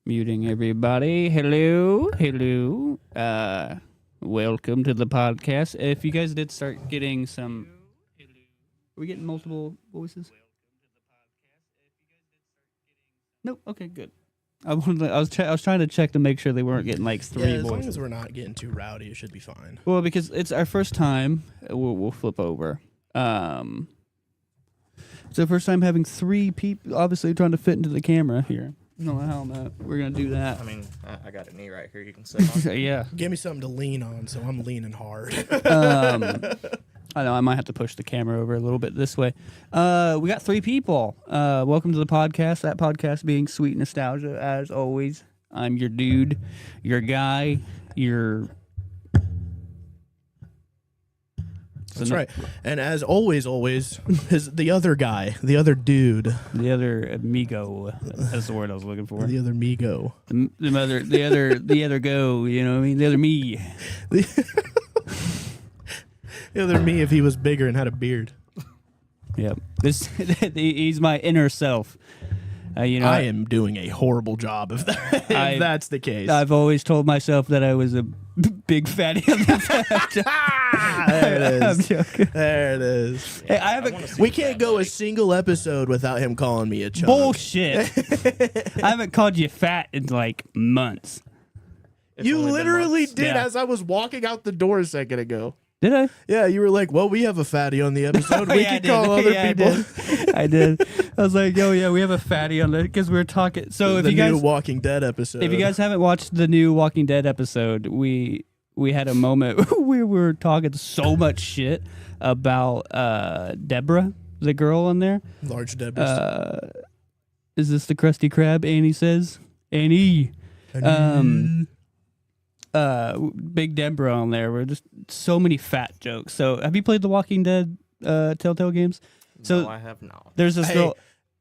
Muting everybody. Hello. Welcome to the podcast. If you guys did start getting some... Are we getting multiple voices? Nope. Okay, good. I was trying to check to make sure they weren't getting like three as long voices. as we're not getting too rowdy, it should be fine. Well, because it's our first time, we'll flip over. It's the first time having three people, obviously trying to fit into the camera here. No, hell no. We're going to do that. I mean, I got a knee right here you can sit on. Yeah. Give me something to lean on, so I'm leaning hard. I know I might have to push the camera over a little bit this way. We got three people. Welcome to the podcast. That podcast being Sweet Nostalgia, as always. I'm your dude, your guy, your... That's right. And as always, the other guy, the other dude, The other amigo. That's the word I was looking for. the other Migo. The other go, you know what I mean? The other me. The other me if he was bigger and had a beard. Yep. He's my inner self. I am doing a horrible job if that's the case. I've always told myself that I was a big fatty on the There it I'm is. joking. There it is. Hey, I haven't... We can't go a single episode without him calling me a chunk. Bullshit. I haven't called you fat in like months. It's You only been literally months. did Yeah. as I was walking out the door a second ago. Did I? Yeah, you were like, well, we have a fatty on the episode. We Yeah, can call I other did. people. I did. I was like, oh yeah, we have a fatty on it because we were talking. So if the you guys, new Walking Dead episode. if you guys haven't watched the new Walking Dead episode, we had a moment we were talking so much shit about Deborah, the girl on there. Large Deborah's. Is this the Krusty Krab? Annie says. Annie. Big Deborah on there. We're just so many fat jokes. So have you played the Walking Dead Telltale games? So No, I have not. there's this Hey, girl.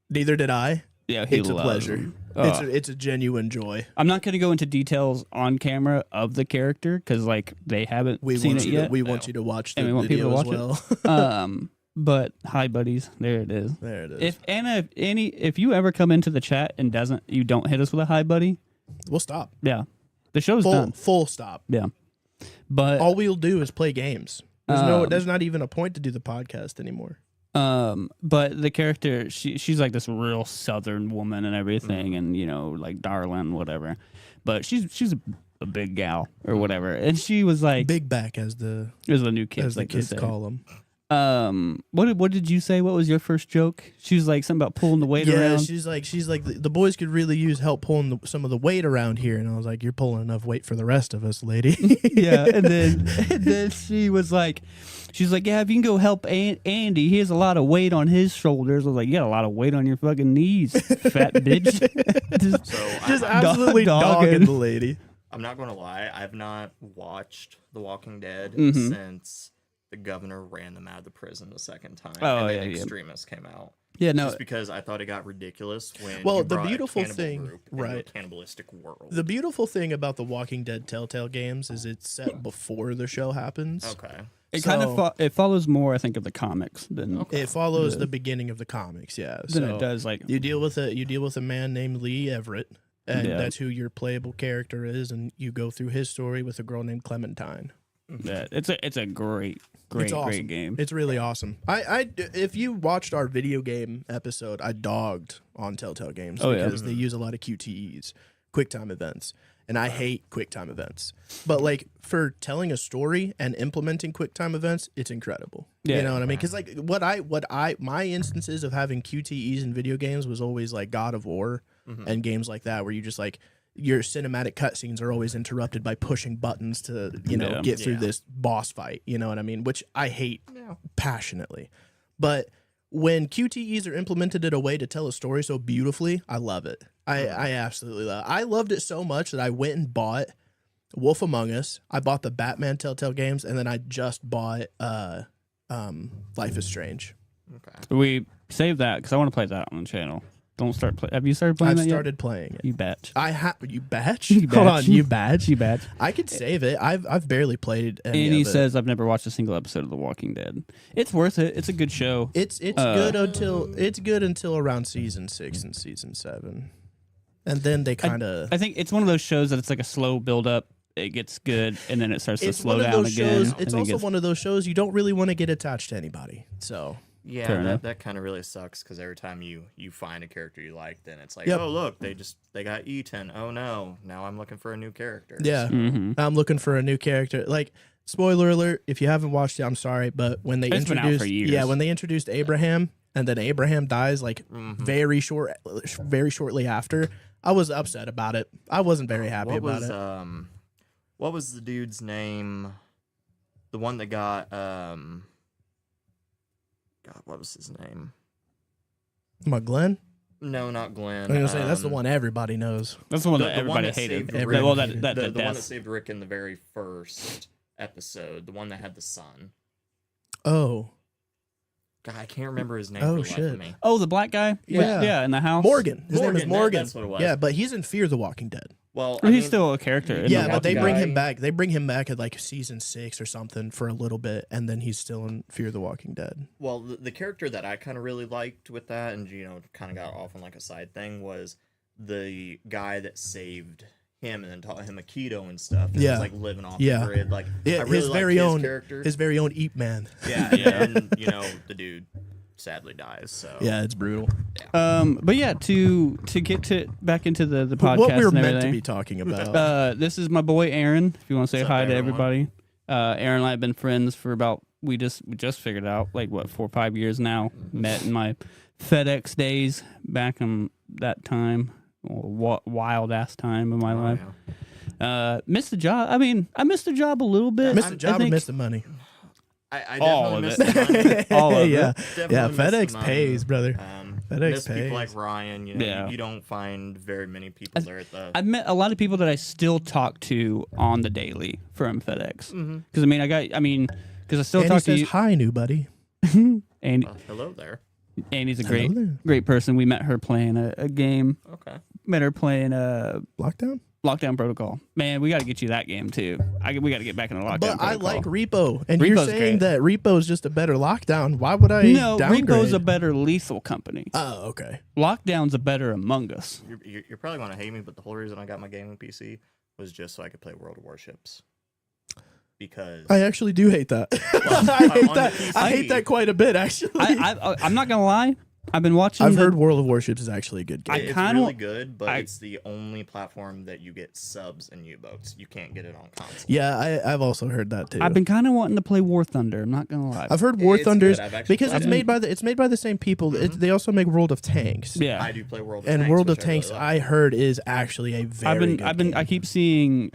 neither did I. Yeah, he It's a loves pleasure. them. It's a genuine joy. I'm not going to go into details on camera of the character because like they haven't We seen want it you. yet. We want you to watch the And we want people video to as watch well. But hi buddies, there it is. There it is. If Anna, if you ever come into the chat and you don't hit us with a hi buddy, We'll stop. yeah, the show's done. Full stop. Yeah, but All we'll do is play games. There's not even a point to do the podcast anymore. but the character she's like this real southern woman and everything, and you know like darling whatever, but she's a big gal or whatever, and she was like Big back as the it was the new kids like to kids say. call them. What did you say? What was your first joke? She was like something about pulling the weight Yeah, around. she's like the boys could really use help pulling some of the weight around here, and I was like, you're pulling enough weight for the rest of us, lady. Yeah, and then she was like, she's like, yeah, if you can go help Andy, he has a lot of weight on his shoulders. I was like, you got a lot of weight on your fucking knees, fat bitch. So Just I'm, absolutely dogging. dogging the lady. I'm not going to lie. I've not watched The Walking Dead Mhm. since the governor ran them out of the prison the second time. Oh, and then yeah, yeah. Extremists came out. Yeah, no, Just because I thought it got ridiculous when Well, you the brought a beautiful cannibal thing- group into right. a cannibalistic world. The beautiful thing about the Walking Dead Telltale games is it's set before the show happens. Okay. it kind so- of it follows more, I think, of the comics than It follows the beginning of the comics, yeah. than So it does like. you deal with a man named Lee Everett, and Yeah. that's who your playable character is, and you go through his story with a girl named Clementine. Yeah, it's a great It's awesome. great game. It's really awesome. If you watched our video game episode, I dogged on Telltale Games Oh, yeah. because they use a lot of QTEs, QuickTime events, and I hate QuickTime events. But like for telling a story and implementing QuickTime events, it's incredible. Yeah. You know what I mean? Because like my instances of having QTEs in video games was always like God of War and games like that where you just like your cinematic cutscenes are always interrupted by pushing buttons to Yeah. get through Yeah. this boss fight. You know what I mean? Which I hate passionately. But when QTEs are implemented in a way to tell a story so beautifully, I love it. I absolutely love it. I loved it so much that I went and bought Wolf Among Us. I bought the Batman Telltale games, and then I just bought Life is Strange. Okay. We save that because I want to play that on the channel. Don't start playing. Have you started playing I've that started playing yet? it. You bet. I have you batch? You Hold on, batch. you batch? You bet. I could save it. I've barely played any And he of it. says, I've never watched a single episode of The Walking Dead. It's worth it. It's a good show. It's good until around season 6 and season 7. and then they kind of. I think it's one of those shows that it's like a slow build up. It gets good, and then it starts to It's slow one of down those again. shows. and It's then also gets- one of those shows you don't really want to get attached to anybody. So Yeah, Fair enough. that kind of really sucks because every time you find a character you like, then it's like, Yep. oh look, they got eaten. Oh no, now I'm looking for a new character. yeah, Mhm. I'm looking for a new character. Like, spoiler alert, if you haven't watched it, I'm sorry, but when they It's been out introduced, for years. yeah, when they introduced Abraham, and then Abraham dies like very shortly after, I was upset about it. I wasn't very happy about it. What was the dude's name? The one that got God, what was his name? My Glenn, No, not Glenn. I'm gonna say that's the one everybody knows. That's the one The- that the one everybody that hated. saved Rick. Well, Everyone that the one that death. saved Rick in the very first episode. The one that had the son. Oh, God, I can't remember his name Oh, for the life shit. of me. Oh, the black guy. Yeah. yeah, in the house. Morgan. His name is Morgan, Morgan. that's what it was. Yeah, but he's in Fear the Walking Dead. Well, Or he's still a character. in Yeah, the but they Walking bring Dead. him back. They bring him back at like season 6 or something for a little bit, and then he's still in Fear the Walking Dead. Well, the character that I kind of really liked with that, and kind of got off on like a side thing, was the guy that saved him and then taught him Aikido and stuff. And Yeah. was like living off Yeah. the grid. Like, Yeah, I really his liked very his own character. his very own Eat Man. Yeah, and the dude sadly dies. So Yeah, it's brutal. But yeah, to get back into the podcast What we were and meant to everything, be talking about. this is my boy Aaron. If you want to say What's up, hi to everyone? everybody, Aaron and I have been friends for about we just figured out like what 4 or 5 years now. Met in my FedEx days back in that time, wild ass time of my life. yeah. Missed the job. I mean, I missed the job a little bit. Missed the I job or think- missed the money? I All definitely of missed the money. All of yeah, it. Definitely yeah. missed the FedEx money. pays, brother. FedEx Miss people pays. like Ryan. Yeah. You don't find very many people there at the. I've met a lot of people that I still talk to on the daily from FedEx. Because because I still And he talk to says, you. "Hi, new buddy." And Hello there. Annie's a Hello there. great person. We met her playing a game. Okay. Met her playing Lockdown. Lockdown Protocol. Man, we got to get you that game too. We got to get back into Lockdown But I Protocol. like Repo, and you're Repo's saying great. that Repo is just a better Lockdown. Why would I? No, downgrade? Repo's a better Lethal company. Oh, okay. Lockdown's a better Among Us. You're probably going to hate me, but the whole reason I got my gaming PC was just so I could play World of Warships. Because I actually do hate that. Well, I hate on that. the PC. I hate that quite a bit, actually. I'm not gonna lie. I've been watching. I've heard World of Warships is actually a good game. it's kinda- really good, but I- it's the only platform that you get subs and U-boats. You can't get it on console. Yeah, I've also heard that too. I've been kind of wanting to play War Thunder. I'm not gonna lie. I've heard War It's Thunders good. I've actually because played it's it. made by the same people. They also make World of Tanks. Yeah, I do play World of And Tanks, World of which I really Tanks, like. I heard, is actually a very good game. I keep seeing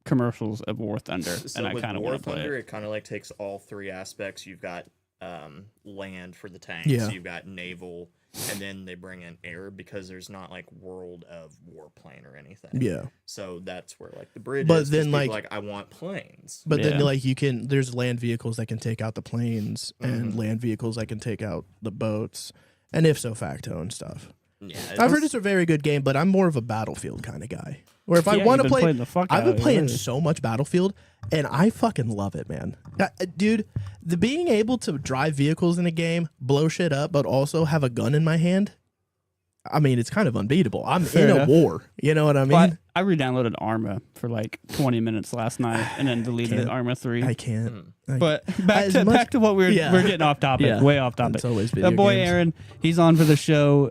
commercials of War Thunder, So and I with kind of War want to play Thunder, it. it kind of like takes all three aspects. You've got land for the tanks. Yeah. You've got naval, and then they bring in air because there's not like World of Warplane or anything. Yeah, So that's where like the bridge But is. 'cause then, people like- I want planes. but then Yeah. like there's land vehicles that can take out the planes and land vehicles that can take out the boats and ipso facto and stuff. Yeah, I've heard it's a very good game, but I'm more of a Battlefield kind of guy. Where if I Yeah, want you've to been play, playing the fuck I've out been of it, playing really. so much Battlefield, and I fucking love it, man. Dude, the being able to drive vehicles in a game, blow shit up, but also have a gun in my hand. I mean, it's kind of unbeatable. I'm Fair in enough. a war. You know what I mean? But I re-downloaded Arma for like 20 minutes last night, and then deleted Can't- Arma 3. I can't. But back As to much- back to what we're Yeah. getting off topic, Yeah. way off topic. It's always The video boy games. Aaron, he's on for the show.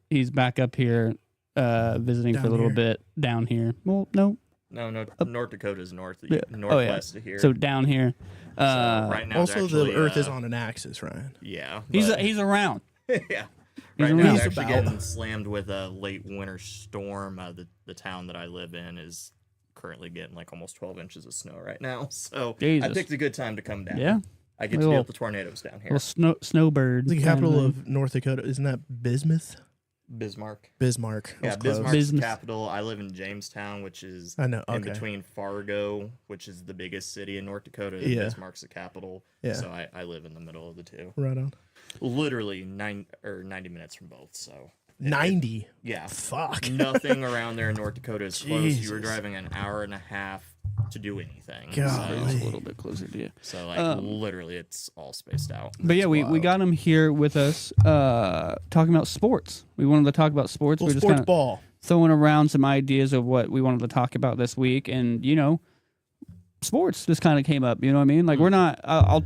He's back up here, visiting for a Down little here. bit down here. Well, no, no, North Dakota's north, Yeah. Oh, yeah. northwest of here. so down here. So right now, Also, they're actually, the Earth is on an axis, Ryan. Yeah, He's but- he's around. yeah. He's Right now, around. they're He's actually about- getting slammed with a late winter storm. The town that I live in is currently getting like almost 12 inches of snow right now. So Jesus. I picked a good time to come down. Yeah, I get to Little- deal with the tornadoes down here. little snowbird. The capital of North Dakota, isn't that Bismuth? Bismarck. Bismarck. Yeah, That's close. Bismarck's the Bismuth. capital. I live in Jamestown, which is I know. in Okay. between Fargo, which is the biggest city in North Dakota, and Yeah. Bismarck's the capital. Yeah. So I live in the middle of the two. Right on. Literally 90 minutes from both. So 90. yeah. Fuck. Nothing around there in North Dakota is close. You were Jesus. driving an hour and a half to do anything. God. It's a little bit closer to you. So like literally, it's all spaced out. But yeah, we wild. got him here with us talking about sports. We wanted to talk about sports. Well, We're just sports kind of ball. throwing around some ideas of what we wanted to talk about this week, and sports just kind of came up. You know what I mean? Like we're not. I'll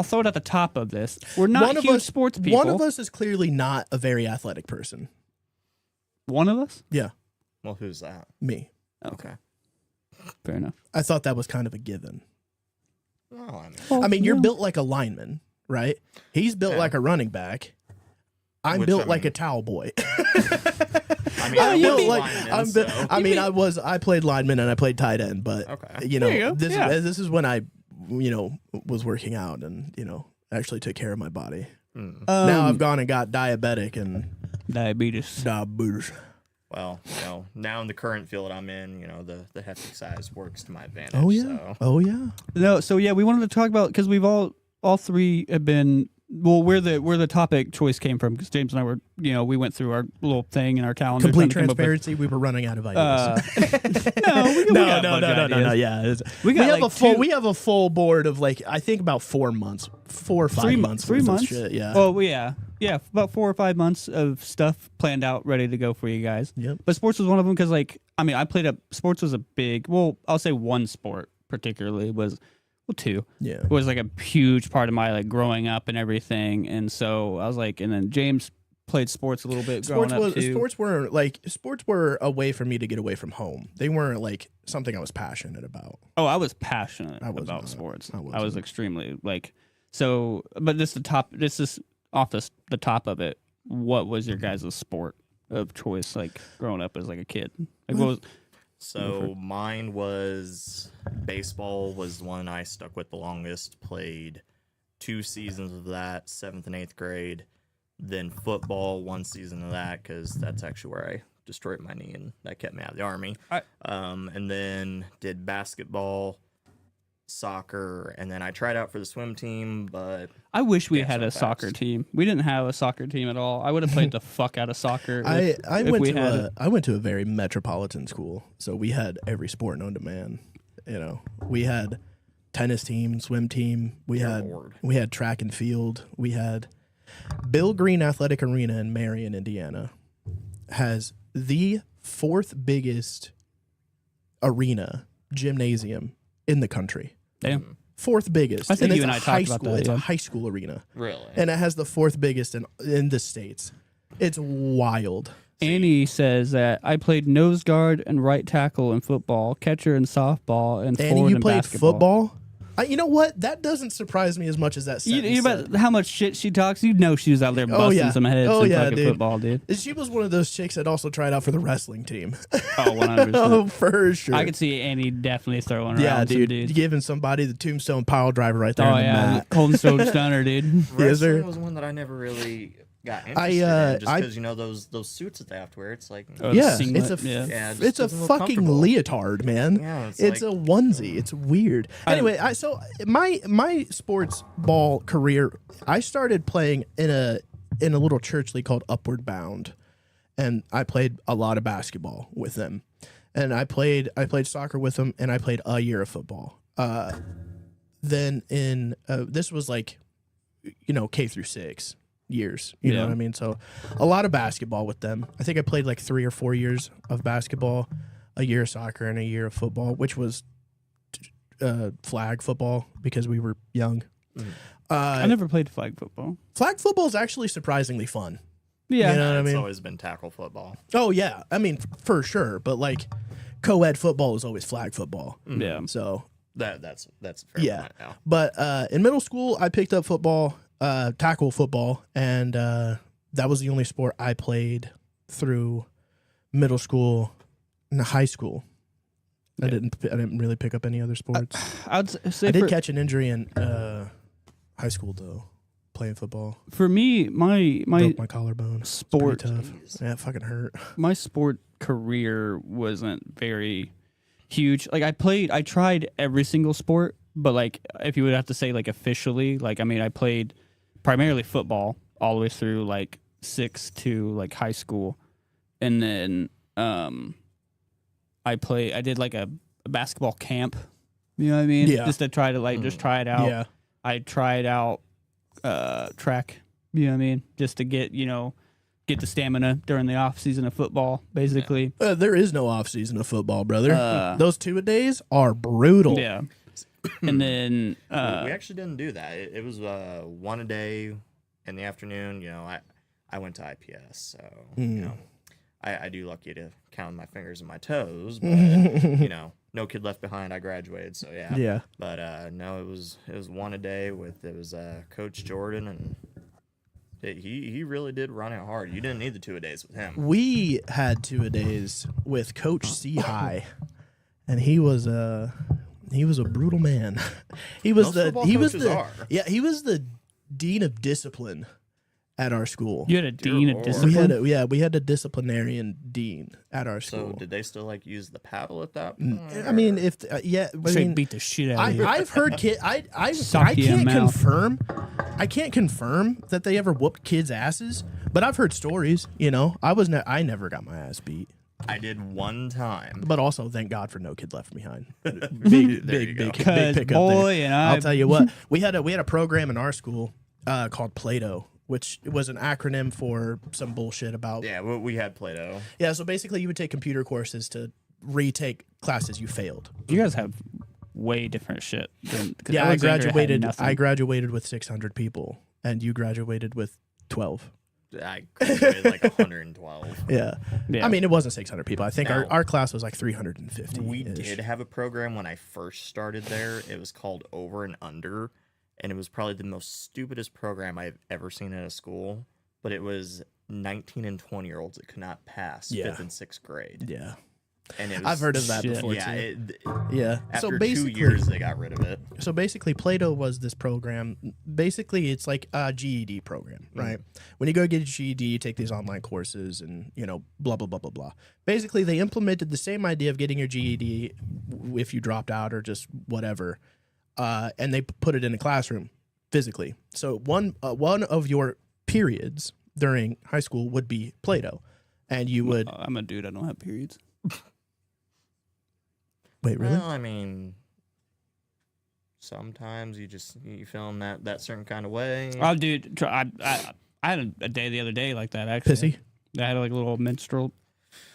throw it at the top of this. We're not huge sports people. One of us is clearly not a very athletic person. One of us. Yeah, Well, who's that? me. Okay. Fair enough. I thought that was kind of a given. Well, I mean, I mean, you're built like a lineman, right? He's built Yeah. like a running back. I'm Which, built I like a mean- towel boy. I mean, I I'm built was like lineman, so- I played lineman and I played tight end, but Okay. There you go. this Yeah. this is when I was working out and actually took care of my body. Now I've gone and got diabetic and diabetes. diabetes. Well, now in the current field I'm in, the hefty size works to my advantage. Oh yeah. So. Oh yeah. No, so yeah, we wanted to talk about because we've all three have been where the topic choice came from because James and I were we went through our little thing in our calendar. Complete trying to come up with- transparency. We were running out of ideas. No, we got a bunch of ideas. Yeah, We got have like a full. two- We have a full board of I think about 4 months, 4 or 5 months. 3 worth of months. Shit, yeah. Oh yeah, about 4 or 5 months of stuff planned out, ready to go for you guys. Yep. But sports was one of them because I played sports was a big. Well, I'll say one sport particularly was. Well, two. Yeah. Was like a huge part of my growing up and everything, and so I was and then James played sports a little bit growing up too. Sports were a way for me to get away from home. They weren't something I was passionate about. Oh, I was passionate I was about not. sports. I I was wasn't. extremely so. But this is off the top of it. What was your guys' sport of choice growing up as a kid? What was So mine was baseball was the one I stuck with the longest. Played 2 seasons of that, 7th and 8th grade. Then football, 1 season of that because that's actually where I destroyed my knee and that kept me out of the army. And then did basketball, soccer, and then I tried out for the swim team, but I wish we Yeah, had so a soccer fast. team. We didn't have a soccer team at all. I would have played the fuck out of soccer. I if we had it. went to a very metropolitan school, so we had every sport known to man. We had tennis team, swim team. We Lord. had track and field. We had Bill Green Athletic Arena in Marion, Indiana, has the 4th biggest arena gymnasium in the country. Damn. 4th biggest. I think and you it's and a I high talked about school. that, It's yeah. a high school arena, really. and it has the 4th biggest in the states. It's wild. Annie says that I played nose guard and right tackle in football, catcher in softball, and Annie, forward you in played basketball. football. You know what? That doesn't surprise me as much as that. You sentence about said. how much shit she talks? You know she was out there busting Oh, yeah. some heads Oh, in yeah, fucking dude. football, dude. She was one of those chicks that also tried out for the wrestling team. Oh, 100%. Oh, for sure. I could see Annie definitely throwing around yeah, some dude. dudes. Giving somebody the tombstone pile driver right there Oh on the yeah, mat. Cold Stone Stunner, dude. Yes, sir. Wrestling was one that I never really got interested in, just because those suits that they have to wear. It's like Oh, the Yeah, singlet, it's a yeah. yeah, just it's a doesn't look fucking comfortable. leotard, man. Yeah, it's like- a onesie. It's weird. Anyway, so my sports ball career, I started playing in a little church league called Upward Bound, and I played a lot of basketball with them, and I played soccer with them, and I played a year of football. Then in this was K through 6 years. You know Yeah. what I mean? So a lot of basketball with them. I think I played 3 or 4 years of basketball, a year of soccer, and a year of football, which was flag football because we were young. I never played flag football. Flag football is actually surprisingly fun. Yeah, You know what I It's mean? always been tackle football. Oh yeah, I mean for sure. But co-ed football is always flag football. yeah. So That's a fair yeah. point now. But in middle school, I picked up football, tackle football, and that was the only sport I played through middle school and high school. I didn't really pick up any other sports. I'd say I did for, catch an injury in high school though, playing football. for me, my Broke my collarbone. It's pretty sport tough. Yeah, it fucking hurt. my sport career wasn't very huge. I tried every single sport, but if you would have to say officially, I played primarily football all the way through 6 to high school, and then I did a a basketball camp. You know what I mean? Yeah. Just to try to just try it out. Yeah. I tried out track. You know what I mean? Just to get get the stamina during the off season of football, basically. There is no off season of football, brother. Those 2-a-days are brutal. Yeah. And then we actually didn't do that. It was 1 a day in the afternoon. I went to IPS, so I do lucky to count my fingers and my toes, but no kid left behind. I graduated, so yeah. Yeah. But no, it was 1 a day with Coach Jordan, and he really did run it hard. You didn't need the 2-a-days with him. We had 2-a-days with Coach C. High, and he was a brutal man. He was Most football coaches are. he was the dean of discipline at our school. you had a dean of Lord. discipline. We had a disciplinarian dean at our school. So did they still use the paddle at that point? I mean, Straight beat the shit out of you. I've heard I Sock you in the can't mouth. confirm. I can't confirm that they ever whooped kids' asses, but I've heard stories. I never got my ass beat. I did one time. But also, thank God for No Kid Left Behind. There you go. Big Because pickup boy, there. and I'll tell you what, we had a program in our school called Play-Doh, which was an acronym for some bullshit about. Yeah, we had Play-Doh. Yeah, so basically, you would take computer courses to retake classes you failed. You guys have way different shit. Than, 'cause Yeah, Alexandria had nothing. I graduated with 600 people, and you graduated with 12. I graduated like 112. Yeah. Yeah. I mean, it wasn't 600 people. I think No. our class was like 350. We did have a program when I first started there. It was called Over and Under, and it was probably the most stupidest program I've ever seen at a school. But it was 19 and 20-year-olds that could not pass Yeah. 5th and 6th grade. Yeah. And it was, I've heard of that Shit. before Yeah, too. Yeah. after 2 years, they got rid of it. So basically, Play-Doh was this program. Basically, it's like a GED program, right? When you go get a GED, you take these online courses and, blah, blah, blah, blah, blah. Basically, they implemented the same idea of getting your GED if you dropped out or just whatever, and they put it in a classroom physically. So one of your periods during high school would be Play-Doh, and you would... I'm a dude. I don't have periods. Wait, really? Well, I mean, sometimes you feeling that certain kind of way. Oh, dude, I had a day the other day like that. Actually, Pissy? I had like a little menstrual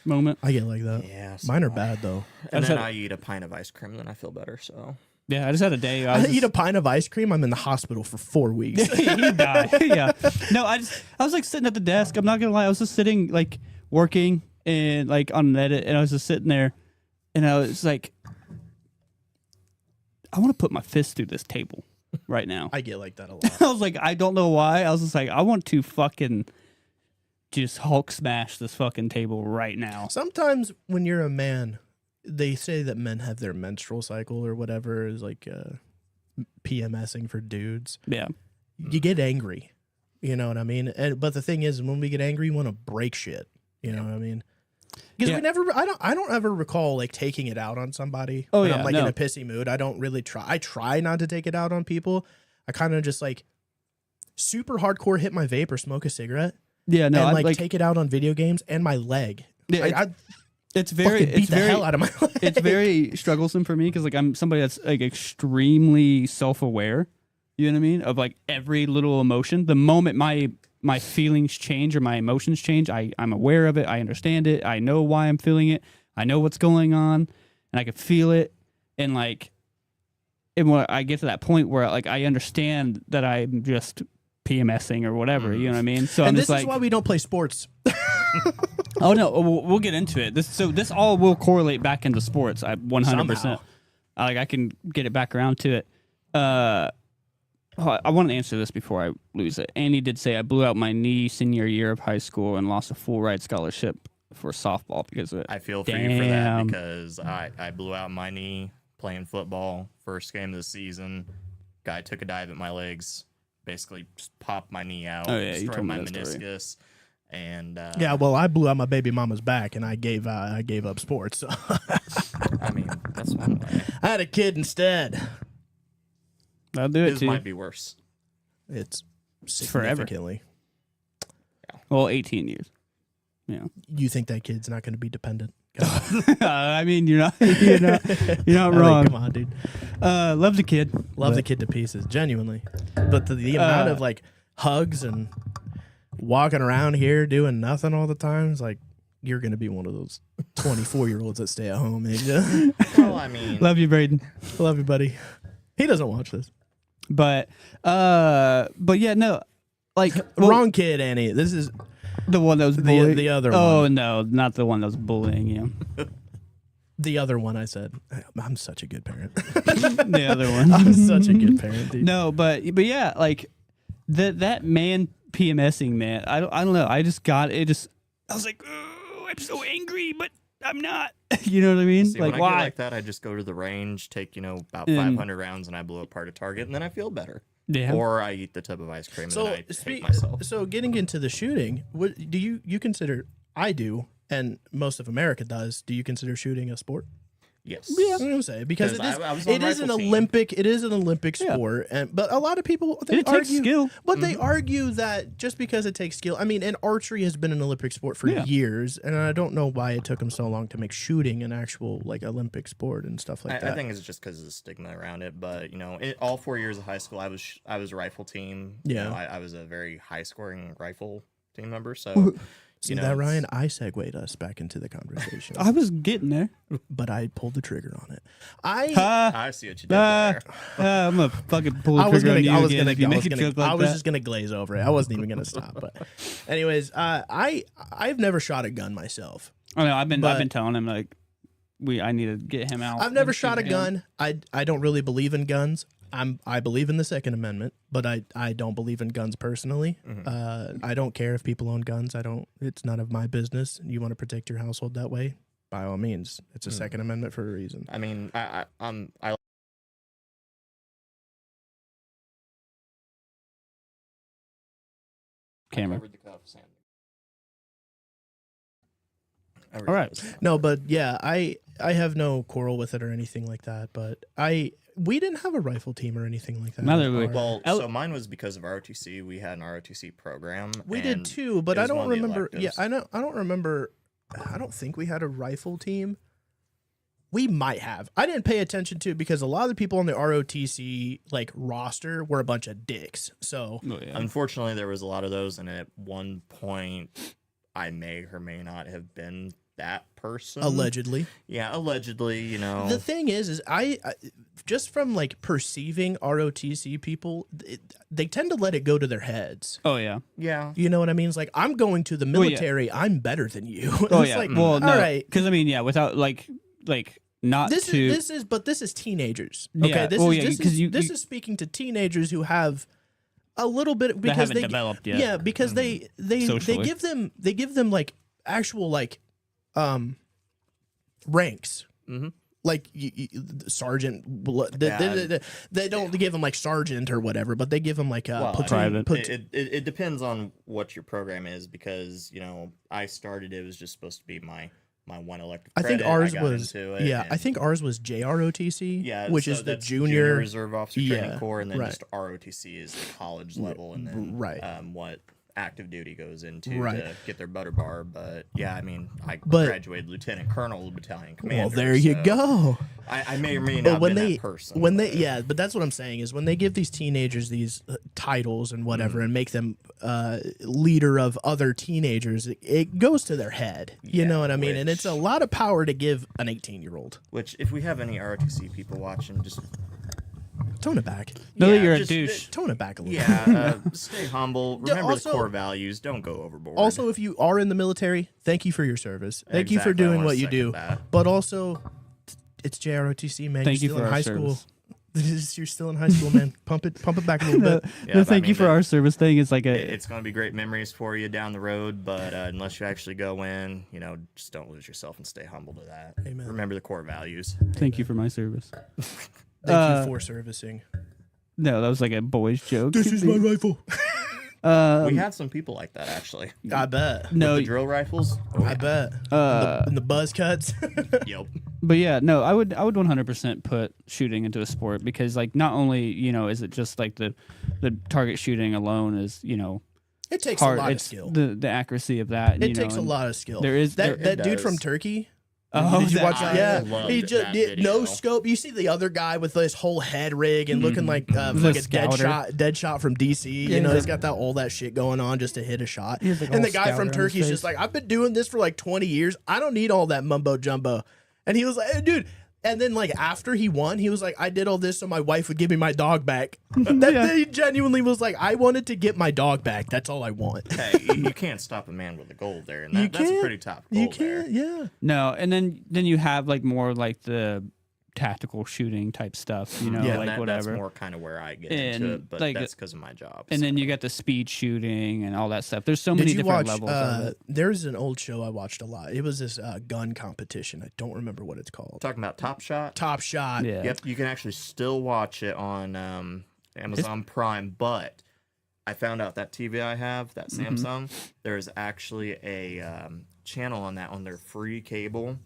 moment. I get like that. Yeah, Mine are bad, though. And I then said- I eat a pint of ice cream, then I feel better. So Yeah, I just had a day. I I was eat a pint of ice cream, I'm in the hospital for 4 weeks. you die. Yeah. No, I was like sitting at the desk. I'm not gonna lie. I was just sitting like working and like on an edit, and I was just sitting there, and I was like, I want to put my fist through this table right now. I get like that a lot. I was like, I don't know why. I was just like, I want to fucking just Hulk smash this fucking table right now. Sometimes when you're a man, they say that men have their menstrual cycle or whatever is like PMSing for dudes. Yeah. You get angry. You know what I mean? But the thing is, when we get angry, we want to break shit. You know what I mean? Because Yeah. I don't ever recall like taking it out on somebody. Oh, when yeah, I'm like no. in a pissy mood. I don't really try. I try not to take it out on people. I kind of just like super hardcore hit my vape or smoke a cigarette Yeah. No, and I like take it out on video games and my leg. Yeah, Like, I it's very, fucking beat it's the very, hell out of my leg. it's very strugglesome for me because like I'm somebody that's like extremely self-aware. You know what I mean? Of like every little emotion. The moment my feelings change or my emotions change, I'm aware of it. I understand it. I know why I'm feeling it. I know what's going on, and I can feel it. And like, and when I get to that point where like I understand that I'm just PMSing or whatever. You know what I mean? So I'm And just this like, is why we don't play sports. oh no, we'll get into it. This all will correlate back into sports. 100%. Somehow. Like I can get it back around to it. I want to answer this before I lose it. Andy did say I blew out my knee senior year of high school and lost a full ride scholarship for softball because of it. I feel for you for that Damn. because I blew out my knee playing football first game of the season. Guy took a dive at my legs, basically just popped my knee out, Oh, yeah, you destroyed told me my that story. meniscus, and Yeah, well, I blew out my baby mama's back and I gave up sports. So I mean that's one way. I had a kid instead. I'll do it His too. might be worse. It's forever. significantly. Well, 18 years. Yeah. You think that kid's not going to be dependent? I mean, you're not you're not I mean, wrong. come on, dude. Love the kid. Love the kid to pieces, genuinely. But the amount of like hugs and walking around here doing nothing all the time is like you're gonna be one of those 24-year-olds that stay at home. Well, I mean, Love you, Braden. Love you, buddy. He doesn't watch this. But yeah, no, like Wrong kid, Annie. This is the one that was bullying. the other Oh one. no, not the one that was bullying you. The other one. I said I'm such a good parent. The other one. I'm such a good parent, dude. No, but yeah, like that man PMSing, man. I don't know. I just got it. I was like, oh, I'm so angry, but I'm not. You know what I mean? see, Like when I why? get like that, I just go to the range, take about And- 500 rounds, and I blow apart a target, and then I feel better. Yeah. Or I eat the tub of ice cream, and So then I hate myself. so getting into the shooting, what do you consider? I do, and most of America does. Do you consider shooting a sport? Yes. I'm gonna say because it Because is I was on it is an rifle team. Olympic it is an Olympic Yeah. sport, but a lot of people they It takes argue skill. but they argue that just because it takes skill. I mean, and archery has been an Olympic sport for Yeah. years, and I don't know why it took them so long to make shooting an actual like Olympic sport and stuff like that. I think it's just because of the stigma around it. But all 4 years of high school, I was a rifle team. Yeah. I was a very high scoring rifle team member. So See that, Ryan? I segued us back into the conversation, I was getting there. but I pulled the trigger on it. I I see what you did there. I'm gonna fucking pull the I was trigger gonna, on you I was again gonna, if you I make was a gonna, joke like I was that. just gonna glaze over it. I wasn't even gonna stop. But, anyways, I've never shot a gun myself. I know. I've been but- telling him like I need to get him out. I've never and shot a shoot him. gun. I don't really believe in guns. I believe in the Second Amendment, but I don't believe in guns personally. I don't care if people own guns. It's none of my business. You want to protect your household that way, by all means. It's a Second Amendment for a reason. I mean, I Camera. covered the cuffs. All right. No, but yeah, I have no quarrel with it or anything like that. But we didn't have a rifle team or anything like that. Neither did we. Well, L- so mine was because of ROTC. We had an ROTC program. We and did too, but it I was don't one of the remember. Yeah, electives. I don't remember. I don't think we had a rifle team. We might have. I didn't pay attention to it because a lot of the people on the ROTC like roster were a bunch of dicks. So Oh, yeah. Unfortunately, there was a lot of those, and at one point, I may or may not have been that person. allegedly, Yeah, allegedly, the thing is I just from like perceiving ROTC people, they tend to let it go to their heads. Oh yeah. Yeah. You know what I mean? It's like I'm going to the Well, yeah. military. I'm better than you. Oh It's yeah. like, well, no. all right. Because I mean, yeah. Without like not This to. is teenagers. Okay, Yeah. this Well, is yeah, this 'cause is you- this you- is speaking to teenagers who have a little bit that because haven't they developed yet. yeah because they Socially. give them like actual like ranks. Mhm. Like sergeant, Yeah. they don't give them like sergeant or whatever, but they give them like Well, platoon. Private. It depends on what your program is because I started. It was just supposed to be my one elective. I think credit. ours got was into it, I and- think ours was JROTC, yeah, which so is the that's junior. reserve officer yeah, training corps, and then right. just ROTC is the college level, and then right. What active duty goes into Right. to get their butter bar. But yeah, I mean, I But- graduated lieutenant colonel, battalion commander. Well, there you so go. I may or may But not when been they that person. when but- they yeah, but that's what I'm saying is when they give these teenagers these titles and whatever and make them leader of other teenagers, it goes to their head. You Yeah, know what I mean? And it's a which- lot of power to give an 18-year-old. Which, if we have any ROTC people watching, just Tone it back. Know that yeah, you're a just- douche. Tone it back a little. Yeah, stay humble. Yeah, Remember also- the core values. Don't go overboard. Also, if you are in the military, thank you for your service. Thank you for Exactly, I doing wanna what you second do. that. But also, it's JROTC, man. Thank You're you still for in our high service. school. You're still in high school, man. Pump it back a little bit. Yeah, No, but I thank you mean, for our service thing. It's like it's going to be great memories for you down the road, but unless you actually go in, just don't lose yourself and stay humble to that. Amen. Remember the core values. thank you for my service. Thank you for servicing. No, that was like a boy's joke. rifle. We had some people like that, actually. I bet. No, The drill rifles? Oh, I yeah. bet. In the buzz cuts. Yep. but yeah, no, I would 100% put shooting into a sport because like not only is it just like the target shooting alone is It takes hard. a lot of It's skill. the accuracy of that. It takes a lot of skill. there is- that there- dude from does. Turkey. Oh, Did you that- watch that? I Yeah, loved he just that did video. no scope. You see the other guy with his whole head rig and looking like The a scouter. dead shot from DC. Yeah, You know, he's he's got that all that shit going on just to hit a shot. He has, like, a And the whole guy scouter from on his Turkey's face. just like, I've been doing this for like 20 years. I don't need all that mumbo jumbo. And he was like, hey, dude. And then, like, after he won, he was like, I did all this so my wife would give me my dog back. He genuinely was like, I wanted to get my dog back. That's all I want. Hey, you can't stop a man with a goal there, and You that's a can't. pretty top goal You there. can't, yeah. No, and then you have like more like the tactical shooting type stuff, you know, Yeah, like That's whatever. more kind of where I get And, into it, but like, that's because of my job. And so. then you get the speed shooting and all that stuff. There's so Did many you different watch? levels of it. There's an old show I watched a lot. It was this gun competition. I don't remember what it's called. Talking about Top Shot. Top Shot. Yeah. Yep, you can actually still watch it on Amazon Prime, but I found out that TV I have, that Mm-hmm. Samsung, there's actually a channel on that on their free cable,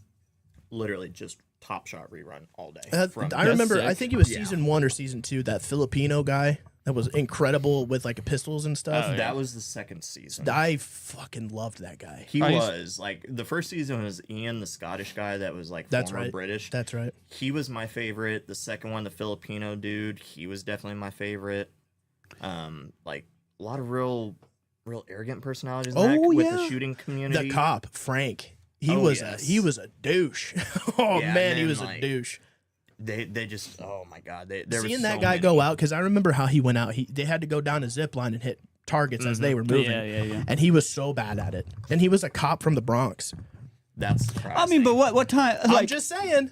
literally just Top Shot rerun all day. I remember. sick. I think it was Yeah. season 1 or season 2. That Filipino guy that was incredible with like pistols and stuff. Oh, yeah. That was the second season. I fucking loved that guy. He I used- was like the first season was Ian, the Scottish guy that was like That's former right. British. That's right. He was my favorite. The second one, the Filipino dude, he was definitely my favorite. Like a lot of real arrogant personalities in that Oh, with yeah. the shooting community. The cop Frank. He Oh, was yes. he was a douche. Oh Yeah, man, he man, was a like, douche. They just oh my god. There Seeing was that so guy many. go out, because I remember how he went out. They had to go down a zip line and hit targets as they were moving. Yeah. And he was so bad at it. And he was a cop from the Bronx. That's surprising. I mean, but what time? I'm Like, just saying.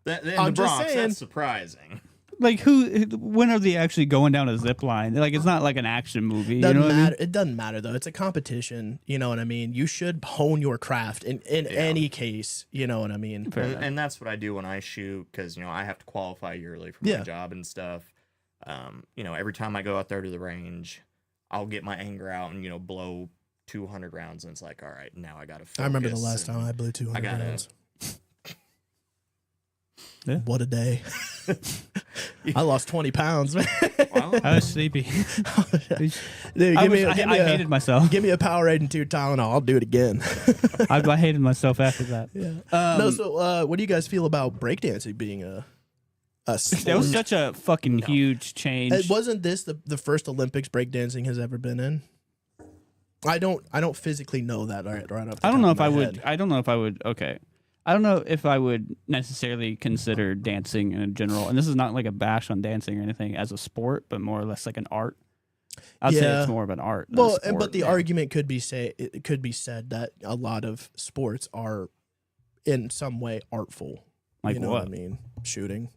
that, in I'm the just Bronx, saying. that's surprising. like when are they actually going down a zip line? Like, it's not like an action movie. You Doesn't know what I matter. mean? It doesn't matter though. It's a competition. You know what I mean? You should hone your craft in any case. You know what I mean? Fair enough. And that's what I do when I shoot because I have to qualify yearly for my Yeah. job and stuff. Every time I go out there to the range, I'll get my anger out and blow 200 rounds, and it's like, all right, now I gotta focus. I remember the last time I blew 200 I gotta- rounds. Yeah. What a day! I lost 20 pounds, man. Well, I was sleepy. Dude, I give hated myself. me a Powerade and 2 Tylenol. I'll do it again. I hated myself after that. No, so what do you guys feel about breakdancing being a sport? That was such a fucking huge change. Wasn't this the first Olympics breakdancing has ever been in? I don't physically know that right off the I don't top know of if I my would. head. I don't know if I would. Okay. I don't know if I would necessarily consider dancing in general, and this is not like a bash on dancing or anything as a sport, but more or less like an art. I'd say Yeah. it's more of an art. Than a Well, sport. but the argument could be said that a lot of sports are in some way artful. Like you know what? what I mean? Shooting.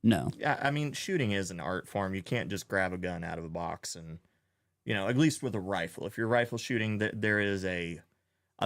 No. yeah, I mean, shooting is an art form. You can't just grab a gun out of a box and, at least with a rifle. If you're rifle shooting, there is a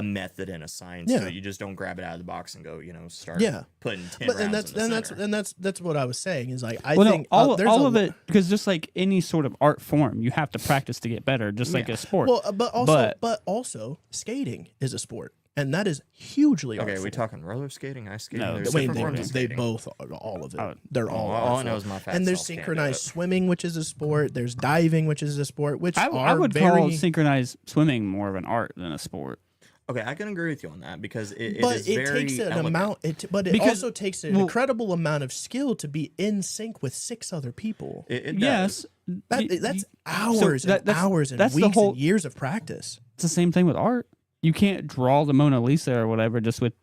method and a science Yeah. to it. You just don't grab it out of the box and go, start Yeah. putting 10 But rounds in the center. that's what I was saying is like I Well, think no, all, there's all a- of it, because just like any sort of art form, you have to practice to get better, just like Yeah. a sport. Well, but also skating is a sport, and that is hugely Okay, are artful. we talking roller skating, ice skating? No, There's Wait, different forms of they skating. both are all of it. Oh, They're all. all I artful. know is my fat and there's self can't do synchronized it. swimming, which is a sport. There's diving, which is a sport. Which I would very, call synchronized swimming more of an art than a sport. Okay, I can agree with you on that because it but is it very takes an elegant. amount. But it Because- also takes an well- incredible amount of skill to be in sync with 6 other people. It does. Yes. That's hours and that's- hours and that's the weeks whole- and years of practice. It's the same thing with art. You can't draw the Mona Lisa or whatever just with,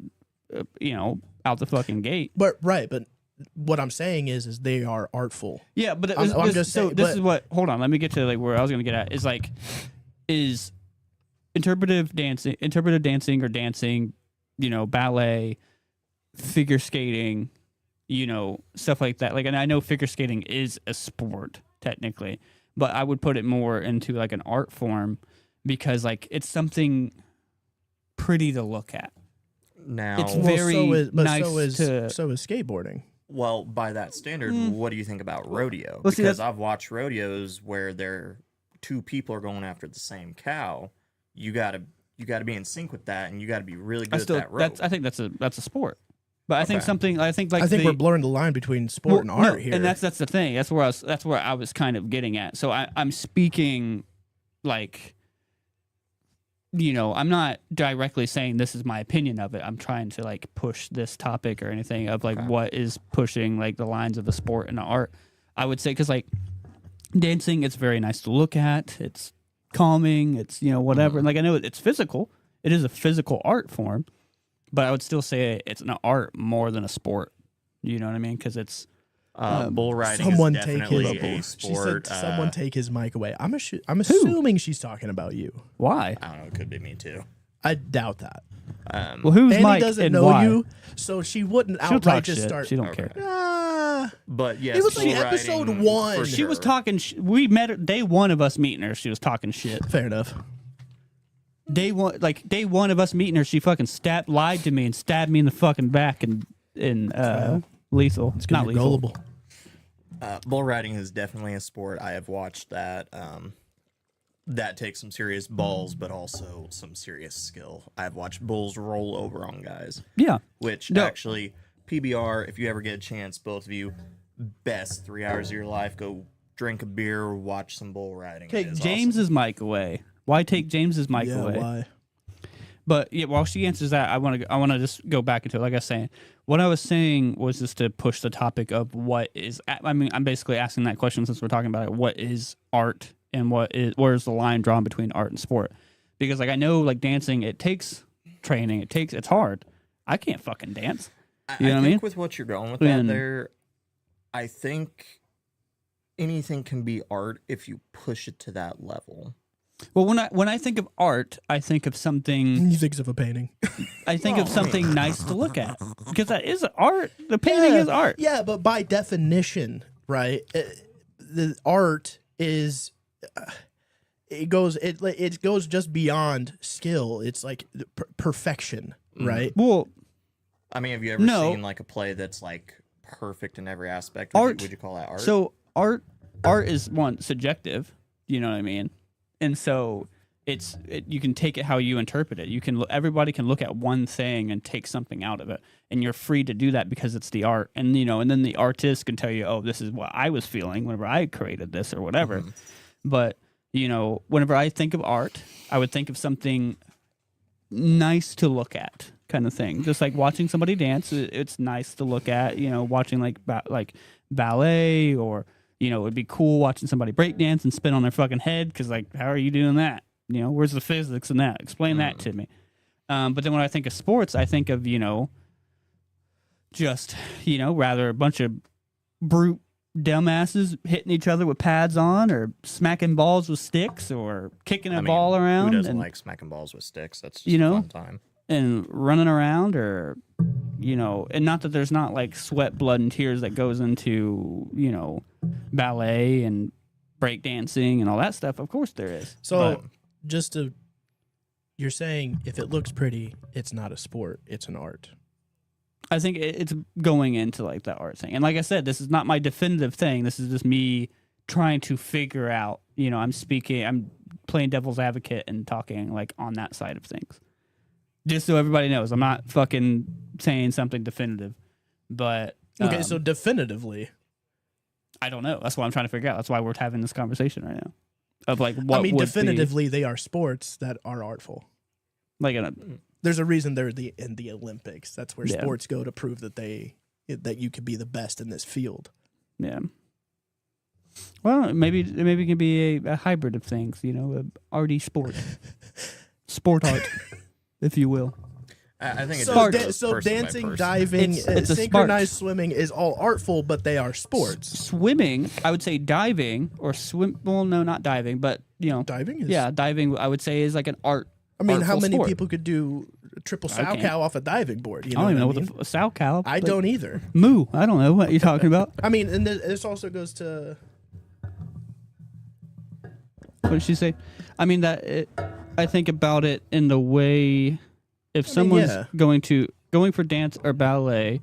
out the fucking gate. But what I'm saying is they are artful. Yeah, but I'm just so saying, this but- is what. Hold on, let me get to like where I was going to get at. Is interpretive dancing or dancing, ballet, figure skating, stuff like that. Like, and I know figure skating is a sport technically, but I would put it more into like an art form because like it's something pretty to look at. Now, It's very nice to- so is skateboarding. well, by that standard, what do you think about rodeo? Well, see, because that's- I've watched rodeos where two people are going after the same cow. You gotta be in sync with that, and you gotta be really good at that rope. I think that's a sport. But I think Okay. something. I think like I think the, we're blurring the line between sport and art here. And that's the thing. That's where I was kind of getting at. So I'm speaking like I'm not directly saying this is my opinion of it. I'm trying to like push this topic or anything of like what is pushing like the lines of the sport and the art. I would say because like dancing, it's very nice to look at. It's calming. It's whatever. And like I know it's physical. It is a physical art form, but I would still say it's an art more than a sport. You know what I mean? Because it's bull riding Someone is take definitely his. a sport. She said, "Someone take his mic away." I'm assuming she's talking about you. why. I don't know. It could be me too. I doubt that. Well, who's Annie Mike doesn't and know why? you, so she wouldn't She'll talk outright just shit. start. She don't care. But yes, It was like bull episode riding, 1. for She was sure. talking. We met her day one of us meeting her. She was talking shit. Fair enough. Day one of us meeting her, she fucking lied to me and stabbed me in the fucking back and lethal. It's not You're lethal. gullible. Bull riding is definitely a sport. I have watched that. That takes some serious balls, but also some serious skill. I've watched bulls roll over on guys, Yeah. which No. actually, PBR, if you ever get a chance, both of you, best 3 hours of your life, go drink a beer, watch some bull riding. Take It is James's mic away. Why take James's mic Yeah, away? why? But yeah, while she answers that, I want to just go back into it. Like I was saying, what I was saying was just to push the topic of what is. I mean, I'm basically asking that question since we're talking about it. What is art, and where's the line drawn between art and sport? Because like I know, like dancing, it takes training. It's hard. I can't fucking dance. awesome. You know I what I think mean? with what you're going with And- that there, I think anything can be art if you push it to that level. Well, when I think of art, I think of something. You think of a painting? I think of something nice to look at because that is art. The painting is art. Yeah, but by definition, right? The art is it goes just beyond skill. It's like perfection, right? Well, I mean, have you ever No. seen like a play that's like perfect in every aspect? Art. Would you call that art? so art is one subjective. You know what I mean? And so you can take it how you interpret it. Everybody can look at one thing and take something out of it, and you're free to do that because it's the art. And and then the artist can tell you, oh, this is what I was feeling whenever I created this or whatever. But whenever I think of art, I would think of something nice to look at, kind of thing. Just like watching somebody dance, it's nice to look at. Watching like ballet or. It would be cool watching somebody break dance and spin on their fucking head because, like, how are you doing that? Where's the physics in that? Explain that to me. But then when I think of sports, I think of, rather a bunch of brute dumbasses hitting each other with pads on or smacking balls with sticks or kicking a ball around. Who doesn't and, like smacking balls with sticks? That's just a fun time. and running around or, and not that there's not like sweat, blood, and tears that goes into, ballet and breakdancing and all that stuff. Of course there is. So, you're saying if it looks pretty, it's not a sport; it's an art. I think it's going into like that art thing. And like I said, this is not my definitive thing. This is just me trying to figure out, I'm playing devil's advocate and talking like on that side of things. Just so everybody knows, I'm not fucking saying something definitive. But Okay, so definitively, I don't know. That's what I'm trying to figure out. That's why we're having this conversation right now. Of like what would definitively, they are sports that are artful. be, like There's a reason they're in the Olympics. That's where Yeah. sports go to prove that that you could be the best in this field. yeah. Well, maybe it can be a hybrid of things, a arty sport. Sport art, if you will. I think it's So, just person by dancing, person. diving, It's a synchronized swimming is all artful, but they are sports. Swimming, I would say diving or swim. Well, no, not diving, but Diving is. yeah, diving. I would say is like an art. I mean, how artful many sport. people could do a triple sow can't. cow off a diving board? You I don't even know what what the sow cow. I but- don't either. Moo. I don't know what you're talking about. I mean, and this also goes to. What did she say? I mean I think about it in the way if someone's yeah. going for dance or ballet,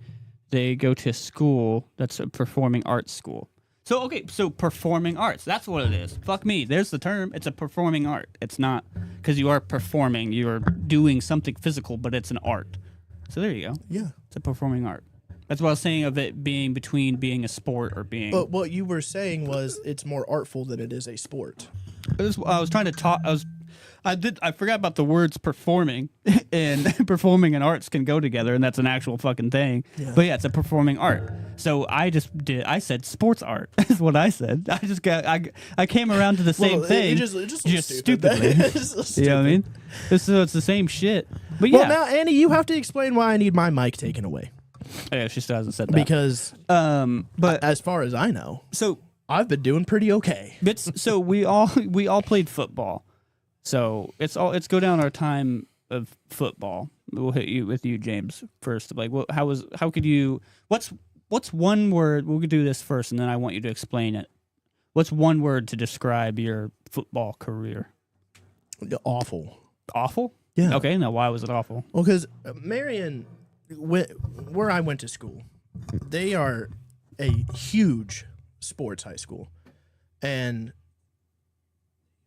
they go to school that's a performing arts school. So performing arts, that's what it is. Fuck me, there's the term. It's a performing art. It's not because you are performing, you're doing something physical, but it's an art. So there you go. Yeah. It's a performing art. That's what I was saying of it being between being a sport or being. But what you were saying was it's more artful than it is a sport. I was trying to talk. I forgot about the words performing, and performing and arts can go together, and that's an actual fucking thing. Yeah. But yeah, it's a performing art. So I said sports art is what I said. I came around to the same thing. It just looks stupidly. It just looks You know what I stupid. mean? So it's the same shit. But yeah, Well, now Annie, you have to explain why I need my mic taken away yeah, she still hasn't said that. because, But as far as I know, so I've been doing pretty okay. so we all played football. So it's go down our time of football. We'll hit you with you, James, first. Like, what's one word? We'll do this first, and then I want you to explain it. What's one word to describe your football career? Awful. Awful. Yeah. Okay. Now, why was it awful? Well, because Marion, where I went to school, they are a huge sports high school, and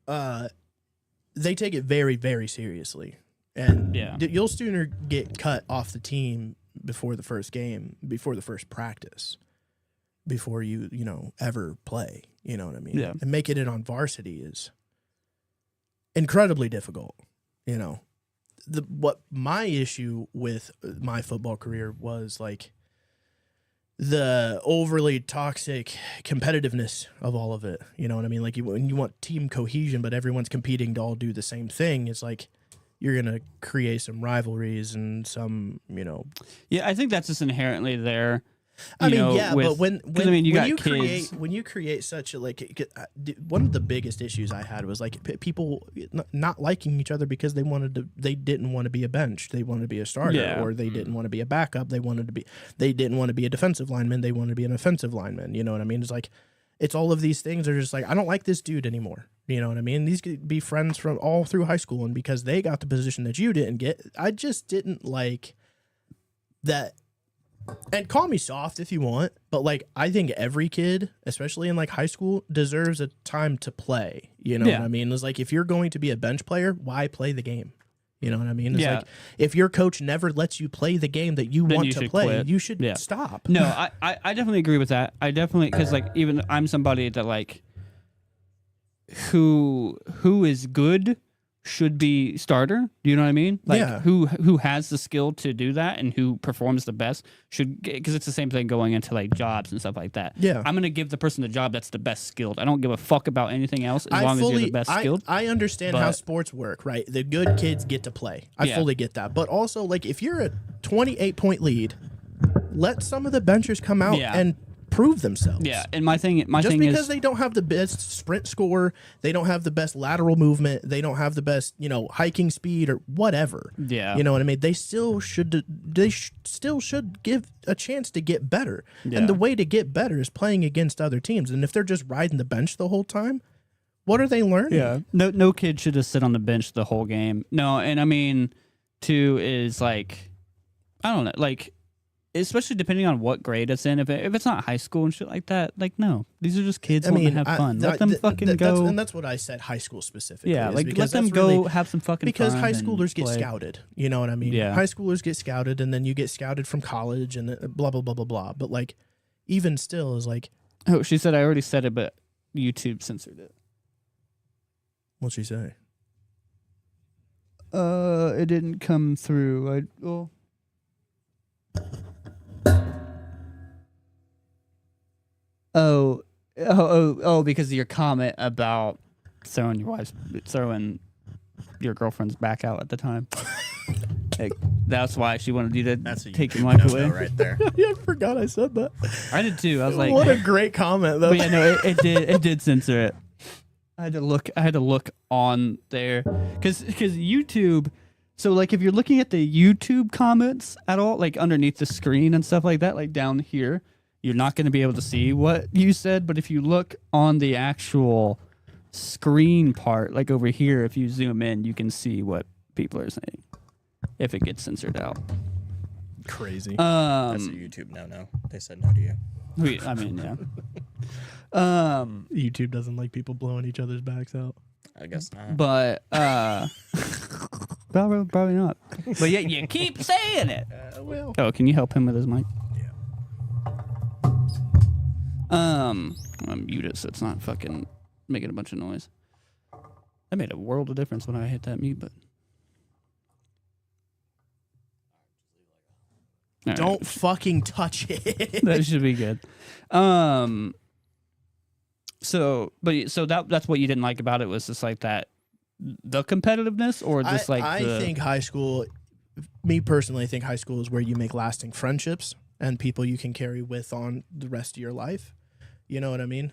they take it very, very seriously. And Yeah. you'll sooner get cut off the team before the first game, before the first practice, before you ever play. You know what I mean? Yeah. And making it on varsity is incredibly difficult. You know, what my issue with my football career was like the overly toxic competitiveness of all of it. You know what I mean? Like when you want team cohesion, but everyone's competing to all do the same thing, it's like you're going to create some rivalries and some, Yeah, I think that's just inherently there. I mean, but when you got create kids. when you create such a one of the biggest issues I had was like people not liking each other because they didn't want to be a bench, they wanted to be a starter, Yeah. or they didn't want to be a backup, they didn't want to be a defensive lineman, they wanted to be an offensive lineman. You know what I mean? It's like it's all of these things are just like I don't like this dude anymore. You know what I mean? These could be friends from all through high school, and because they got the position that you didn't get, I just didn't like that. And call me soft if you want, but like I think every kid, especially in like high school, deserves a time to play. You know Yeah. what I mean? It's like if you're going to be a bench player, why play the game? You know what I mean? It's Yeah. like if your coach never lets you play the game that you Then want you to should play, quit. you should Yeah. stop. No, I definitely agree with that. I definitely, because like even I'm somebody that like who is good should be starter. Do you know what I mean? Like Yeah. who has the skill to do that and who performs the best should, because it's the same thing going into like jobs and stuff like that. Yeah. I'm gonna give the person the job that's the best skilled. I don't give a fuck about anything else as long as you're the best skilled. I understand how but- sports work, right? The good kids get to play. I Yeah. fully get that. But also, like, if you're a 28-point lead, let some of the benchers come out Yeah. and prove themselves. Yeah, and my thing Just because is they don't have the best sprint score, they don't have the best lateral movement, they don't have the best, hiking speed or whatever. Yeah. You know what I mean? They still should give a chance to get better. Yeah. And the way to get better is playing against other teams. And if they're just riding the bench the whole time, what are they learning? Yeah. No kid should just sit on the bench the whole game. No, and I mean, too, is like, I don't know, like, especially depending on what grade it's in. If it's not high school and shit like that, like, no, these are just kids wanting to have fun. Let them fucking go. And that's what I said, high school specifically. Yeah, is like because let them that's go really- have some fucking because fun. high and schoolers get play. scouted. You know what I mean? Yeah. High schoolers get scouted, and then you get scouted from college, and blah blah blah blah blah. But like, even still, is like, Oh, she said I already said it, but YouTube censored it. what'd she say? It didn't come through. Oh, because of your comment about throwing your girlfriend's back out at the time. Like, that's why she wanted you to That's a take YouTube your mic no-no away. right there. Yeah, I forgot I said that. I did too. I was like, what a great comment, though. but yeah, no, it did censor it. I had to look on there because YouTube. So like, if you're looking at the YouTube comments at all, like underneath the screen and stuff like that, like down here, you're not going to be able to see what you said. But if you look on the actual screen part, like over here, if you zoom in, you can see what people are saying. If it gets censored out. Crazy. That's a YouTube no-no. They said no to you. I mean, yeah. YouTube doesn't like people blowing each other's backs out. I guess not. But probably not. But yeah, you keep saying it. Well, Oh, can you help him with his mic? yeah. I'm gonna mute it so it's not fucking making a bunch of noise. That made a world of difference when I hit that mute button. All right. Don't fucking touch it. That should be good. So that's what you didn't like about it, was just like that, the competitiveness, or just I think high school, me personally, I think high school is where you make lasting friendships and people you can carry with on the rest of your life. You know what I mean?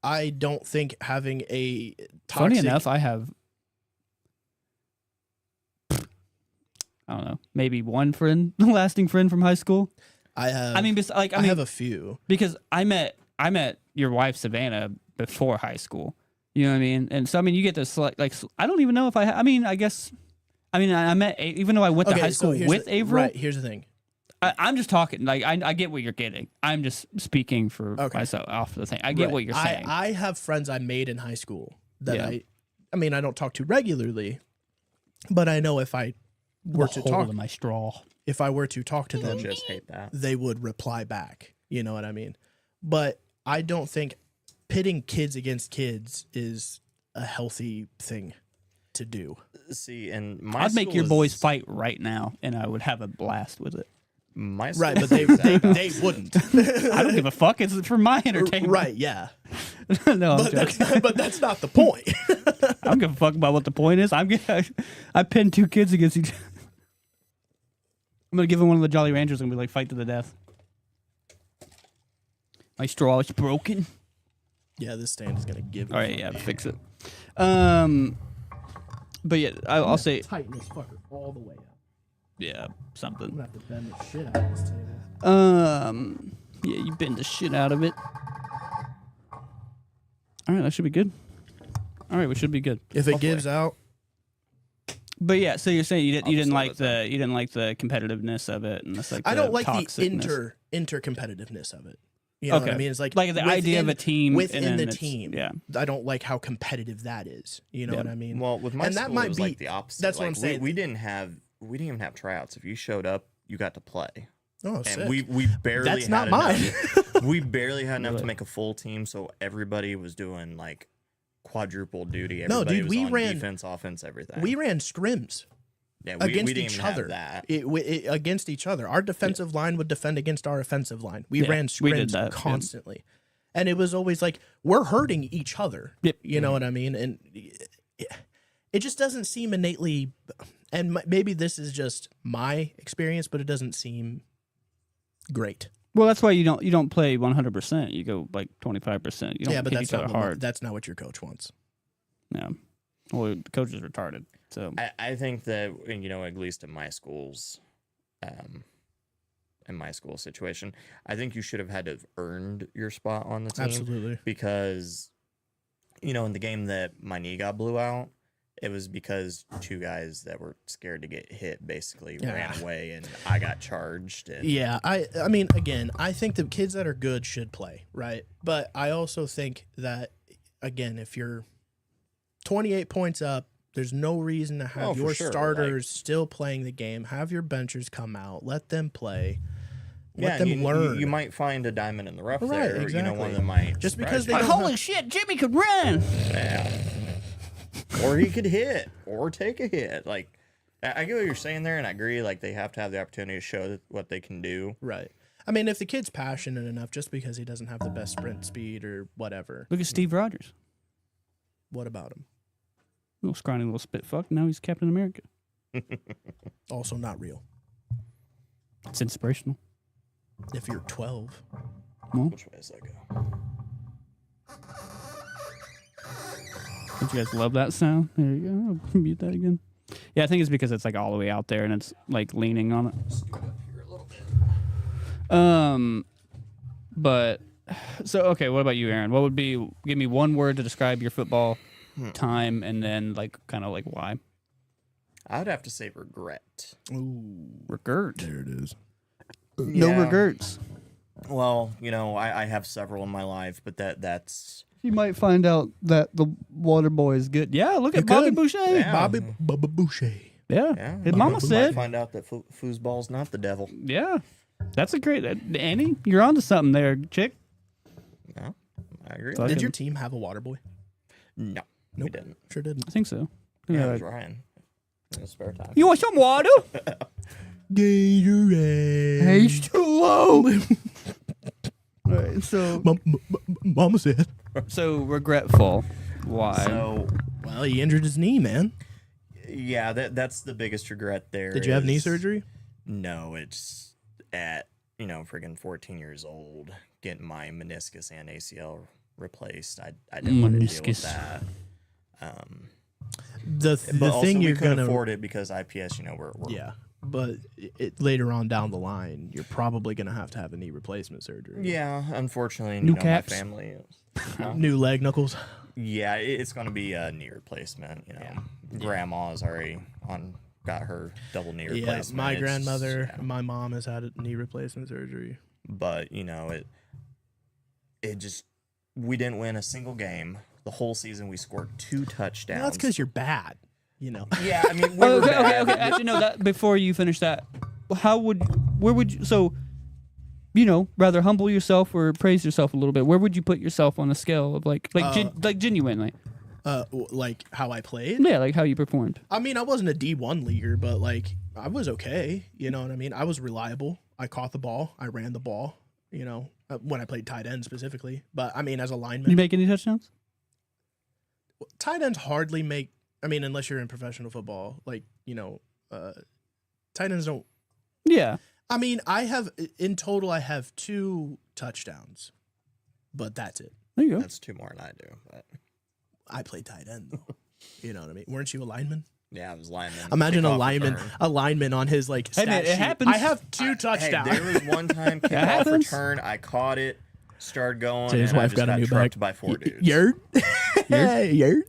I don't think having a toxic... Funny enough, I have, I don't know, maybe one friend, lasting friend from high school. I have. I have a few, because I met your wife Savannah before high school. You know what I mean? And so you get this like I don't even know if I met, even though I went to high school with Averill. Right, here's the thing. I'm just talking, like, I get what you're getting. I'm just speaking for myself off the thing. I get what you're saying. I have friends I made in high school that I don't talk to regularly, but I know if I were to talk to my straw, if I were to talk to them, Just hate that. they would reply back. You know what I mean? But I don't think pitting kids against kids is a healthy thing to do. See, and my I'd make school your is- boys fight right now, and I would have a blast with it. My school Right, but they wouldn't. I don't give a fuck. It's for my entertainment. Right, yeah. No, I'm But joking. that's not the point. I don't give a fuck about what the point is. I pinned two kids against each other. I'm going to give him one of the Jolly Ranchers and be like, fight to the death. My straw is broken. Yeah, this stand is gonna give. All right, yeah, fix it. But yeah, I'll say, tighten this fucker all the way up. yeah, I'm something. gonna have to bend the shit out of this table. Yeah, you bend the shit out of it. All right, that should be good. All right, we should be good. If it gives out, But yeah, so you're saying you didn't just like let the competitiveness of it, and it's like I don't like the toxicness. inter-competitiveness of it. You know what I mean? It's like the idea of a team within and the then it's- team. Yeah, I don't like how competitive that is. You know Yeah. what I mean? Well, with my And that school, might it was be- like the opposite. that's what Like, I'm saying. We didn't even have tryouts. If you showed up, you got to play. Oh, And sick. we barely That's had not enough. mine. We barely had enough Really? to make a full team, so everybody was doing like quadruple duty. No, Everybody dude, was we on ran- defense, offense, everything. We ran scrims yeah, against we didn't each even have other. that. Against each other. Our defensive line would defend against our offensive line. We Yeah, ran we did scrims that, yeah. constantly. And it was always like, we're hurting each other. Yep. You know what I mean? And it just doesn't seem innately, and maybe this is just my experience, but it doesn't seem great. well, that's why you don't play 100%. You go like 25%. You don't Yeah, but hit that's each other not, hard. that's not what your coach wants. Yeah, well, the coach is retarded. So I think that, at least in my schools, in my school situation, I think you should have had to have earned your spot on the team. Absolutely. Because, in the game that my knee got blew out, it was because two guys that were scared to get hit basically ran away, and I got charged. And Yeah, I mean, again, I think the kids that are good should play, right? But I also think that, again, if you're 28 points up, there's no reason to have Oh, for your sure, starters still playing the game. Have your benchers come out. Let them play. Let and them learn. You might find a diamond in the rough Right, there. exactly. One of them might Just because surprise they you. don't holy have- shit, Jimmy could run. Yeah. Or he could hit or take a hit. Like, I get what you're saying there, and I agree. Like, they have to have the opportunity to show what they can do. Right. I mean, if the kid's passionate enough, just because he doesn't have the best sprint speed or whatever, Look at Steve Rogers, what about him? little scrawny little spit fuck. Now he's Captain America. Also not real. It's inspirational. If you're 12. Which way does that go? Don't you guys love that sound? There you go. I'll mute that again. Yeah, I think it's because it's like all the way out there and it's like leaning on it. But so okay, what about you, Aaron? What would be, give me one word to describe your football time, and then like kind of like why? I would have to say regret. Ooh. Regret. There it is. No Yeah. regrets. Well, I have several in my life, but that's You might find out that the water boy is good. Yeah, look at You Bobby could. Boucher. Yeah. Bobby Boucher. Yeah. yeah. His mama You said. might find out that foosball's not the devil. Yeah. That's a great Annie, you're onto something there, chick. No, I agree. Fuck. Did your team have a water boy? No, We didn't. Sure didn't. I think so. Yeah, it was Ryan. In his spare time. You want some water? Gatorade. H2O. All right, so Mama said. regretful. Why? So, Well, he injured his knee, man. yeah, that's the biggest regret there. Did you have knee is- surgery? No, it's at, friggin' 14 years old, getting my meniscus and ACL replaced. I didn't want to deal with Meniscus. that. The But also thing we you're couldn't gonna afford it because IPS, we're yeah, but later on down the line, you're probably gonna have to have a knee replacement surgery. Yeah, unfortunately, New my caps? family is. New leg knuckles. Yeah, it's going to be a knee replacement. Grandma's already got her double knee replacement. Yeah, my It's- grandmother, yeah. my mom has had a knee replacement surgery. But it just we didn't win a single game the whole season. We scored 2 touchdowns. That's because you're bad. Yeah, I mean, we were okay, bad. Actually, no. That before you finish that, where would you? So, rather humble yourself or praise yourself a little bit. Where would you put yourself on a scale of like genuinely? Like how I played. Yeah, like how you performed. I mean, I wasn't a D1 leaguer, but like I was okay. You know what I mean? I was reliable. I caught the ball. I ran the ball. When I played tight end specifically. But I mean, as a lineman, You make any touchdowns? tight ends hardly make. I mean, unless you're in professional football, like tight ends don't. Yeah. I mean, in total I have 2 touchdowns, but that's it. There you go. That's 2 more than I do. But I played tight end though. You know what I mean? Weren't you a lineman? yeah, I was lineman. Imagine Kickoff a lineman on his like. Hey, man, stat it sheet. happens. I have 2 touchdowns. Hey, there was one time kickoff happens. return. I caught it, started going, So his and I wife just got a new trucked bag. by 4 dudes. Yerd. Yerd.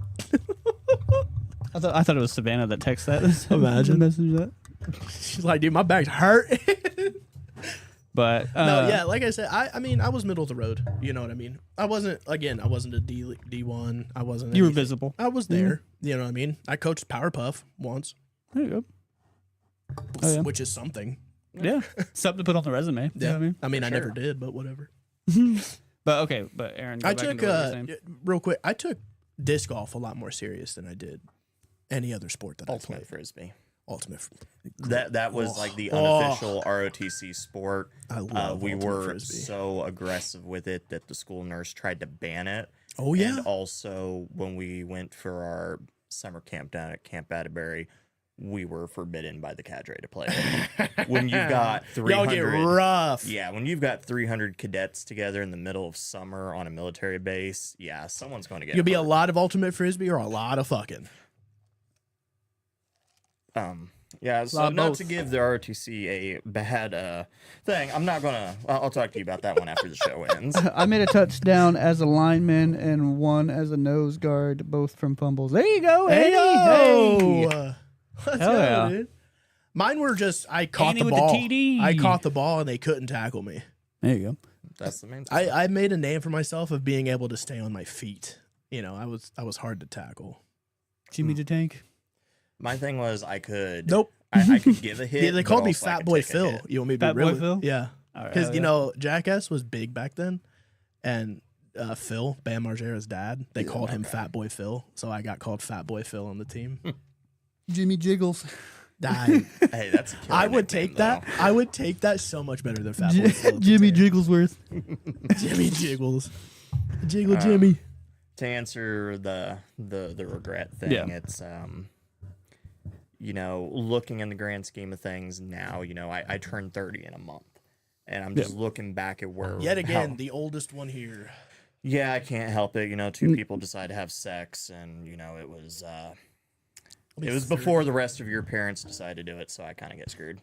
I thought it was Savannah that texted that. Imagine. Message that. She's like, dude, my back's hurt. But No, yeah, like I said, I mean, I was middle of the road. You know what I mean? I wasn't a D1. I wasn't. you were anything. visible. I was there. You know what I mean? I coached Powerpuff once, There you go. Oh, yeah. which is something. Yeah, something to put on the resume. You know what I mean? I mean, I sure. never did, but whatever. But Aaron, go I back took into what you were saying. real quick. I took disc golf a lot more serious than I did any other sport that I Ultimate played. frisbee. Ultimate. That was like the Oh. unofficial ROTC sport. I love we ultimate were frisbee. so aggressive with it that the school nurse tried to ban it. Oh yeah. And also, when we went for our summer camp down at Camp Atterbury, we were forbidden by the cadre to play it. When you've got Y'all get 300, rough. yeah, when you've got 300 cadets together in the middle of summer on a military base, yeah, someone's going to get You'll be a hurt. lot of ultimate frisbee or a lot of fucking. Yeah, so Lot of not both. to give the ROTC a bad thing, I'm not gonna. I'll talk to you about that one after the show ends. I made a touchdown as a lineman and 1 as a nose guard, both from fumbles. There you go, Andy. Hey. Let's Hell go, yeah. dude. Mine were just I caught Andy the with the ball. TD. I caught the ball and they couldn't tackle me. There you go. That's the main thing. I made a name for myself of being able to stay on my feet. I was hard to tackle. Jimmy the Tank. My thing was I could. Nope. I could give a hit. Yeah, they but called me also I Fat could Boy take a Phil. hit. You want me to be Fat Boy real? Phil? Yeah. All right, Because hell yeah. Jackass was big back then, and Phil, Bam Margera's dad, they called him Fat Boy Phil, so I got called Fat Boy Phil on the team. Jimmy Jiggles. Die. Hey, that's a killer I would nickname, take that. though. I would take that so much better than Fat Boy Phil. Jimmy Jigglesworth. Jimmy Jiggles. Jiggle Jimmy. To answer the regret thing, Yeah. it's looking in the grand scheme of things now, I turned 30 in a month, and I'm just looking back at where Yet again, how- the oldest one here. yeah, I can't help it. Two people decide to have sex, and it was before the rest of your parents decided to do it, so I kind of get screwed.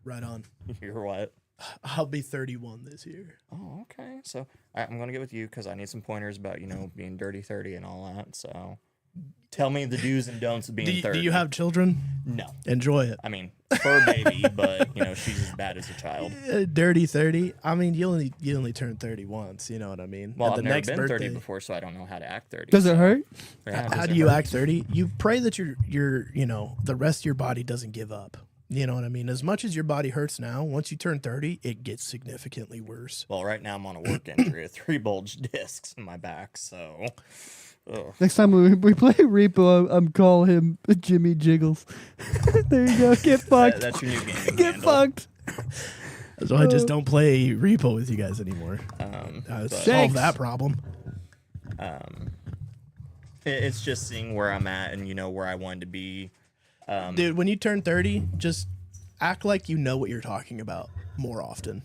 Right on. You're what? I'll be 31 this year. Oh, okay. So I'm gonna get with you because I need some pointers about being dirty 30 and all that. So tell me the do's and don'ts of being 30. Do you have children? No. Enjoy it. I mean, fur baby, but she's as bad as a child. Dirty 30. I mean, you only turn 30 once. You know what I mean? Well, And I've never been 30 before, so I don't know how to act 30. Does it hurt? Yeah, How does do it you hurt? act 30? You pray that your the rest of your body doesn't give up. You know what I mean? As much as your body hurts now, once you turn 30, it gets significantly worse. Well, right now I'm on a work injury with 3 bulged discs in my back, so Ugh. Next time we play Repo, I'm calling him Jimmy Jiggles. There you go. Get fucked. That's your new gaming Get handle. fucked. So I just don't play Repo with you guys anymore. But, Solve that problem. it's just seeing where I'm at and where I wanted to be. Dude, when you turn 30, just act like you know what you're talking about more often.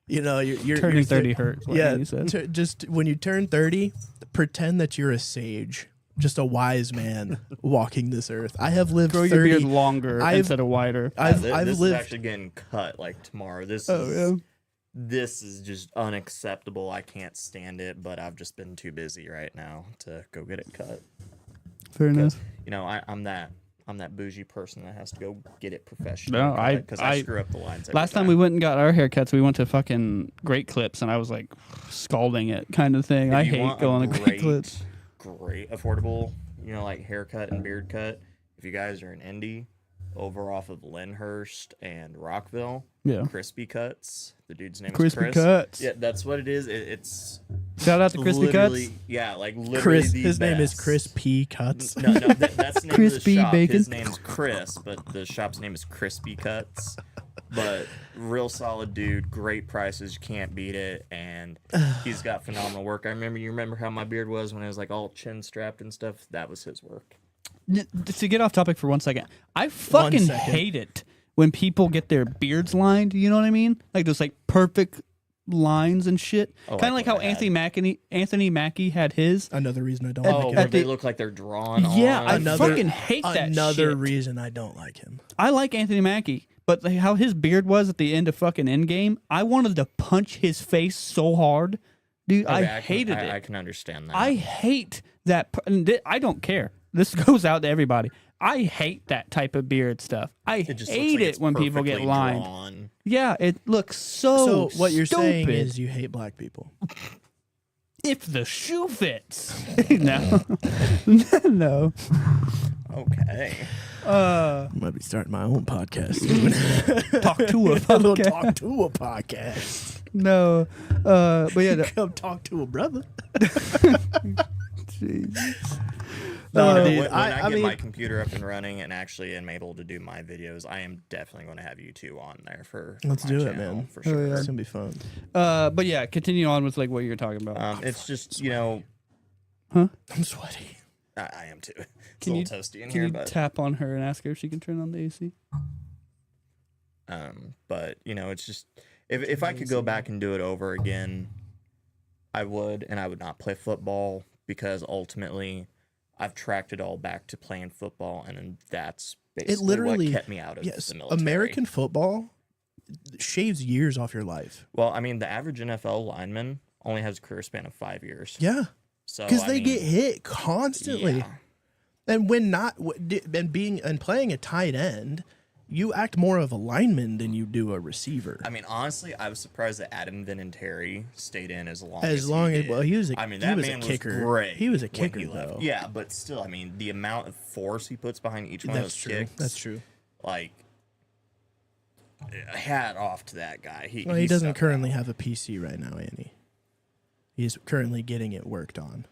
You're Turning 30 hurts. Like Yeah, you said. just when you turn 30, pretend that you're a sage, just a wise man walking this earth. I have lived Grow 30. your beard longer I've- instead of wider. I've this is lived. actually getting cut like tomorrow. Yeah. This is just unacceptable. I can't stand it, but I've just been too busy right now to go get it cut. Fair enough. I'm that bougie person that has to go get it professional. No, because I screw up the lines. Last time we went and got our haircuts, we went to fucking Great Clips, and I was like scalding it, kind of thing. I hate going to Great Clips. Great affordable, like haircut and beard cut. If you guys are in Indy, over off of Lyndhurst and Rockville, Yeah. Crispy Cuts. The dude's name is Crispy Chris. Cuts. Yeah, that's what it is. It's Shout out to Crispy literally, Cuts. yeah, like literally Chris, the his name is best. Chris P. Cuts. No, that's the name Crispy of the shop. bacon. His name's Chris, but the shop's name is Crispy Cuts. But real solid dude, great prices, you can't beat it, and he's got phenomenal work. You remember how my beard was when I was like all chin strapped and stuff? That was his work. To get off topic for 1 second, I fucking second. hate it when people get their beards lined. You know what I mean? Like those like perfect lines and shit. Oh, Kind of like how what I had. Anthony Mackie had his. Another reason I don't Oh, like where him. they look like they're drawn Yeah, on. I Another- fucking hate that Another shit. reason I don't like him. I like Anthony Mackie, but how his beard was at the end of fucking Endgame, I wanted to punch his face so hard. Dude, I hated it. I can understand that. I hate that. I don't care. This goes out to everybody. I hate that type of beard stuff. I It just looks hate like it it's when people get perfectly lined. drawn. Yeah, it looks so. So what you're saying stupid. is you hate black people. if the shoe fits. No, no. Okay. I might be starting my own podcast soon. Talk to a A little podcast. talk to a podcast. No, but yeah, no, Come talk to a brother. Jesus. No, When dude, I I get mean, my computer up and running and actually am able to do my videos, I am definitely going to have you two on there for let's my do it, channel, man. For Oh, sure. yeah. It's gonna be fun. But yeah, continue on with like what you're talking about. It's just I'm sweaty. I am too. It's Can a you- little toasty in Can here, you but tap on her and ask her if she can turn on the AC? it's just if I could go back and do it over again, I would, and I would not play football because ultimately I've tracked it all back to playing football, and then that's basically literally- what kept me out of Yes, the military. American football shaves years off your life. Well, I mean, the average NFL lineman only has a career span of 5 years. Yeah, So because I they mean, get hit constantly. yeah. And when not, and playing a tight end, you act more of a lineman than you do a receiver. I mean, honestly, I was surprised that Adam Vinatieri stayed in as long As long he as did. well, he was a I mean, he that was man a kicker. was great. He was a when kicker he left. though. Yeah, but still, I mean, the amount of force he puts behind each one That's of those true. kicks. That's true. Like, hat off to that guy. Well, he doesn't stuck currently out. have a PC right now, Annie. He's currently getting it worked on.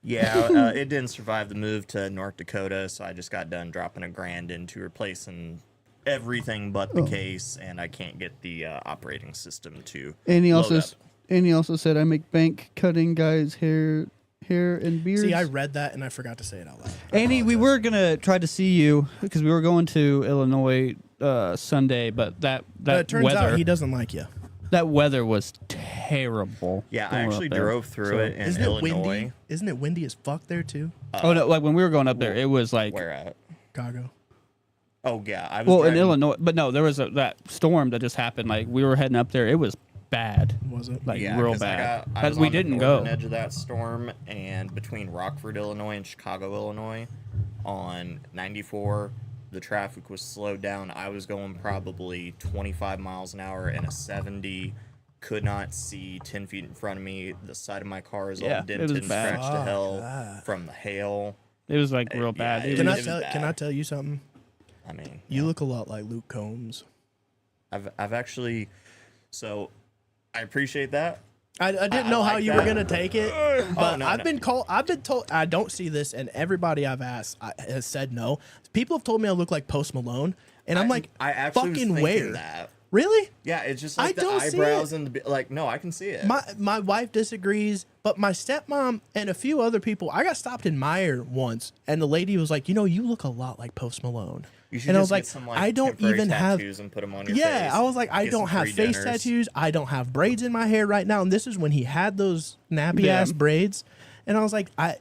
Yeah, it didn't survive the move to North Dakota, so I just got done dropping $1,000 into replacing everything but the case, and I can't get the operating system to. And he load also up. and he also said I make bank cutting guys' hair and beards. See, I read that and I forgot to say it out loud. I Andy, we apologize. were gonna try to see you because we were going to Illinois Sunday, but that But it turns weather out he doesn't like you. that weather was terrible. Yeah, I when we were actually up there. drove through So- it in Isn't it Illinois. windy? Isn't it windy as fuck there too? Oh no! Like when we were going up there, it was like Where at? Chicago. Oh yeah, I was. well in driving- Illinois, but no, there was that storm that just happened. Like we were heading up there, it was bad, Was it? like Yeah, real 'cause bad. I But was we on the didn't northern go. edge of that storm, and between Rockford, Illinois, and Chicago, Illinois, on 94, the traffic was slowed down. I was going probably 25 miles an hour in a 70. Could not see 10 feet in front of me. The side of my car is Yeah, all it dented was and bad. scratched to Fuck hell that. from the hail. It was like real bad. yeah, It Can was- I was tell? bad. Can I tell you something? I mean, You look a lot like Luke Combs. I've actually, so I appreciate that. I didn't know how like you that. were gonna take it, but no, I've no. been told I don't see this, and everybody I've asked has said no. People have told me I look like Post Malone, and I'm like, I actually was fucking thinking where? that. Really? Yeah, it's just I like the don't see eyebrows it. and like no, I can see it. My wife disagrees, but my stepmom and a few other people. I got stopped in Meijer once, and the lady was like, "You look a lot like Post Malone." You should And I just was like, get some, I don't temporary even have. tattoos and put them on your Yeah, face. I was like, I Get don't some have free face dinners. tattoos. I don't have braids in my hair right now, and this is when he had those nappy ass Yeah. braids. And I was like, I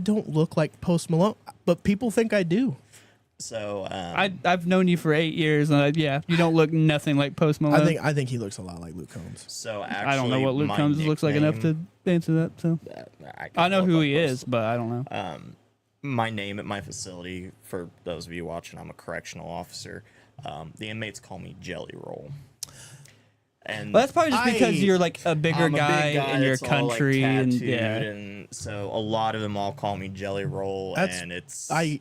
don't look like Post Malone, but people think I do. So I've known you for 8 years, and you don't look nothing like Post Malone. I think he looks a lot like Luke Combs. so actually, I don't know what Luke my Combs looks like enough to nickname- answer that. So I I know look who like he Post- is, but I don't know. My name at my facility, for those of you watching, I'm a correctional officer. The inmates call me Jelly Roll. And Well, that's probably just because I- you're like a bigger I'm a big guy in your that's all, like, country, and tattooed, yeah. and so a lot of them all call me Jelly Roll, That's- and it's I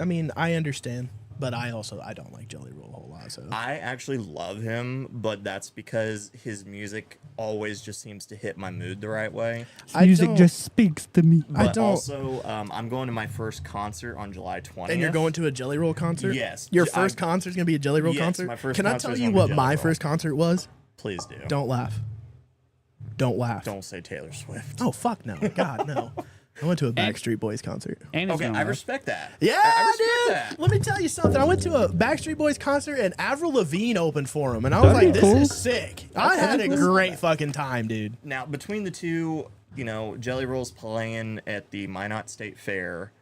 mean, I understand, but I don't like Jelly Roll a whole lot. So I actually love him, but that's because his music always just seems to hit my mood the right way. I don't- speaks to me. I But don't- also, I'm going to my first concert on July 20th. And you're going to a Jelly Roll concert? Yes. Your first concert's gonna be a Jelly Roll Yes, concert. my first Can I concert tell is you gonna be what Jelly my Roll. first concert was? Please do. Don't laugh. Don't laugh. Don't say Taylor Swift. Oh fuck no! God no! I went to a Backstreet Boys concert. And it's Okay, gonna I laugh. respect that. Yeah, I respect dude. that. Let me tell you something. I went to a Backstreet Boys concert and Avril Lavigne opened for him, and I was That'd like, be "This cool. is sick." I had a great fucking time, dude. Now, between the two, Jelly Roll's playing at the Minot State Fair.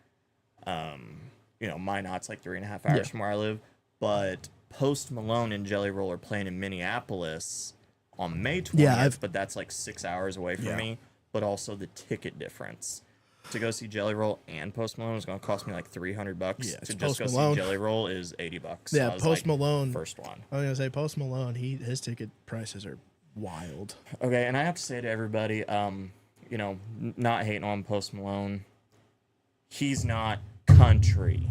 Minot's like 3.5 hours Yeah. from where I live, but Post Malone and Jelly Roll are playing in Minneapolis on May 20th, Yeah, but that's like 6 hours away from Yeah. me. But also the ticket difference to go see Jelly Roll and Post Malone is going to cost me like $300. Yeah, it's to just Post go Malone. see Jelly Roll is $80. Yeah, So I was Post like, Malone. first one. I was gonna say Post Malone. His ticket prices are wild. Okay, and I have to say to everybody, not hating on Post Malone, he's not country.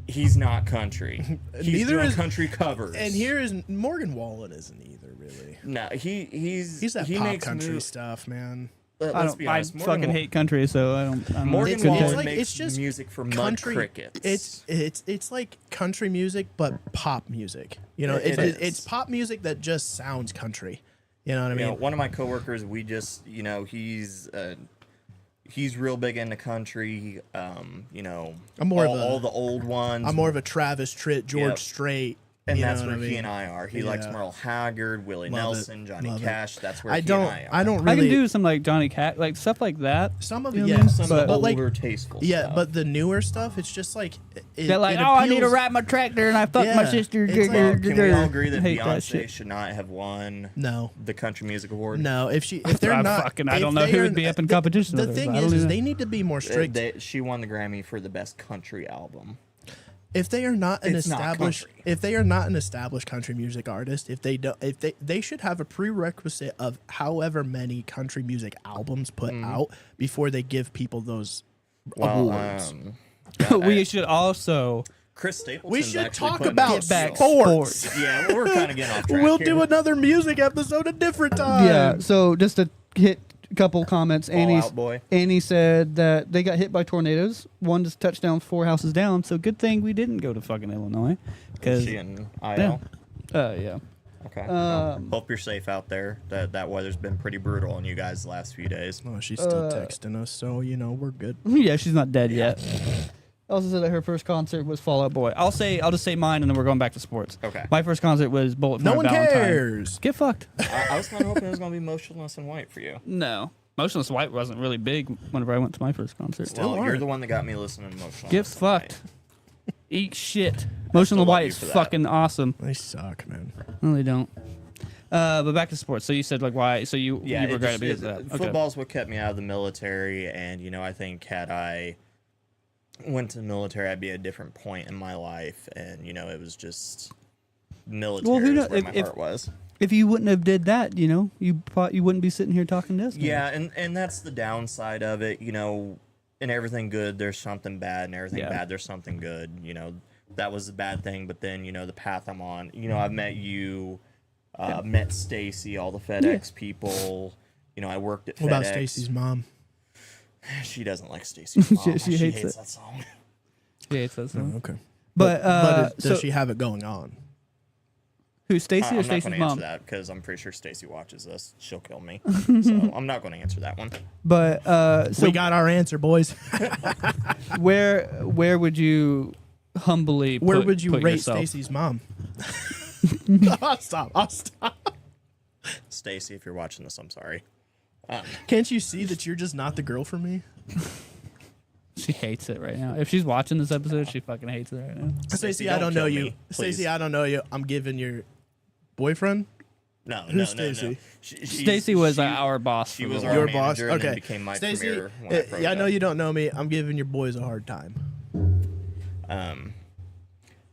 He's not country. He's Neither doing is- country covers. And here is Morgan Wallen isn't either really. no, he's He's he pop makes country moves. stuff, man. I Let's don't. be I honest. Morgan fucking Wa- hate country, so I'm Morgan It's Wallen like- makes it's just music for mud country crickets. It's like country music but pop music. It is. It's pop music that just sounds country. You know what I mean? One of my coworkers, we just, he's real big into country. I'm more of a- all the old ones. I'm more of a Travis Tritt, George Yep. Strait. And you that's know where what I he mean? and I are. He likes Yeah. Merle Haggard, Willie Love it. Nelson, Johnny Love it. Cash. That's where I he don't and I are. I don't I really can do some like Johnny Cat, like stuff like that. some of You it, know what I yeah, mean? some but- of the like older tasteful yeah, stuff. but the newer stuff, it's just like They're like, I need to appeals- ride my tractor and I fucked my Yeah, sister. it's like- Well, can we all agree that Hate that Beyonce shit. should not have won No, the Country Music Award? no. If they're I not, fucking- I if don't know they who are- would be up in competition The with her, thing so I don't is even- they need to be more strict. She won the Grammy for the best country album. If they are not an It's not established, country. if they are not an established country music artist, if they should have a prerequisite of however many country music albums put out before they give people those Well, awards. We should also Chris Stapleton. We should talk Get about back sports. sports. Yeah, we're kind of getting off track. We'll here. do another music episode a different time. Yeah. So just to hit a couple comments, Out boy. Annie said that they got hit by tornadoes. One just touched down 4 houses down. So good thing we didn't go to fucking Illinois. Is Because she in IL? yeah. Okay. Well, hope you're safe out there. That weather's been pretty brutal on you guys the last few days. Oh, she's still texting us, so we're good. Yeah, she's not dead yet. Also said that her first concert was Fall Out Boy. I'll just say mine, and then we're going back to sports. Okay. My first concert was Bullet for No My one Valentine. cares. Get fucked. I was kind of hoping it was going to be Motionless in White for you. No, Motionless White wasn't really big whenever I went to my first concert. Still Well, you're aren't. the one that got me listening to Motionless. Get in fucked. White. Eat shit. Motionless love White you is for that. fucking awesome. They suck, man. No, they don't. But back to sports. So you said like why? So you Yeah, you regret it because of that. Okay. football's what kept me out of the military, and I think had I went to the military, I'd be at a different point in my life, and it was just military Well, who is knows- where my if- heart was. If you wouldn't have did that, you wouldn't be sitting here talking to us. now. Yeah, and that's the downside of it. In everything good, there's something bad, and everything Yeah. bad, there's something good. That was the bad thing, but then the path I'm on. I've met you Met Stacy, all the FedEx people. You know, I worked at FedEx. What about Stacy's mom? She doesn't like Stacy's mom. She hates it. that song. Yeah, it says so. Okay. But does she have it going on? Who, Stacy or I'm not Stacy's going to answer mom? that because I'm pretty sure Stacy watches this. She'll kill me. So I'm not going to answer that one. But so We got our answer, boys. where would you humbly Where put, would you put rate yourself? Stacy's mom? I'll stop. Stacy, if you're watching this, I'm sorry. Can't you see that you're just not the girl for me? She hates it right now. If she's watching this episode, she fucking hates it right now. Stacey, I don't know kill you. me, please. Stacey, I don't know you. I'm giving your boyfriend. No, Who's no, no, no. Stacey? Stacy was our boss. She for was the our while. Your boss. manager and then Okay. became my Stacey, premier when I broke yeah, I know up. you don't know me. I'm giving your boys a hard time.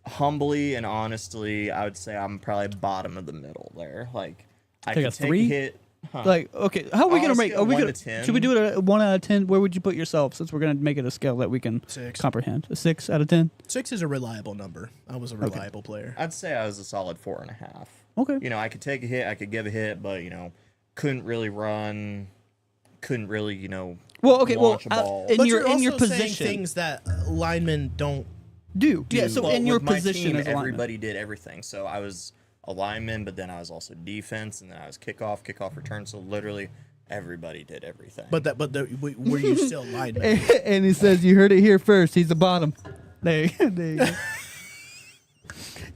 Humbly and honestly, I would say I'm probably bottom of the middle there. Like, I Take a could take 3? a hit. Huh. Like, okay, how are we On gonna a rate? scale Are we of 1 gonna? to 10? Should we do it a 1 out of 10? Where would you put yourself? Since we're gonna make it a scale that we can 6. comprehend. A 6 out of 10. 6 is a reliable number. I was a reliable player. I'd say I was a solid 4.5. Okay. You know, I could take a hit, I could give a hit, but, you know, couldn't really run, couldn't really, you know, Well, okay. Well, launch a ball. in But your you're in your also saying position, things that linemen don't. yeah. So Well, in your with my position team, as a lineman. everybody did everything. So I was a lineman, but then I was also defense, and then I was kickoff return. So literally everybody did everything. But were you still lineman? and he says, "You heard it here first. He's the bottom." There you go.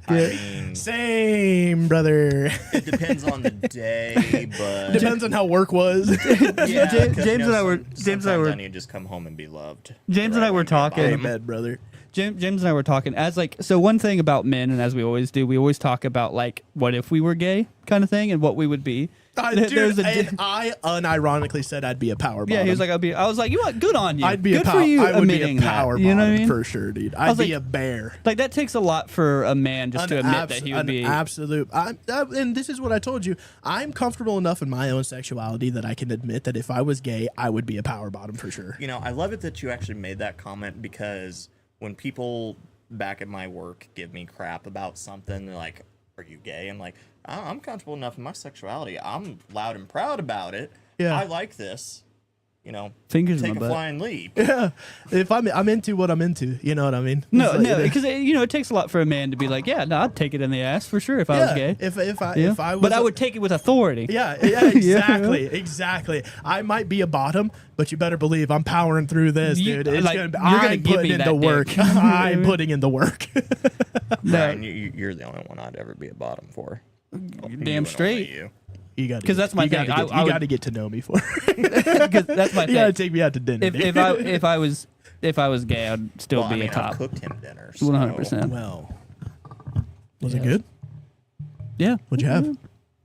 I mean, Same, brother. it depends on the day, but Depends on how work was. yeah, 'cause, James and I were- sometimes I need to just come home and be loved. James and I were talking. Amen, brother. James and I were talking as like, so one thing about men, and as we always do, we always talk about like what if we were gay kind of thing and what we would be. Dude, and I unironically said I'd be a power bottom. Yeah, he was like, I was like, you know what? Good on you. I'd be Good a for power. you I would be a admitting that. power You know what I bottom mean? for sure, dude. I'd was be like- a bear. Like that takes a lot for a man just to admit that he would An be. absolute. And this is what I told you. I'm comfortable enough in my own sexuality that I can admit that if I was gay, I would be a power bottom for sure. You know, I love it that you actually made that comment because when people back at my work give me crap about something, they're like, "Are you gay?" I'm like, I'm comfortable enough in my sexuality. I'm loud and proud about it. Yeah. I like this. You know, Fingers in take my a butt. flying leap. Yeah, if I'm into what I'm into, you know what I mean? No, It's like- no, because it takes a lot for a man to be like, yeah, no, I'd take it in the ass for sure if I was gay. If I Yeah. if I was, but I would take it with authority. Yeah, exactly. I might be a bottom, but you better believe I'm powering through this, You- dude. It's like, gonna be, you're gonna I'm give putting me in that the dick. work. You know what I I'm mean? putting in the work. Brian, you're the only one I'd ever be a bottom for. Damn straight. You. You got 'Cause that's my thing. I You would- got to get to know me for. Because that's my You got to thing. take me out to dinner. dude. If I was gay, I'd still Well, be I mean, a top. I've cooked him dinner. So 100%. well, was it good? Yeah. What'd you have?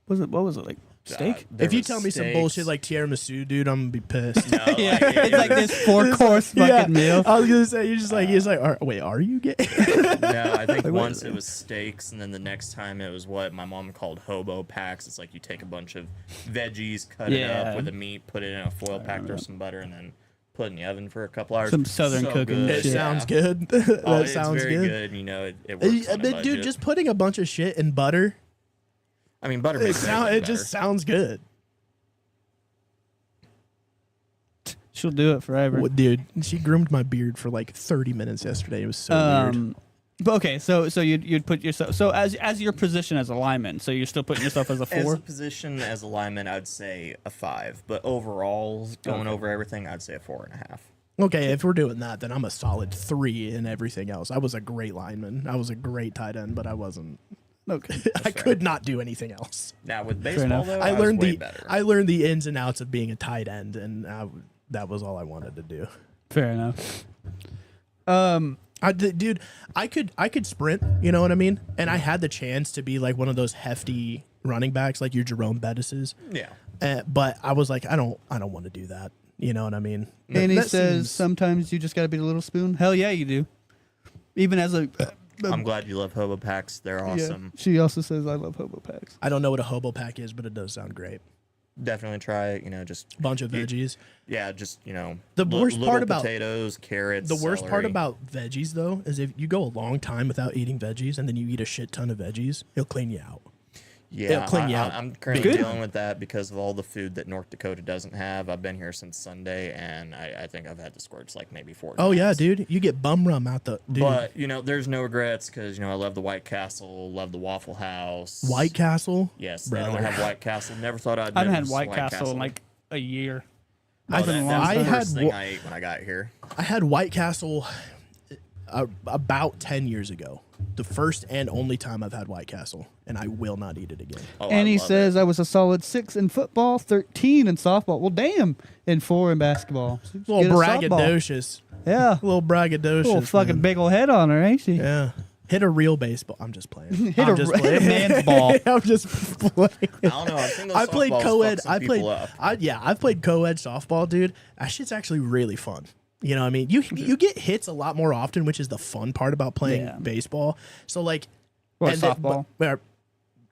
What was it like? Steak? there If you was tell me some steaks. bullshit like tiramisu, dude, I'm gonna be pissed. No, Yeah, like, it's like this 4-course fucking Yeah, meal. I was gonna say he's like, wait, are you gay? No, I think what once is it was steaks, and then the next time it was what my mom called hobo packs. It's like you take a bunch of veggies, cut it Yeah. up with the meat, put it in a foil pack, throw some butter, and then put it in the oven for a couple hours. Some southern cooking It shit. sounds good. Oh, That it's sounds very good. good. You know, it works on a Dude, budget. just putting a bunch of shit in butter, I mean, butter makes it everything just better. sounds good. She'll do it forever. What, dude, she groomed my beard for like 30 minutes yesterday. It was so weird. But okay, so you'd put yourself as your position as a lineman, so you're still putting yourself as a As 4. a position as a lineman, I'd say a 5, but overall, going over everything, I'd say a 4.5. Okay, if we're doing that, then I'm a solid 3 in everything else. I was a great lineman. I was a great tight end, but I wasn't. Okay. I could not do anything else. Now with baseball, enough. though, I I learned was way the better. I learned the ins and outs of being a tight end, and that was all I wanted to do. Fair enough. Dude, I could sprint. You know what I mean? And I had the chance to be like one of those hefty running backs, like your Jerome Bettis's. Yeah. But I was like, I don't want to do that. You know what I mean? And he That says seems- sometimes you just got to be the little spoon. Hell yeah, you do. Even as a I'm glad you love hobo packs. They're awesome. Yeah. She also says I love hobo packs. I don't know what a hobo pack is, but it does sound great. Definitely try it. You know, just Bunch of veggies. yeah, just you know. The worst little part about- potatoes, carrots. The worst part celery. about veggies, though, is if you go a long time without eating veggies and then you eat a shit ton of veggies, it'll clean you out. Yeah, It'll clean you out. I'm currently Good. dealing with that because of all the food that North Dakota doesn't have. I've been here since Sunday, and I think I've had the squirts like maybe 4 Oh times. yeah, dude. You get bum rum out the dude. But, there's no regrets because, I love the White Castle, love the Waffle House. White Castle. Yes, Brother. they don't have White Castle. Never thought I'd I haven't had miss White Castle in like a year. Oh, It's been a that long was the time. first I thing had I ate when I got here. I had White Castle about 10 years ago. The first and only time I've had White Castle, and I will not eat it again. Oh, And I he love says it. I was a solid 6 in football, 13 in softball. Well, damn, and 4 in basketball. A little Get a softball. braggadocious. Yeah, A little braggadocious. little fucking man. big old head on her, ain't she? Yeah. Hit a real baseball. I'm just playing. Hit I'm a just hit a playing. man's ball. I'm just playing. I don't know. I've seen those I played softballs co-ed. fuck some I played. people up. I've played co-ed softball, dude. That shit's actually really fun. You know what I mean? You get hits a lot more often, which is the fun part about playing Yeah. baseball. So like, Or and then- softball. but-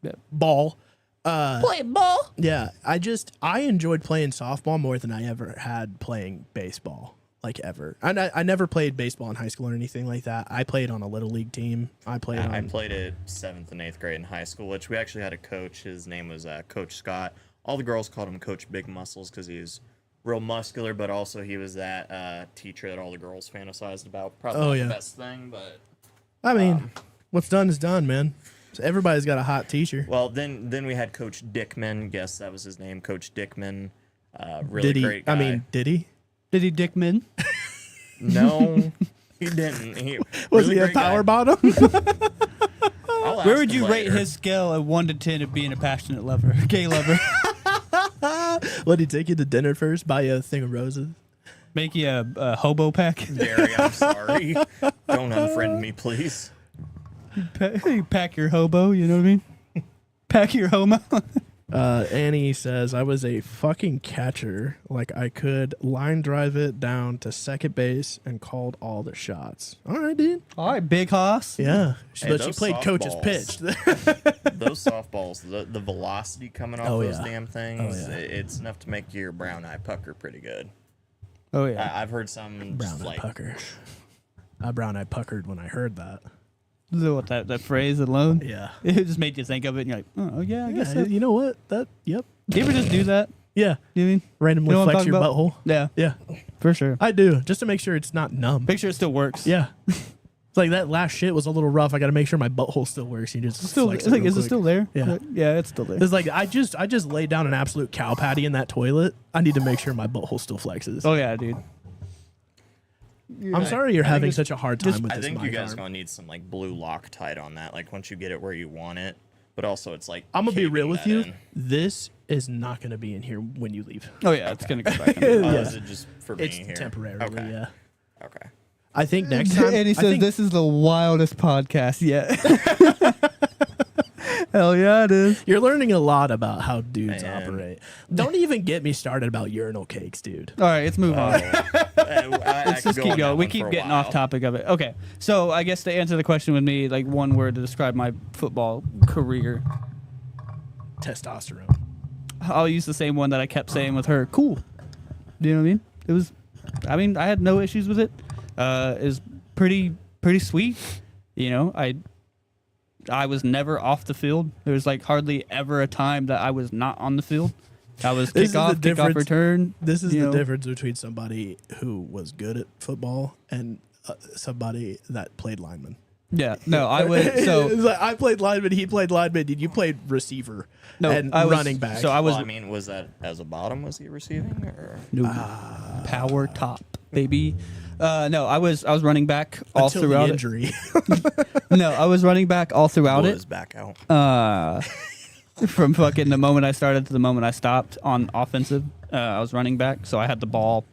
Yeah. ball. Play ball. Yeah, I enjoyed playing softball more than I ever had playing baseball, like ever. And I never played baseball in high school or anything like that. I played on a little league team. I played on. I played it 7th and 8th grade in high school, which we actually had a coach. His name was Coach Scott. All the girls called him Coach Big Muscles because he was real muscular, but also he was that teacher that all the girls fantasized about. Probably Oh, not yeah. the best thing, but I mean, what's done is done, man. So everybody's got a hot teacher. well, then we had Coach Dickman. Guess that was his name, Coach Dickman. Really Did he? great guy. I mean, did he? Did he Dickman? no, he didn't. He Was really he a great guy. power bottom? I'll Where ask would him you rate later. his scale of 1 to 10 of being a passionate lover, gay lover? Would he take you to dinner first? Buy you a thing of roses? Make you a hobo pack? Gary, I'm sorry. Don't unfriend me, please. Pack your hobo, you know what I mean? Pack your homo. Annie says, I was a fucking catcher. Like, I could line drive it down to second base and called all the shots. All right, dude. All right, big hoss. Yeah. Hey, But she those played coach's softballs. pitch. Those softballs, the velocity coming off Oh, those yeah. damn things, yeah. it's enough to make your brown eye pucker pretty good. Oh, yeah. I've heard some Brown just eye like pucker. I brown eye puckered when I heard that. What, that phrase alone? Yeah. It just made you think of it, and you're like, oh, yeah, I guess so. You know what? Yep. Do you ever just do that? Yeah. You know what I mean? Randomly You know what I'm flex your talking butthole. Yeah, Yeah. for sure. I do. Just to make sure it's not numb. Make sure it still works. Yeah. It's like that last shit was a little rough. I got to make sure my butthole still works. You just Still, flex it's like, real is it quick. still there? Yeah. Yeah, it's still there. It's like I just laid down an absolute cow patty in that toilet. I need to make sure my butthole still flexes. Oh, yeah, dude. I'm sorry you're I think having it's- such a hard time with I this think you mic guys arm. gonna need some like blue Loctite on that. Like once you get it where you want it, but also it's like I'm gonna be caving real with that you. in. This is not gonna be in here when you leave. Oh, yeah, it's going to go back. Oh, Yeah. is it just for It's being here? temporarily. Okay. Yeah. Okay. I think next time. And he I says, think- this is the wildest podcast yet. Hell yeah, it is. You're learning a lot about how dudes Man. operate. Don't even get me started about urinal cakes, dude. All right, let's move on. Let's Let's just keep going. We keep getting off topic of it. Okay, so I guess to answer the question with me, like one word to describe my football career, Testosterone. I'll use the same one that I kept saying with her. Cool. Do you know what I mean? It was, I mean, I had no issues with it. It was pretty sweet. You know, I was never off the field. There was like hardly ever a time that I was not on the field. I was This is the kickoff difference. return. This is you the know. difference between somebody who was good at football and somebody that played lineman. Yeah, no, I would. So It's like, I played lineman, he played lineman, and you played receiver no, and I was, running back. So I was Well, I mean, was that as a bottom? Was he receiving or? no, power top, baby. No, I was running back all until throughout the it. injury. No, I was running back all throughout Was it. back out. From fucking the moment I started to the moment I stopped on offensive. I was running back, so I had the ball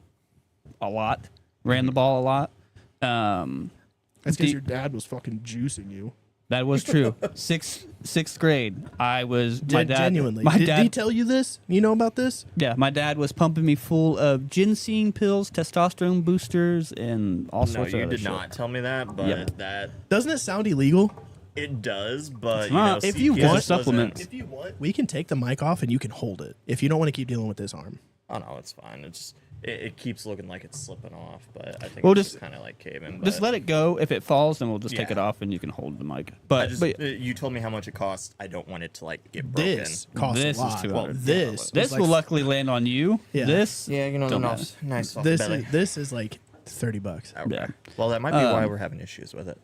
a lot, ran the ball a lot. That's Do- because your dad was fucking juicing you. That was true. Sixth grade, I was my dad. Genuinely. My Did dad. he tell you this? You know about this? Yeah, my dad was pumping me full of ginseng pills, testosterone boosters, and all No, sorts of you other did shit. not tell me that, but Yep. that Doesn't it sound illegal? it does. But It's you know, not. If you CPS want wasn't- supplements. If you want, we can take the mic off and you can hold it if you don't want to keep dealing with this arm. Oh no, it's fine. It's It keeps looking like it's slipping off, but I think Well, it's just- kind of like caving. Just let it go. If it falls, then we'll just take Yeah. it off and you can hold the mic. I But, just, but you told me how much it costs. I don't want it to like get broken. This costs This a is lot. 200. Well, this this was will like, luckily land on you. Yeah. This, Yeah, you know, Don't nice soft this belly. is like $30. Okay. Yeah. Well, that might be why we're having issues with it.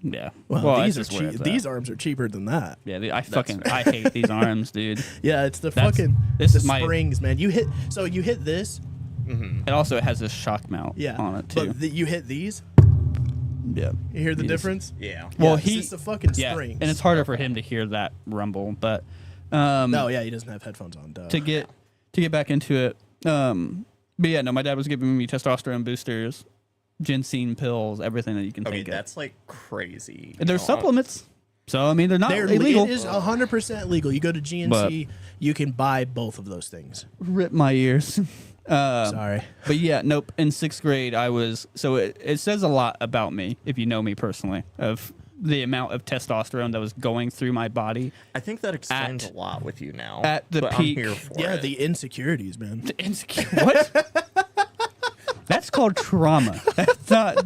yeah. Well, it's these are just where cheap. it's at. These arms are cheaper than that. Yeah, I hate these arms, dude. Yeah, it's the That's- fucking this the is my- springs, man. You hit this, It also has this shock mount yeah, on it too. but you hit these. Yeah. You hear the Yes. difference? Yeah. Well, Yeah, it's the fucking yeah, springs. and it's harder for him to hear that rumble. But No, yeah, he doesn't have headphones on. Duh. to get back into it, but yeah, no, my dad was giving me testosterone boosters, ginseng pills, everything that you can I mean, think of. that's like crazy. And there's you know? supplements, so I mean they're not They're illegal. It is 100% legal. You go to GNC, you can buy both of those things. Rip my ears. Sorry. But yeah, nope. In 6th grade, I was it says a lot about me if you know me personally of the amount of testosterone that was going through my body I think that explains At- a lot with you now. at the but peak- I'm here for Yeah, it. the insecurities, man. Insecure. What? That's called trauma. That's not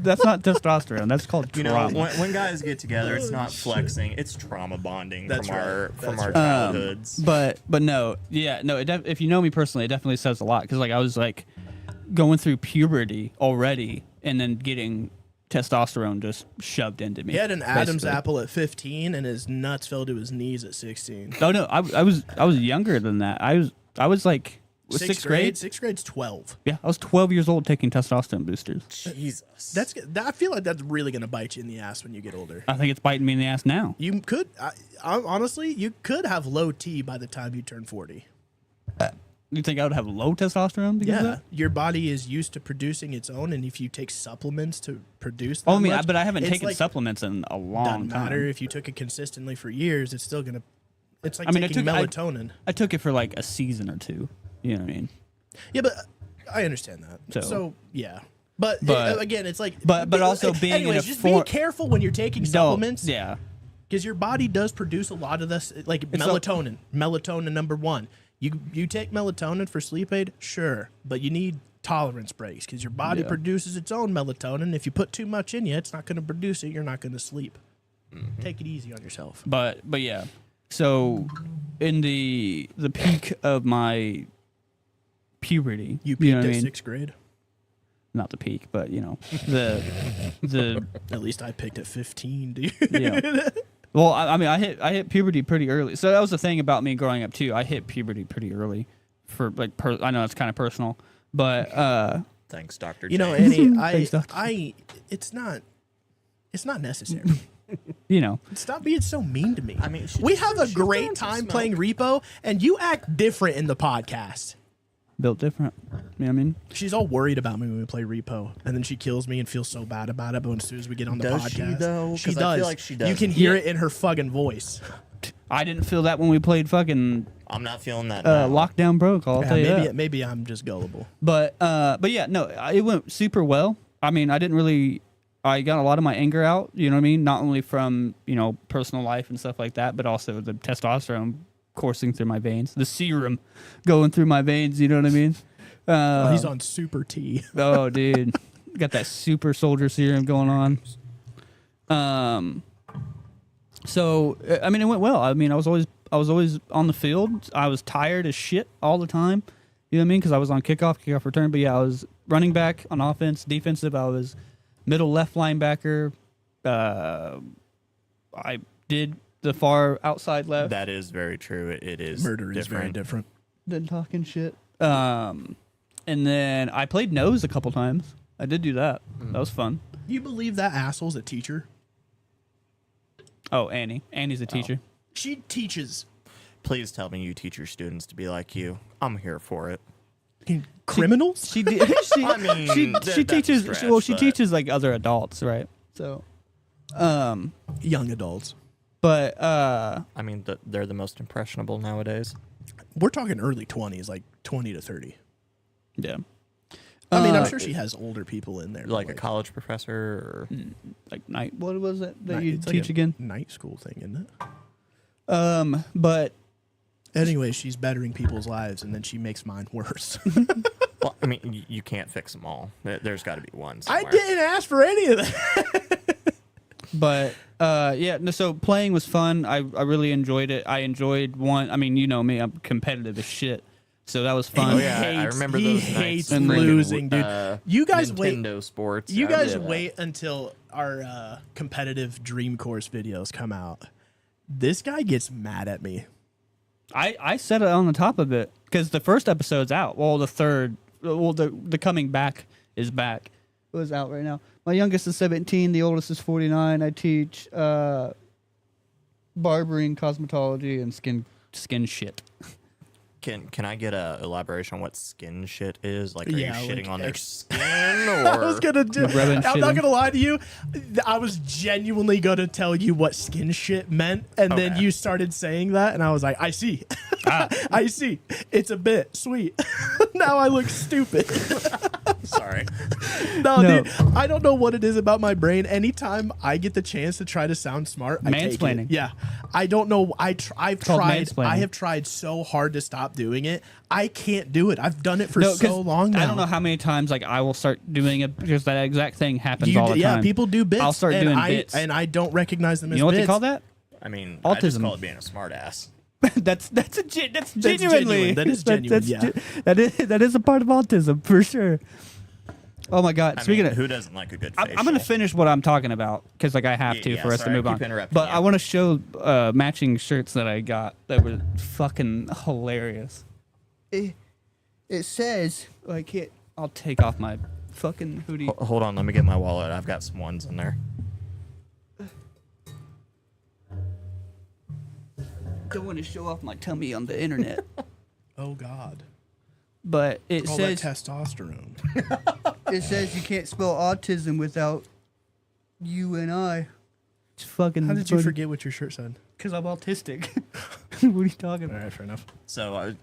testosterone. That's called you know, trauma. when guys get together, it's not flexing; it's trauma bonding That's from our right. from That's our right. childhoods. But no, yeah, no. If you know me personally, it definitely says a lot because like I was like going through puberty already, and then getting testosterone just shoved into me. He had an Adam's basically. apple at 15, and his nuts fell to his knees at 16. Oh no, I was younger than that. I was like sixth grade. Sixth grade's 12. Yeah, I was 12 years old taking testosterone boosters. Jesus, I feel like that's really gonna bite you in the ass when you get older. I think it's biting me in the ass now. You could, honestly, you could have low T by the time you turn 40. You think I would have low testosterone because of Yeah, that? your body is used to producing its own, and if you take supplements to produce, that Oh, I mean, much, but I haven't it's taken like, supplements in a long Doesn't time. matter if you took it consistently for years; it's still gonna. It's like I mean, I taking took- I- melatonin. I took it for like a season or two. You know what I mean? Yeah, but I understand that. So- Yeah, but, But- again, it's like. but also being in anyways, a just form- be careful when you're taking No, supplements. yeah. Because your body does produce a lot of this, like It's melatonin. Melatonin number one. You take melatonin for sleep aid, sure, but you need tolerance breaks because your body Yeah. produces its own melatonin. If you put too much in you, it's not going to produce it. You're not going to sleep. Take it easy on yourself. But yeah. So in the peak of my puberty, You know peaked what I at mean? 6th grade. Not the peak, but you know the At least I picked at 15, dude. yeah. Well, I mean, I hit puberty pretty early. So that was the thing about me growing up too. I hit puberty pretty early. For like, I know it's kind of personal, but thanks, Doctor. You know, James. Annie, Thanks, Doctor. it's not necessary. you know, Stop being so mean to me. I mean, she- we have a she's great throwing some time smoke. playing Repo, and you act different in the podcast. built different. You know what I mean? She's all worried about me when we play Repo, and then she kills me and feels so bad about it. But as soon as we get on the Does she, podcast, though? she 'Cause does. I feel like she You doesn't. can hear Yeah. it in her fucking voice. I didn't feel that when we played fucking I'm not feeling that. now. Lockdown Protocol. I'll Yeah, tell you that. maybe I'm just gullible. But yeah, no, it went super well. I mean, I got a lot of my anger out, you know what I mean? Not only from, personal life and stuff like that, but also the testosterone coursing through my veins, the serum going through my veins, you know what I mean? He's on Super T. Oh, dude. Got that super soldier serum going on. So, I mean, it went well. I mean, I was always on the field. I was tired as shit all the time. You know what I mean? Because I was on kickoff return. But yeah, I was running back on offense, defensive. I was middle left linebacker. I did the far outside left. That is very true. It is Murder is very different. different. Didn't talking shit. And then I played nose a couple times. I did do that. That was fun. You believe that asshole's a teacher? Oh, Annie. Annie's a teacher. She teaches Please tell me you teach your students to be like you. I'm here for it. criminals. She did. She, I mean, she that's a teaches. stretch, She but- teaches like other adults, right? So, Young adults. but I mean, they're the most impressionable nowadays. We're talking early 20s, like 20 to 30. yeah, I mean, I'm sure she has older people in there. but, Like a college professor. Or, like night. What was it that night- you it's like teach a again? night school thing, isn't it? But Anyway, she's bettering people's lives, and then she makes mine worse. Well, I mean, you can't fix them all. There's got to be one I somewhere. didn't ask for any of that. But yeah, no, so playing was fun. I really enjoyed it. I enjoyed one. I mean, you know me, I'm competitive as shit. So that was fun. Oh yeah, I remember he those hates nights. And losing, dude. You guys Nintendo Sports. You I guys remember that. wait until our competitive Dream Course videos come out. This guy gets mad at me. I said it on the top of it because the first episode's out. Well, the coming back is back. It was out right now. My youngest is 17. The oldest is 49. I teach barbering, cosmetology, and skin shit. Can I get a elaboration on what skin shit is? Like, are you Yeah, shitting like on their ex- skin, I was or gonna do. Rubbing I'm shit not in. gonna lie to you. I was genuinely gonna tell you what skin shit meant, and then Okay. you started saying that, and I was like, I see, I see. It's a bit sweet. Now I look stupid. sorry? No, No. dude, I don't know what it is about my brain. Anytime I get the chance to try to sound smart, I take it. Mansplaining. Yeah, I don't know. I've called tried. mansplaining. I have tried so hard to stop doing it. I can't do it. I've done it for No, 'cause so long now. I don't know how many times like I will start doing it because that exact thing happens all the yeah, time. people do bits. I'll start and doing I, bits. and I don't recognize them as You know what bits. they call that? I mean, I just Autism. call it being a smartass. that's genuinely genuine. That is genuine, yeah. that is a part of autism for sure. Oh my god! I Speaking mean, of, who doesn't like a good I'm facial? going to finish what I'm talking about because like I have to Yeah, for us sorry, to move I on. keep interrupting But you. I want to show matching shirts that I got that were fucking hilarious. It says I can't. I'll take off my fucking hoodie. Hold on, let me get my wallet. I've got some ones in there. Don't want to show off my tummy on the internet, Oh God. but it All says that testosterone. it says you can't spell autism without you and I. It's fucking. How did you forget what your shirt said? Because I'm autistic. What are you talking All about? right, fair enough. So,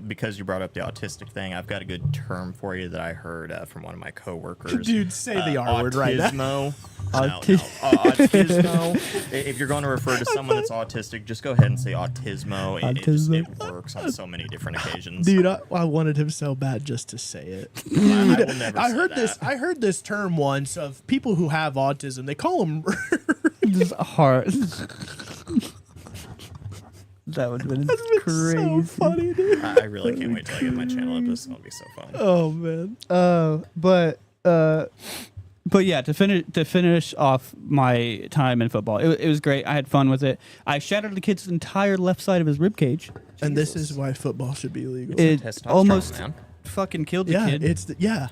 because you brought up the autistic thing, I've got a good term for you that I heard from one of my coworkers. Dude, say the R word right now. Autismo. Auti- Autismo. If you're going to refer to someone that's autistic, just go ahead and say autismo. It works on so many different occasions. Dude, I wanted him so bad just to say it. I will never I say heard that. this. I heard this term once of people who have autism. They call them. Just hard. That would have been crazy. So funny, dude. I really can't wait till I get my channel up. This is going to be so fun. Oh man. But yeah, to finish off my time in football, it was great. I had fun with it. I shattered the kid's entire left side of his rib cage. And this is why football should be illegal. It Testosterone, almost man. fucking killed the yeah, kid. it's yeah.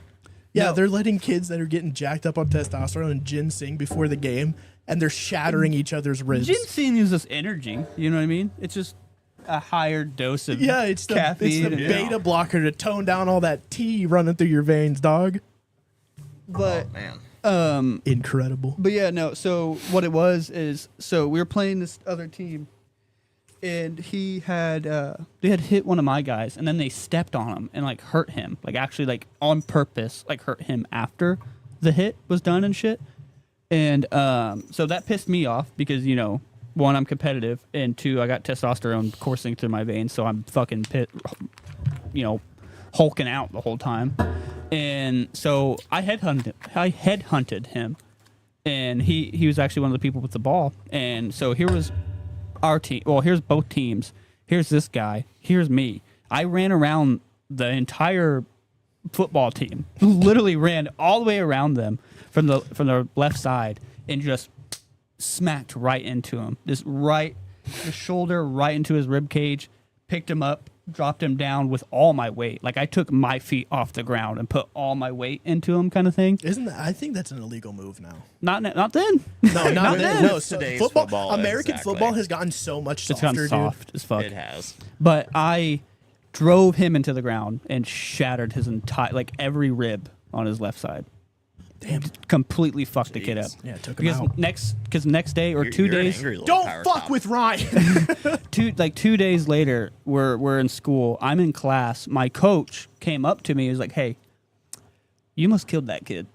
No. They're letting kids that are getting jacked up on testosterone and ginseng before the game, and they're shattering each other's ribs. Ginseng is just energy. You know what I mean? It's just a higher dose of Yeah, it's the caffeine. and- beta blocker to tone down all that tea running through your veins, dog. But Man. Incredible. But yeah, no. So what it was is, so we were playing this other team, and they had hit one of my guys, and then they stepped on him and like hurt him, like actually like on purpose, like hurt him after the hit was done and shit. And so that pissed me off because one, I'm competitive, and two, I got testosterone coursing through my veins, so I'm fucking hulking out the whole time. And so I headhunted him, and he was actually one of the people with the ball. And so here was our team. Well, here's both teams. Here's this guy. Here's me. I ran around the entire football team. Literally ran all the way around them from the left side and just smacked right into him. Just right, the shoulder right into his rib cage. Picked him up, dropped him down with all my weight. Like I took my feet off the ground and put all my weight into him, kind of thing. Isn't that? I think that's an illegal move now. Not then. No, not then. No, Today's football. football, American exactly. football has gotten so much It's softer, gotten dude. soft as fuck. It has. But I drove him into the ground and shattered his entire, like every rib on his left side. Damn. Completely fucked the kid up. Yeah, it took him Because out. next day or You're 2 an days, angry little Don't power fuck top. with Ryan. 2 days later, we're in school. I'm in class. My coach came up to me. He was like, "Hey, you must killed that kid.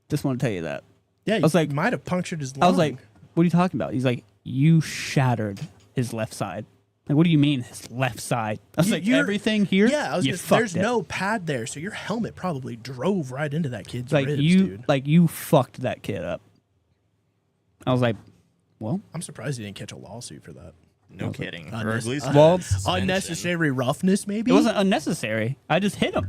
Just want to tell you that." Yeah, was like- might have punctured his lung. I was like, "What are you talking about?" He's like, "You shattered his left side." Like, what do you mean his left side? I was like, You're- everything here. Yeah, I was you gonna, there's fucked it. no pad there, so your helmet probably drove right into that kid's like ribs, you dude. you fucked that kid up. I was like, well, I'm surprised he didn't catch a lawsuit for that. No kidding. Or Unnes- at least Well, suspension. Unnecessary roughness, maybe. it wasn't unnecessary. I just hit him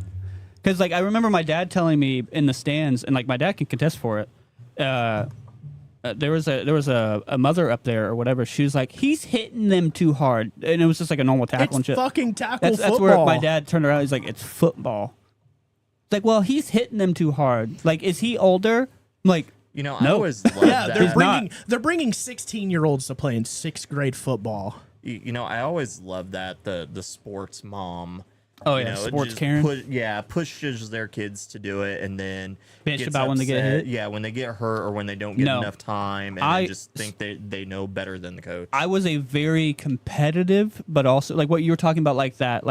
because like I remember my dad telling me in the stands, and like my dad can contest for it. There was a mother up there or whatever. She was like, he's hitting them too hard, and it was just like a normal tackle and It's shit. fucking tackle That's football. where my dad turned around. He's like, it's football. It's like, well, he's hitting them too hard. Like, is he older? I'm like, You know, I No. always love Yeah, that. they're bringing 16-year-olds to play in 6th grade football. You know, I always love that the sports mom. oh you yeah, know, sports just Karen. pushes their kids to do it, and then Bitch gets about when they get upset. hit? Yeah, when they get hurt or when they don't get No. enough time, and I- they just think they know better than the coach. I was a very competitive, but also like what you were talking about, like that,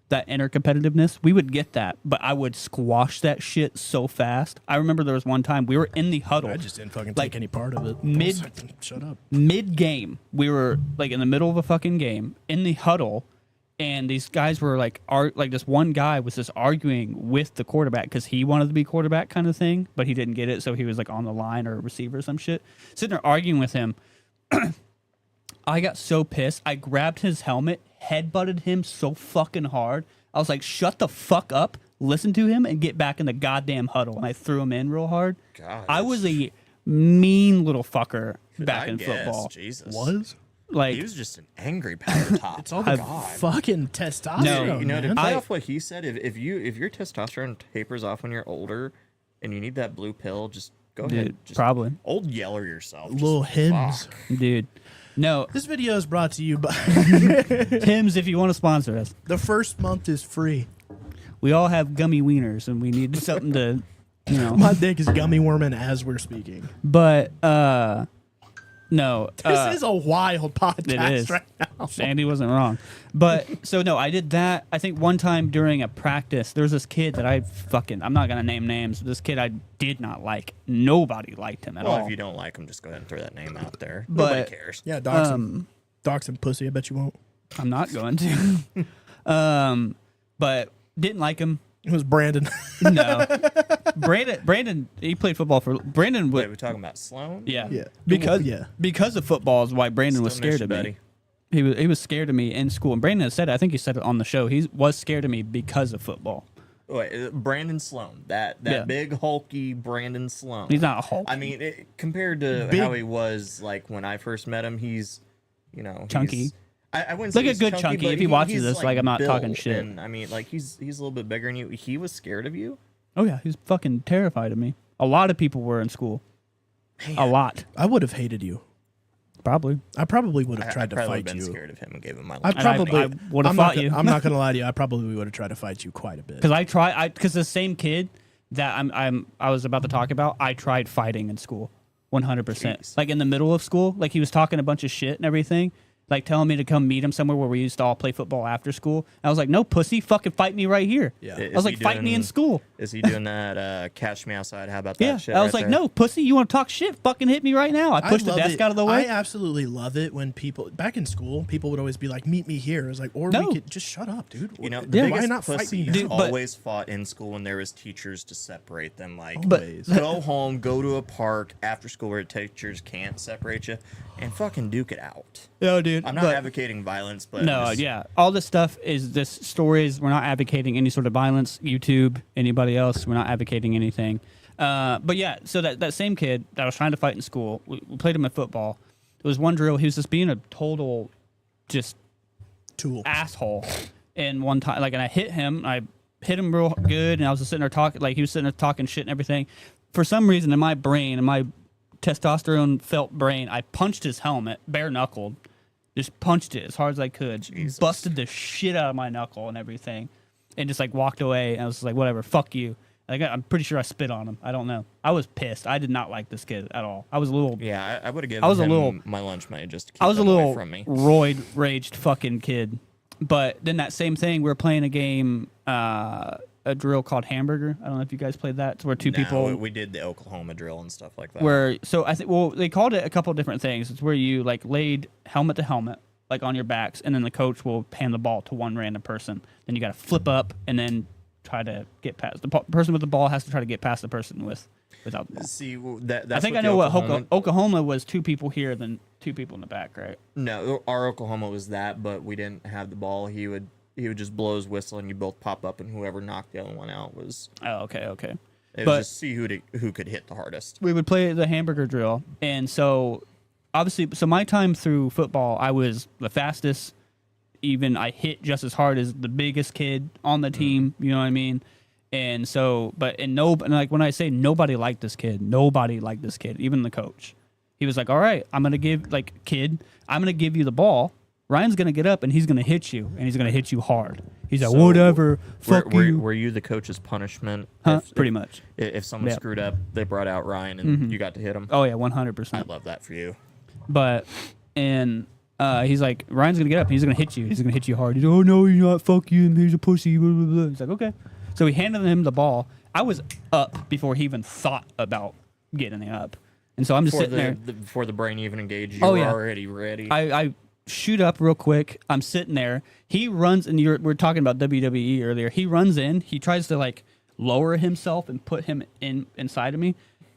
that inner competitiveness. We would get that, but I would squash that shit so fast. I remember there was one time we were in the huddle. I just didn't fucking Like, take any part of it. Shut up. Mid game, we were like in the middle of a fucking game in the huddle, and these guys were like, this one guy was just arguing with the quarterback because he wanted to be quarterback kind of thing, but he didn't get it, so he was like on the line or a receiver or some shit. Sitting there arguing with him. I got so pissed. I grabbed his helmet, headbutted him so fucking hard. I was like, shut the fuck up, listen to him, and get back in the goddamn huddle. And I threw him in real hard. God, I was a mean little fucker back I in guess, football. Jesus. Was? Like, He was just an angry powder top. It's all the fucking testosterone. No, you know, to man. play off what he said, if your testosterone tapers off when you're older, and you need that blue pill, just go ahead. dude, Just probably. old yeller yourself. Just Little hymns. fuck. Dude. No, This video is brought to you by Tim's, if you want to sponsor us. the first month is free. We all have gummy wieners, and we need something to, you know. My dick is gummy worming as we're speaking. But, no. This is a wild podcast It is. right now. Andy wasn't wrong. But so no, I did that. I think one time during a practice, there was this kid that I'm not gonna name names. This kid I did not like. Nobody liked him at Well, all. if you don't like him, just go ahead and throw that name out there. But- Nobody cares. Yeah, dox him. Dox him, pussy. I bet you won't. I'm not going to. But didn't like him. It was Brandon. No. Brandon, he played football for Brandon. Wait, Would, we're talking about Sloan? yeah, Yeah. because Yeah. because of football is why Brandon was Still miss scared you, of me. buddy. He was scared of me in school, and Brandon has said it. I think he said it on the show. He was scared of me because of football. Wait, Brandon Sloan. That Yeah. big hulky Brandon Sloan. He's not a Hulk. I mean, compared to Big- how he was like when I first met him, he's, you know, Chunky. he's- I wouldn't Like say a he's good chunky. but If he watches he's, this, like, I'm not talking built, shit. And, I mean, like he's a little bit bigger than you. He was scared of you. Oh yeah, he's fucking terrified of me. A lot of people were in school. A lot, I would have hated you. probably. I probably would have I tried to probably fight been you. scared of him and gave him my I life. probably I would've I'm not fought gonna- you. I'm not gonna lie to you. I probably would have tried to fight you quite a bit. Because because the same kid that I was about to talk about, I tried fighting in school, 100%. Jeez. Like in the middle of school, like he was talking a bunch of shit and everything, like telling me to come meet him somewhere where we used to all play football after school. I was like, no, pussy, fucking fight me right here. Yeah. I was like, fight me in school. Is he doing that? Catch me outside. How about that Yeah, shit? I was right like, there? no, pussy, you want to talk shit? Fucking hit me right now. I pushed the love desk it. out of the way. I absolutely love it when people back in school, people would always be like, "Meet me here." I was like, "Or No. we could just shut up, dude." You know, the Yeah. Why biggest not fight pussy me? Dude, now? but- always fought in school when there was teachers to separate them. Like, But- Always. go home, go to a park after school where teachers can't separate you, and fucking duke it out. No, dude. I'm not but- advocating violence, but No, just- yeah. All this stuff is this stories. We're not advocating any sort of violence. YouTube, anybody else, we're not advocating anything. But yeah, so that same kid that I was trying to fight in school, we played him in football. There was one drill. He was just being a total, just Tool. asshole. And one time, like, and I hit him. I hit him real good, and I was just sitting there talking, like he was sitting there talking shit and everything. For some reason, in my brain, in my testosterone felt brain, I punched his helmet, bare knuckled, just punched it as hard as I could, Jesus. busted the shit out of my knuckle and everything, and just like walked away. And I was like, whatever, fuck you. Like, I'm pretty sure I spit on him. I don't know. I was pissed. I did not like this kid at all. I was a little. Yeah, I would have given I was a him little- my lunch money just to keep I was a him away little from me. roid raged fucking kid. But then that same thing, we were playing a game, a drill called Hamburger. I don't know if you guys played that. It's where two No, people we did the Oklahoma drill and stuff like that. where so I think, well, they called it a couple of different things. It's where you like laid helmet to helmet, like on your backs, and then the coach will hand the ball to one random person. Then you got to flip up and then try to get past the person with the ball has to try to get past the person without the ball. See, that's I think what I know the what Oklahoma was 2 people here, then 2 people in the back, right? No, our Oklahoma was that, but we didn't have the ball. He would just blow his whistle, and you both pop up, and whoever knocked the other one out was. Oh, okay. It But- was just see who could hit the hardest. We would play the hamburger drill, and so obviously, so my time through football, I was the fastest. Even I hit just as hard as the biggest kid on the team. You know what I mean? And so, and like when I say nobody liked this kid, even the coach. He was like, "All right, I'm gonna give you the ball. Ryan's gonna get up and he's gonna hit you, and he's gonna hit you hard." He's like, So, "Whatever, fuck you." Were you the coach's punishment? Huh? Pretty much. If someone Yeah. screwed up, they brought out Ryan, and you got to hit him. Oh yeah, I 100%. love that for you. But he's like, Ryan's gonna get up and he's gonna hit you. He's gonna hit you hard. He's like, "Oh no, you're not. Fuck you. He's a pussy." Blah, blah, blah. He's like, "Okay." So he handed him the ball. I was up before he even thought about getting up, and so I'm just sitting there. Before the brain even engaged, you Oh, were yeah. already ready. I shoot up real quick. I'm sitting there. He runs, and we're talking about WWE earlier. He runs in. He tries to like lower himself and put him inside of me,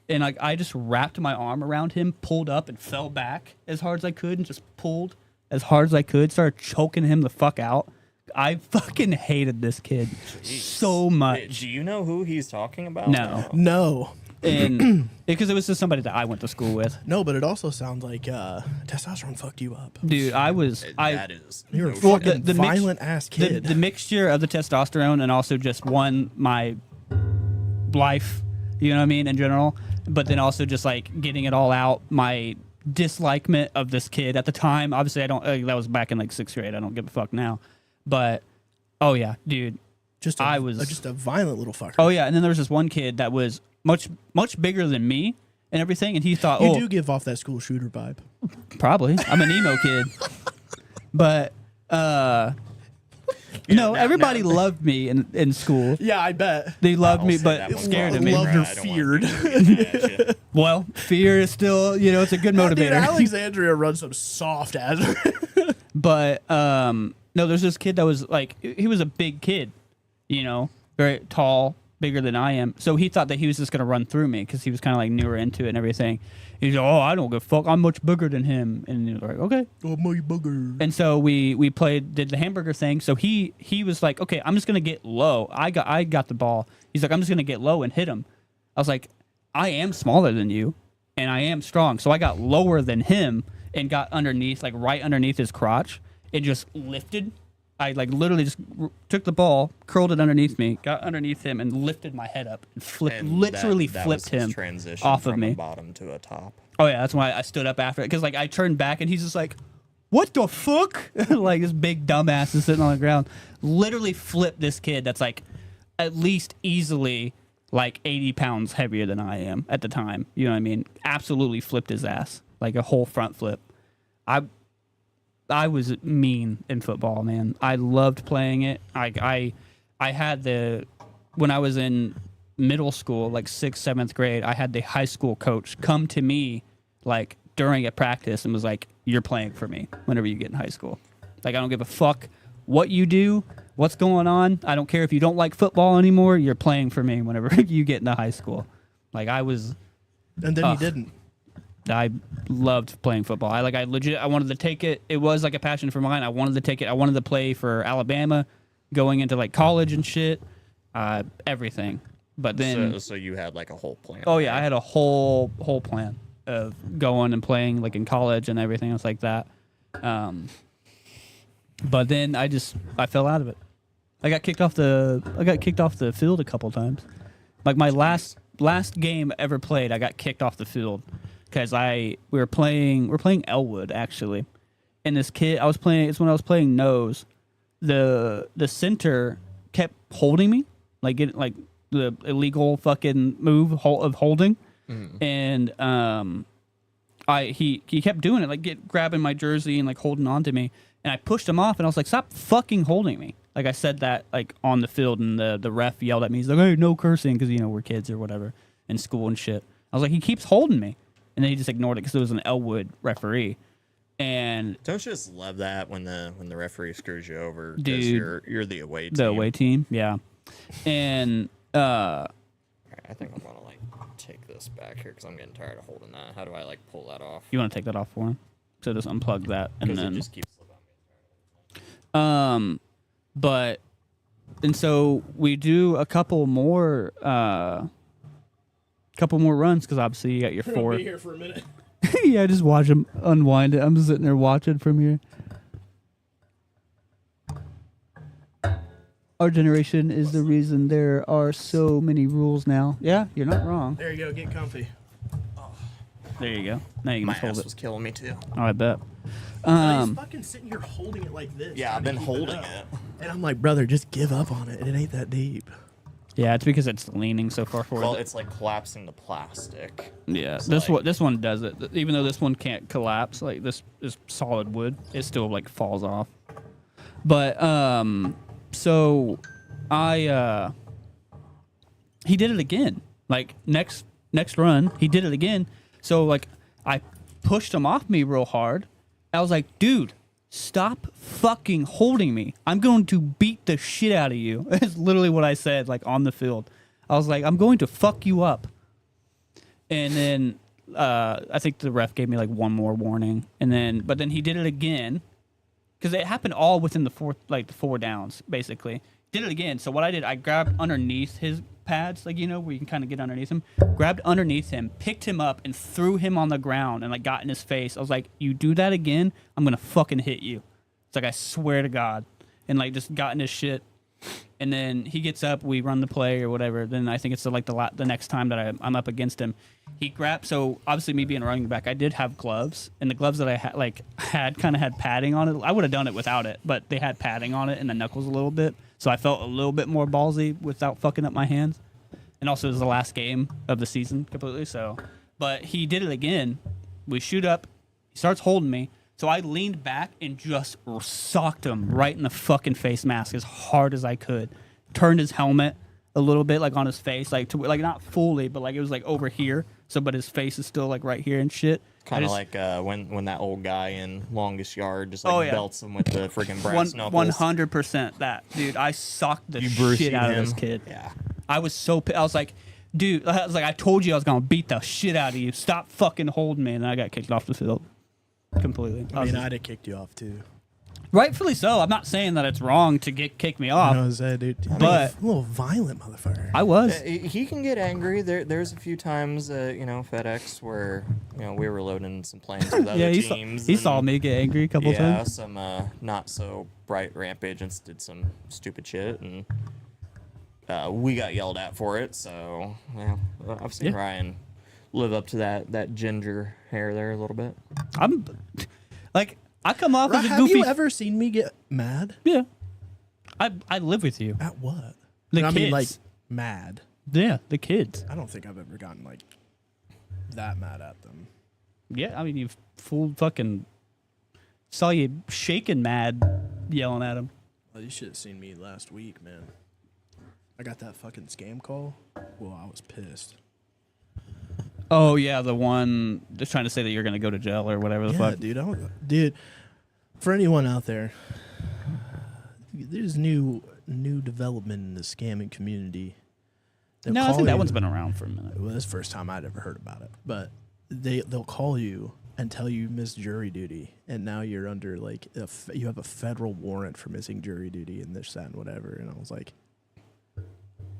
and like I just wrapped my arm around him, pulled up, and fell back as hard as I could, and just pulled as hard as I could. Started choking him the fuck out. I fucking hated this kid so much. Do you know who he's talking about? No. And because it was just somebody that I went to school with. No, but it also sounds like testosterone fucked you up. Dude, That is. You're a no Well, fucking the mix- violent ass kid. The mixture of the testosterone and also just my life, you know what I mean, in general, but then also just like getting it all out, my dislikement of this kid at the time. Obviously, I don't. That was back in like 6th grade. I don't give a fuck now, but oh yeah, dude. just a violent little fucker. Oh yeah, and then there was this one kid that was much bigger than me and everything, and he thought, You do give off that school shooter vibe. probably I'm an emo kid, but no, everybody loved me in school. Yeah, I bet. They loved I'll me, say but that one. scared of me. Loved or I don't want feared. to be at you. Well, fear is still, it's a good Dude, motivator. Alexandria runs some soft ass. But no, there's this kid that was like, he was a big kid, very tall, bigger than I am. So he thought that he was just gonna run through me because he was kind of like newer into it and everything. He's like, "Oh, I don't give a fuck. I'm much bigger than him." And he was like, "Okay." Oh my bugger. And so we did the hamburger thing. So he was like, "Okay, I'm just gonna get low." I got the ball. He's like, "I'm just gonna get low and hit him." I was like, "I am smaller than you, and I am strong." So I got lower than him and got underneath, like right underneath his crotch, and just lifted. I like literally just took the ball, curled it underneath me, got underneath him, and lifted my head up and flipped, And literally that flipped was his him transition off of from me. a bottom to a top. Oh yeah, that's why I stood up after it, because like I turned back and he's just like, "What the fuck?" Like this big dumbass is sitting on the ground, literally flipped this kid that's like at least easily like 80 pounds heavier than I am at the time. You know what I mean? Absolutely flipped his ass, like a whole front flip. I was mean in football, man. I loved playing it. I had when I was in middle school, like 6th, 7th grade, I had the high school coach come to me like during a practice and was like, "You're playing for me whenever you get in high school. Like, I don't give a fuck what you do, what's going on. I don't care if you don't like football anymore. You're playing for me whenever you get into high school." Like I And then you didn't. loved playing football. I wanted to take it. It was like a passion for mine. I wanted to take it. I wanted to play for Alabama, going into like college and shit, everything. But then, So you had like a whole plan. oh yeah, I had a whole plan of going and playing like in college and everything else like that. But then I fell out of it. I got kicked off the field a couple times. Like my last game ever played, I got kicked off the field because we were playing Elwood actually, and this kid it's when I was playing nose, the center kept holding me, like getting like the illegal fucking move of holding, and he kept doing it, like grabbing my jersey and like holding on to me, and I pushed him off, and I was like, "Stop fucking holding me!" Like I said that like on the field, and the ref yelled at me. He's like, "Hey, no cursing," because we're kids or whatever in school and shit. I was like, "He keeps holding me," and then he just ignored it because it was an Elwood referee. And Don't you just love that when the referee screws you over because Dude, you're the away team? the away team, yeah. And Alright, I think I'm gonna like take this back here because I'm getting tired of holding that. How do I like pull that off? you want to take that off for him? So just unplug that and Because it then just keeps slipping. but and so we do a couple more runs because obviously you got your I'll four. be here for a minute. Yeah, just watch him unwind it. I'm just sitting there watching from here. Our generation is the reason there are so many rules now. Yeah, you're not wrong. There you go. Get comfy. There you go. Now you can My just hold ass it. was killing me too. Oh, I bet. He's fucking sitting here holding it like this. Yeah, I've trying been to keep holding up. it. And I'm like, brother, just give up on it. It ain't that deep. Yeah, it's because it's leaning so far forward. Well, it's like collapsing the plastic. Yeah, It's this like- one does it. Even though this one can't collapse, like this is solid wood, it still like falls off. But so he did it again. Like next run, he did it again. So like I pushed him off me real hard. I was like, dude, stop fucking holding me. I'm going to beat the shit out of you. That's literally what I said, like on the field. I was like, I'm going to fuck you up. And then I think the ref gave me like one more warning. But then he did it again. Because it happened all within the four downs, basically. Did it again. So what I did, I grabbed underneath his pads, like, where you can kind of get underneath him. Grabbed underneath him, picked him up, and threw him on the ground and, like, got in his face. I was like, you do that again, I'm going to fucking hit you. It's like, I swear to God. And, like, just got in his shit. And then he gets up, we run the play or whatever. Then I think it's like the next time that I'm up against him. He grabbed, so obviously me being a running back, I did have gloves. And the gloves that I had kind of had padding on it. I would have done it without it, but they had padding on it and the knuckles a little bit. So I felt a little bit more ballsy without fucking up my hands. And also it was the last game of the season completely. So, but he did it again. We shoot up. He starts holding me. So I leaned back and just socked him right in the fucking face mask as hard as I could. Turned his helmet a little bit, like on his face, like not fully, but like it was like over here. So, but his face is still like right here and shit. Kind of like when that old guy in Longest Yard just like belts him with the freaking brass knuckles. 100% that, dude. I socked the You shit out of him. this kid. Yeah. I was so I was like, dude, I told you I was gonna beat the shit out of you. Stop fucking holding me, and then I got kicked off the field completely. I mean, I'd have kicked you off too. Rightfully so. I'm not saying that it's wrong to kick me off. You know what I'm saying, dude? But- a little violent motherfucker. I was. He can get angry. There's a few times, FedEx where we were loading some planes with other Yeah, teams. he saw me get angry a couple Yeah, times. some not so bright ramp agents did some stupid shit, and we got yelled at for it. So yeah, I've seen Yeah. Ryan live up to that ginger hair there a little bit. I'm like, I come off as a Have goofy. you ever seen me get mad? Yeah. I live with you. At what? The I kids. mean, like, mad. Yeah, the kids. I don't think I've ever gotten, like, that mad at them. Yeah, I mean, you fool fucking saw you shaking mad yelling at him. Well, you should have seen me last week, man. I got that fucking scam call. Well, I was pissed. Oh, yeah, the one just trying to say that you're going to go to jail or whatever the Yeah, fuck. dude, for anyone out there, there's new development in the scamming community. They'll No, I call think that you- one's been around for a minute. Well, that's the first time I'd ever heard about it. But they'll call you and tell you missed jury duty, and now you're under like you have a federal warrant for missing jury duty and this, that, and whatever. And I was like,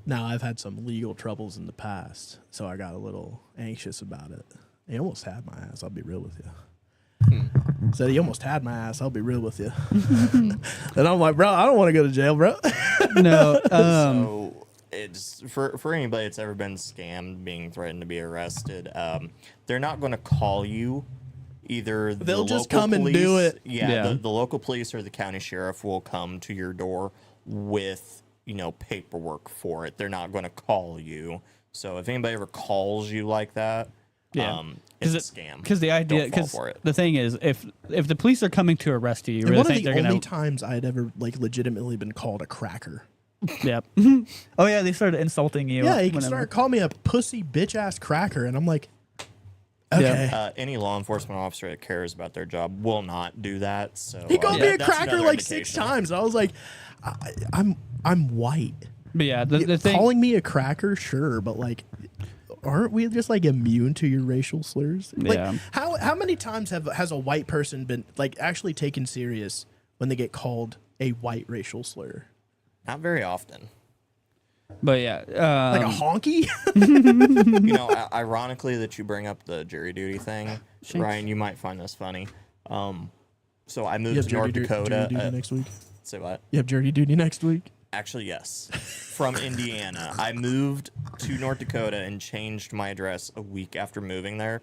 now I've had some legal troubles in the past, so I got a little anxious about it. He almost had my ass. I'll be real with you. Said he almost had my ass. I'll be real with you. And I'm like, bro, I don't want to go to jail, bro. No, So it's for anybody that's ever been scammed, being threatened to be arrested. They're not going to call you. Either They'll the just local come and police, do it. Yeah, the local police or the county sheriff will come to your door with paperwork for it. They're not going to call you. So if anybody ever calls you like that, Yeah. it's a scam. Because the idea, Don't fall because for it. the thing is, if the police are coming to arrest you, you And really one of think the they're only going times I'd ever like legitimately been called a cracker. Yeah. Oh yeah, they started insulting you. Yeah, he can whenever. start calling me a pussy bitch ass cracker, and I'm like, Okay. Any law enforcement officer that cares about their job will not do that. So He called me a that's cracker another like 6 indication. times. I was like, I'm white. But yeah, the thing. Calling me a cracker, sure, but like, aren't we just like immune to your racial slurs? Like, Yeah. how many times has a white person been like actually taken serious when they get called a white racial slur? Not very often. But yeah, Like a honky? You know, ironically that you bring up the jury duty thing, Ryan, you might find this funny. So I You moved have to North jury Dakota. duty next week. Say what? You have jury duty next week. Actually, yes. From Indiana. I moved to North Dakota and changed my address a week after moving there.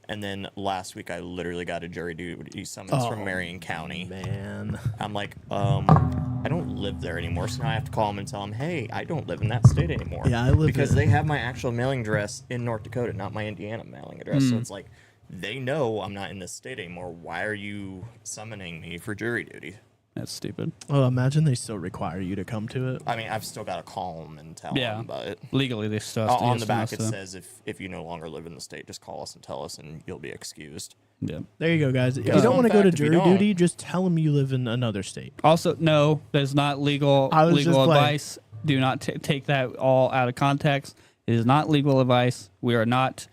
And then last week, I literally got a jury duty summons from Marion County. Man, I'm like, I don't live there anymore. So now I have to call them and tell them, hey, I don't live in that state anymore. Yeah, I live because in- they have my actual mailing address in North Dakota, not my Indiana mailing address. So it's like, they know I'm not in this state anymore. Why are you summoning me for jury duty? that's stupid. well, imagine they still require you to come to it. I mean, I've still got to call them and tell Yeah. them, but Legally, they still have to on yes the or no, back it so- says if you no longer live in the state, just call us and tell us, and you'll be excused. Yeah. There you go, guys. If you Fun don't want to go to fact, if you jury don't- duty, just tell them you live in another state. Also, no, that's not legal. I was Legal just playing. advice. Do not take that all out of context. It is not legal advice. We are not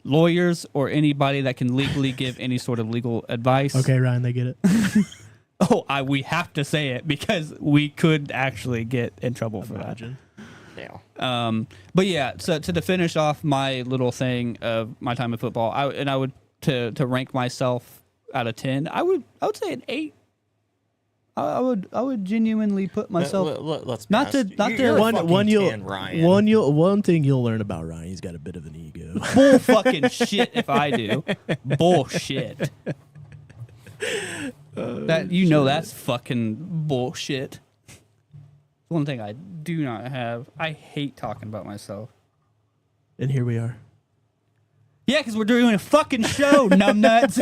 lawyers or anybody that can legally give any sort of legal advice. Okay, Ryan, they get it. Oh, we have to say it because we could actually get in trouble for that. Imagine. Yeah. But yeah, so to finish off my little thing of my time in football, I would to rank myself out of 10, I would say an 8. I would genuinely put myself. Let's be Not to- honest. not to- You're a One fucking 10, Ryan. one thing you'll learn about Ryan, he's got a bit of an ego. Bull fucking shit if I do. Bullshit. That's fucking bullshit. One thing I do not have. I hate talking about myself. And here we are. Yeah, because we're doing a fucking show, numbnuts.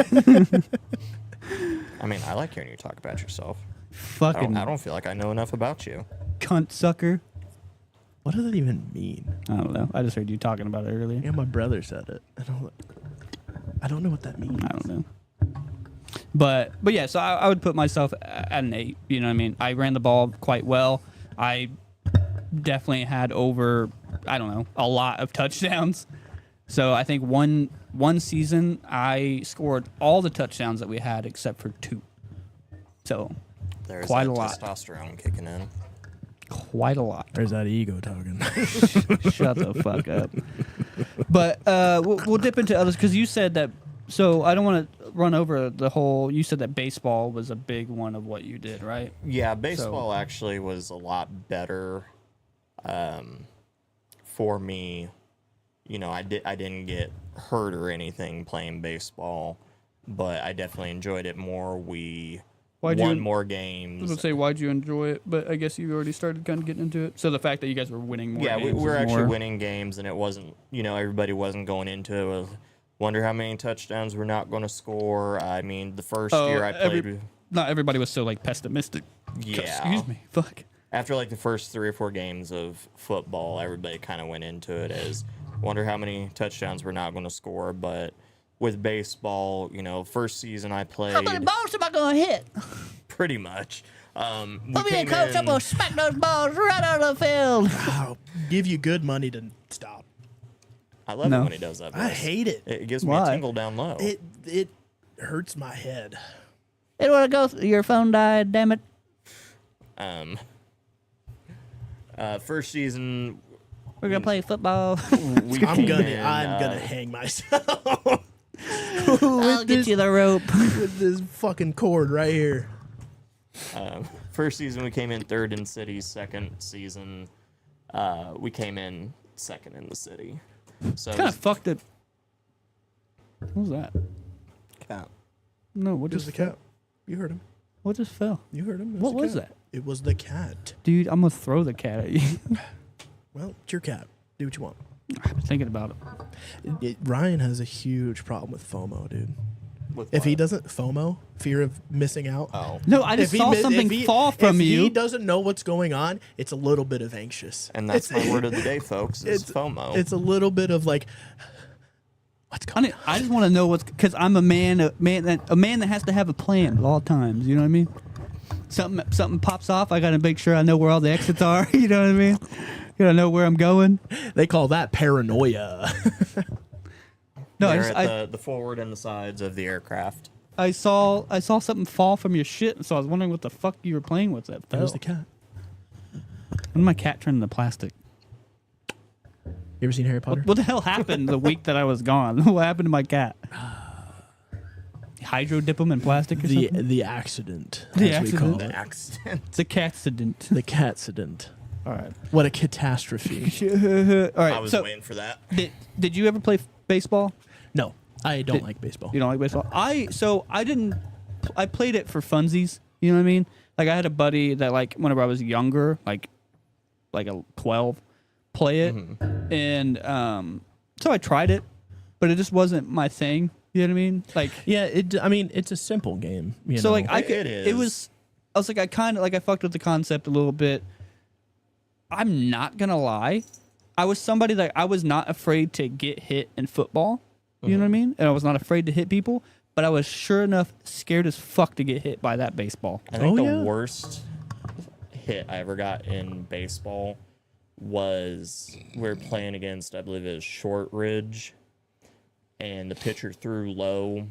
I mean, I like hearing you talk about yourself. Fucking I don't feel like I know enough about you. cunt sucker. What does that even mean? I don't know. I just heard you talking about it earlier. Yeah, my brother said it. I don't know what that means. I don't know. But yeah, so I would put myself at an 8. You know what I mean? I ran the ball quite well. I definitely had over, I don't know, a lot of touchdowns. So I think one season I scored all the touchdowns that we had except for 2. So There's Quite that a lot. testosterone kicking in. quite a lot. There's that ego talking. Shut the fuck up. But we'll dip into others because you said that. So I don't want to run over the whole. You said that baseball was a big one of what you did, right? Yeah, baseball actually was a lot better for me. You know, I didn't get hurt or anything playing baseball, but I definitely enjoyed it more. We won more I was games. gonna say why'd you enjoy it, but I guess you already started kind of getting into it. So the fact that you guys were winning more, Yeah, we games were is actually more- winning games, and it wasn't, you know, everybody wasn't going into it with, wonder how many touchdowns we're not going to score. I mean, the first year I played, Not everybody was so like pessimistic. yeah. Excuse me. Fuck. After like the first 3 or 4 games of football, everybody kind of went into it as, wonder how many touchdowns we're not going to score. But with baseball, you know, first season I played, balls am I gonna hit? pretty much. We Put me in, came coach. I'm gonna smack those balls right out of the field. Wow. Give you good money to stop. I love No. it when he does that. I voice. hate it. It gives me Why? a tingle down low. It hurts my head. It wanna go. Your phone died. Damn it. First season, We're gonna play football. we I'm came gonna in, hang myself I'll get you the rope. with this fucking cord right here. First season we came in 3rd in city. Second season, we came in 2nd in the city. So Kind of fucked it. What was that? No, what It was just the cat. You heard him. what just fell? You heard him. It What the was cat. that? It was the cat. Dude, I'm gonna throw the cat at you. Well, it's your cat. Do what you want. I've been thinking about it. Ryan has a huge problem with FOMO, dude. with If he what? doesn't FOMO, fear of missing out. Oh, No, I just If he saw mi- something if he- fall from if you. he doesn't know what's going on, it's a little bit of anxious. and that's my word of the day, folks. Is FOMO. It's a little bit of like, What's going on? I just want to know what's because I'm a man that has to have a plan at all times. You know what I mean? Something pops off. I got to make sure I know where all the exits are. You know what I mean? Gotta know where I'm going. They call that paranoia. No, They're at the forward and the sides of the aircraft. I saw something fall from your shit, so I was wondering what the fuck you were playing with that fell. There's the cat. When my cat turned into plastic. You ever seen Harry Potter? What the hell happened the week that I was gone? What happened to my cat? Hydro dip him in plastic or something? The accident. The as we accident. call The it. accident. The catcident. The catcident. All right. What a catastrophe. All right. I was so waiting for that. did you ever play baseball? No, I don't like baseball. You don't like baseball? I played it for funsies. You know what I mean? Like I had a buddy that like whenever I was younger, like a 12, play it, and so I tried it, but it just wasn't my thing. You know what I mean? Like Yeah, I mean, it's a simple game. You so know? like It is. I was like I fucked with the concept a little bit. I'm not gonna lie, I was somebody that I was not afraid to get hit in football. You know what I mean? And I was not afraid to hit people, but I was sure enough scared as fuck to get hit by that baseball. I think Oh, the yeah. worst hit I ever got in baseball was we were playing against, I believe it was Shortridge, and the pitcher threw low,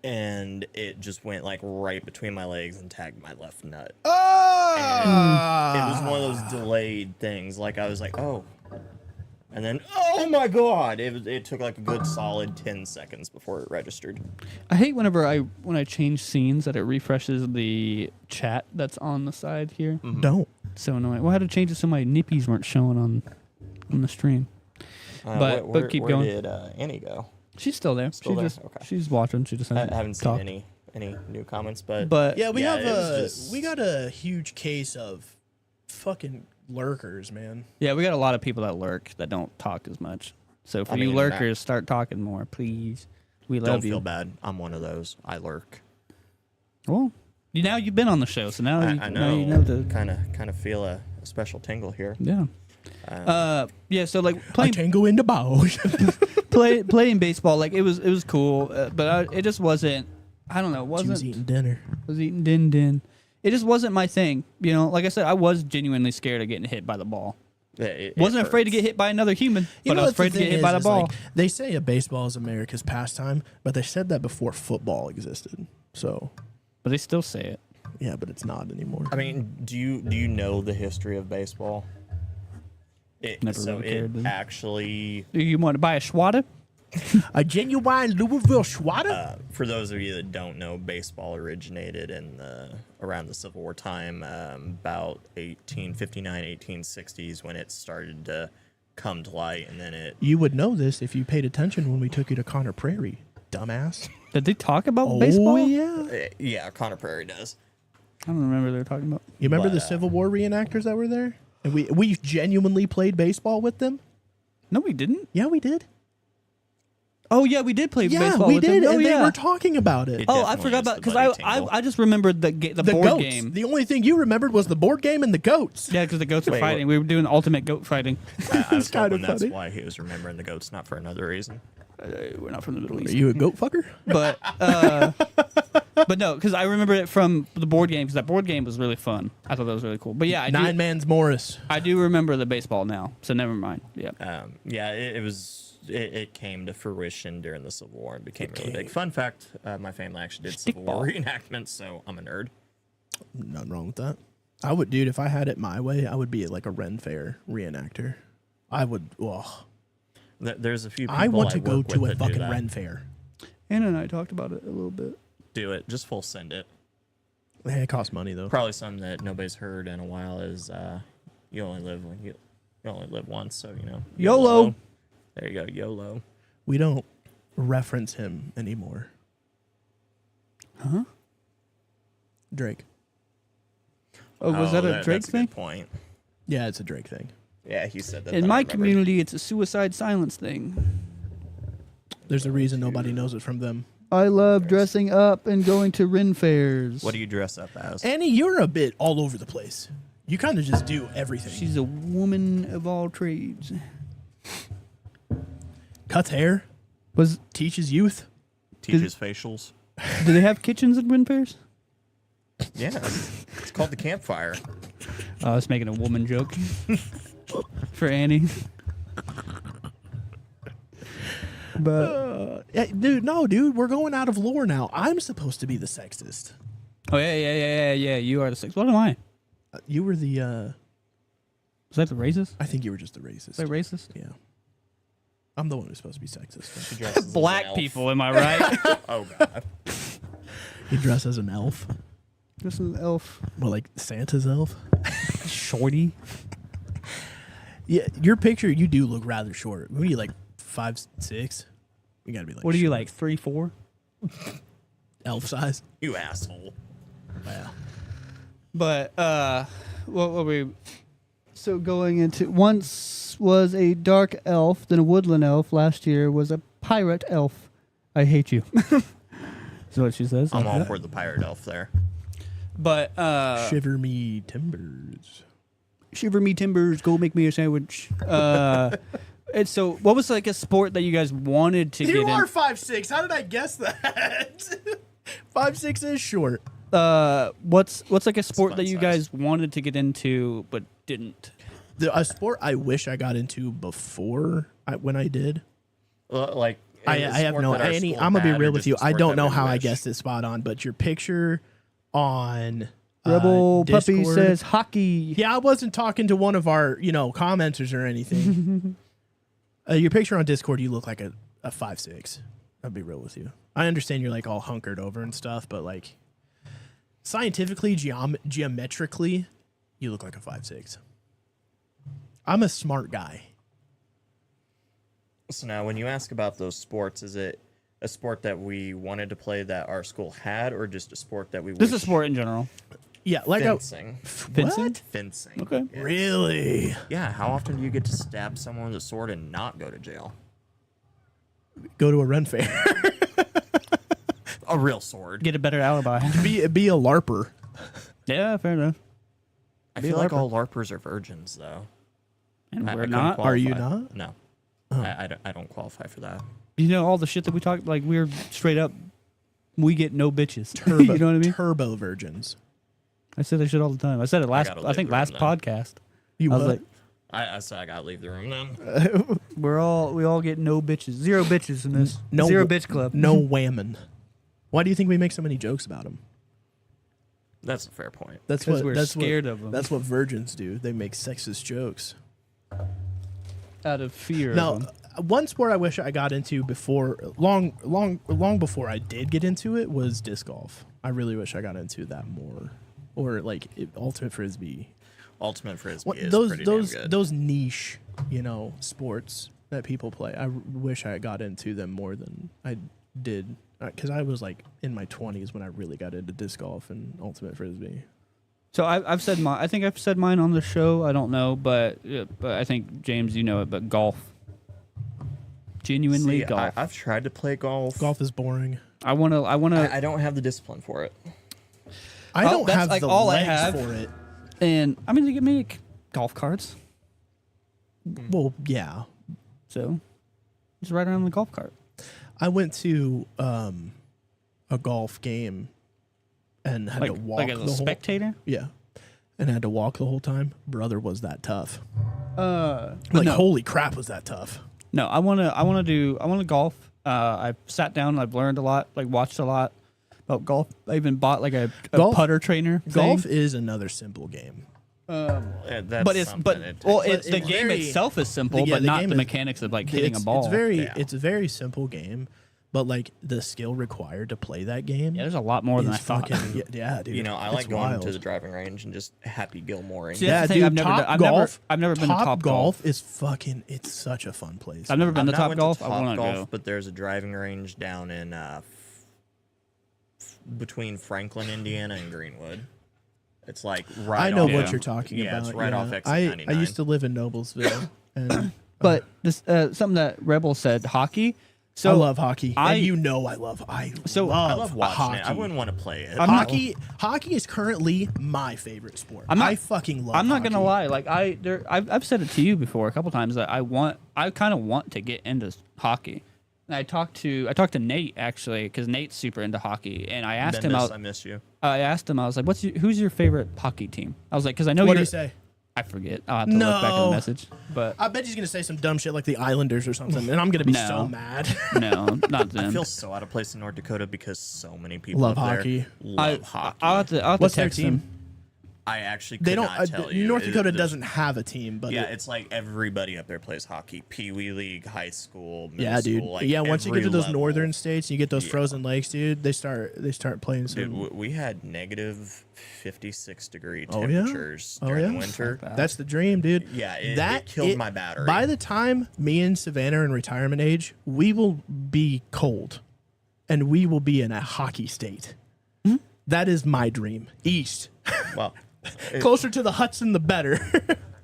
and it just went like right between my legs and tagged my left nut. And it was one of those delayed things. Like I was like, oh. And then, oh my God! It took like a good solid 10 seconds before it registered. I hate when I change scenes that it refreshes the chat that's on the side here. Don't. So annoying. Well, I had to change it so my nippies weren't showing on the stream. But keep where going. did Annie go? She's still there. Still there? Okay. She's watching. She just I hasn't haven't talked. seen any new comments, but Yeah, we Yeah, have it was just- we got a huge case of fucking lurkers, man. Yeah, we got a lot of people that lurk that don't talk as much. So for I you mean, lurkers, start talking more, please. We love don't you. feel bad. I'm one of those. I lurk. Well, now you've been on the show, so now I now know. you know the kind of feel a special tingle here. yeah. Yeah, so like I playing tango in the bow. playing baseball, like it was cool, but it just wasn't. I don't know. She was eating dinner. Was eating din din. It just wasn't my thing. You know, like I said, I was genuinely scared of getting hit by the ball. It Wasn't afraid to hurts. get hit by another human, You but know I was what the afraid to get thing hit by the is, ball. like, they say a baseball is America's pastime, but they said that before football existed. So But they still say it. yeah, but it's not anymore. I mean, do you know the history of baseball? Never really cared, did you? Actually, Do you want to buy a Schwada? A genuine Louisville Schwada. for those of you that don't know, baseball originated in around the Civil War time, about 1859, 1860s, when it started to come to light, and then it. You would know this if you paid attention when we took you to Connor Prairie, dumbass. Did they talk about baseball? yeah. Yeah, Connor Prairie does. I don't remember they were talking about. You remember But, the Civil War reenactors that were there? And we genuinely played baseball with them? No, we didn't. Yeah, we did. Oh yeah, we did play Yeah, baseball. we with did, them. Oh and yeah. they were talking about it. It Oh, I definitely forgot is about the because buddy tingle. I just remembered the The board goats. game. The only thing you remembered was the board game and the goats. Yeah, because the goats were Wait, fighting. what? We were doing ultimate goat fighting. I was kinda hoping that's funny. why he was remembering the goats, not for another reason. We're not from the Middle Are East, you a goat fucker? but but no, because I remember it from the board game. Because that board game was really fun. I thought that was really cool. But yeah, Nine Man's Morris. I do remember the baseball now. So never mind. Yeah. Yeah, it came to fruition during the Civil War and became really big. Fun fact: my family actually did Civil War reenactments, so I'm a nerd. Nothing wrong with that. I would, dude, if I had it my way, I would be like a Ren Fair reenactor. I would, There's a few people I want to go work to with a that do fucking that. Ren Fair. Anna and I talked about it a little bit. Do it. Just full send it. Hey, it costs money, though. Probably something that nobody's heard in a while is you only live once, so you know. YOLO. There you go, YOLO. We don't reference him anymore. Huh? Drake. Oh, was that a Drake that's thing? Good point. Yeah, it's a Drake thing. Yeah, he said that. In I my remembered. community, it's a suicide silence thing. There's a reason nobody knows it from them. I love dressing up and going to Ren fairs. What do you dress up as? Annie, you're a bit all over the place. You kind of just do everything. She's a woman of all trades. Cuts hair. Teaches youth. Teaches facials. Do they have kitchens at wind fairs? Yeah, it's called the campfire. I was making a woman joke for Annie. But Yeah, dude, we're going out of lore now. I'm supposed to be the sexist. oh yeah. You are the sixth. What am I? You were the. Was that the racist? I think you were just the racist. Was I racist? Yeah. I'm the one who's supposed to be sexist. She dresses as an Black elf. people, am I right? Oh god. You dress as an elf. This is an elf. Well, like Santa's elf. Shorty. Yeah, your picture, you do look rather short. What are you, like 5'6"? You gotta be like. What are you short. like? 3'4"? Elf size. You asshole. Yeah. But what were we? So going into once was a dark elf, then a woodland elf. Last year was a pirate elf. I hate you. Is what she says. I'm all for the pirate elf there. But Shiver me timbers. shiver me timbers, go make me a sandwich. And so, what was like a sport that you guys wanted to get You are in? 5'6". How did I guess that? 5'6" is short. What's like a sport fun that you size. guys wanted to get into but didn't? A sport I wish I got into before when I did. Like I have no. Annie, I'm gonna be real with you. I don't know how I guessed it spot on, but your picture on Rebel Puppy Discord- says hockey. Yeah, I wasn't talking to one of our commenters or anything. Your picture on Discord, you look like a 5'6". I'll be real with you. I understand you're like all hunkered over and stuff, but like scientifically, geometrically, you look like a 5'6". I'm a smart guy. So now, when you ask about those sports, is it a sport that we wanted to play that our school had, or just a sport that we? This is a wish- sport in general. Yeah, like fencing. Fencing? What? Fencing. Okay. Yeah. Really? Yeah. How often do you get to stab someone with a sword and not go to jail? Go to a run fair. A real sword. Get a better alibi. be a LARPer. Yeah, fair enough. I be a feel like LARPer. all LARPers are virgins, though. And I we're couldn't not. Are you qualify. not? No. I don't qualify for that. You know all the shit that we talked. Like we're straight up. We get no bitches. Turbo, you know what I mean? Turbo virgins. I say that shit all the time. I said it last. gotta I think live last through them podcast. You I was what? like, I said I gotta leave the room then. we all get no bitches. Zero bitches in this. No Zero w- bitch club. No whammon. Why do you think we make so many jokes about them? That's a fair point. That's 'Cause what we're that's scared what, of 'em. That's what virgins do. They make sexist jokes. Out of fear. Now, of them. one sport I wish I got into before long before I did get into it was disc golf. I really wish I got into that more, or like ultimate frisbee. Ultimate frisbee What, is those pretty those damn good. those niche sports that people play. I wish I got into them more than I did because I was like in my 20s when I really got into disc golf and ultimate frisbee. So I've said mine. I think I've said mine on the show. I don't know, but I think James, you know it. But golf, genuinely See, golf. I've tried to play golf. Golf is boring. I want to. I don't have the discipline for it. I Well, don't that's have like the all I legs have. for it. And I mean, they give me golf carts, Well, yeah. so just ride around in the golf cart. I went to a golf game and had to walk Like as the a whole spectator. yeah, and had to walk the whole time. Brother, was that tough? Like Like no, holy crap, was that tough? no. I want to golf. I've sat down. I've learned a lot. Like watched a lot about golf. I even bought like a Golf- putter trainer. Golf thing. is another simple game. That's but it's something but it well, takes- it's the it's game very- itself is simple, yeah, but the not game the is- mechanics of like hitting a ball. Yeah. It's a very simple game, but like the skill required to play that game. Yeah, there's a lot more than I is thought. fucking- yeah, dude. You know, I it's like going wild. to the driving range and just Happy Gilmoreing. See, Yeah, that's the thing, dude. I've never Top done- golf. I've never been to Top Golf. is fucking. It's such a fun place. I've never been to I've not Top went Golf. To I Top want to Golf, go. but there's a driving range down in between Franklin, Indiana, and Greenwood. It's like right. I know off, what you're talking yeah, about. it's right off exit I 99. used to live in Noblesville, and But this something that Rebel said, hockey. So I love hockey. I- And you know I love. I So- love, I love watching hockey. it. I wouldn't want to play it. I'm not- Hockey is currently my favorite sport. I'm not- I fucking love. I'm not gonna hockey. lie. Like I've said it to you before a couple times that I kind of want to get into hockey. And I talked to Nate actually because Nate's super into hockey, and I asked him. I miss you. I asked him. I was like, who's your favorite hockey team?" I was like, "Because I know What you're." did he say? I forget. I'll have to look back at the message. But I bet he's gonna say some dumb shit like the Islanders or something, and I'm gonna be No. so mad. no, not them. I feel so out of place in North Dakota because so many people Love up there hockey. love hockey. I'll have to What's their text team? him. I actually could They don't. not tell you. North Dakota There's- doesn't have a team, but Yeah, it's like everybody up there plays hockey. Pee Wee League, high school, middle yeah, dude. school, like yeah, once you get every to those level. northern states, you get those Yeah. frozen lakes, dude. They start playing some. Dude, we had negative 56-degree Oh, yeah? temperatures Oh, during yeah? the winter. That's the dream, dude. Yeah, it killed my battery. By the time me and Savannah are in retirement age, we will be cold, and we will be in a hockey state. That is my dream. East, Well, closer to the Hudson, the better.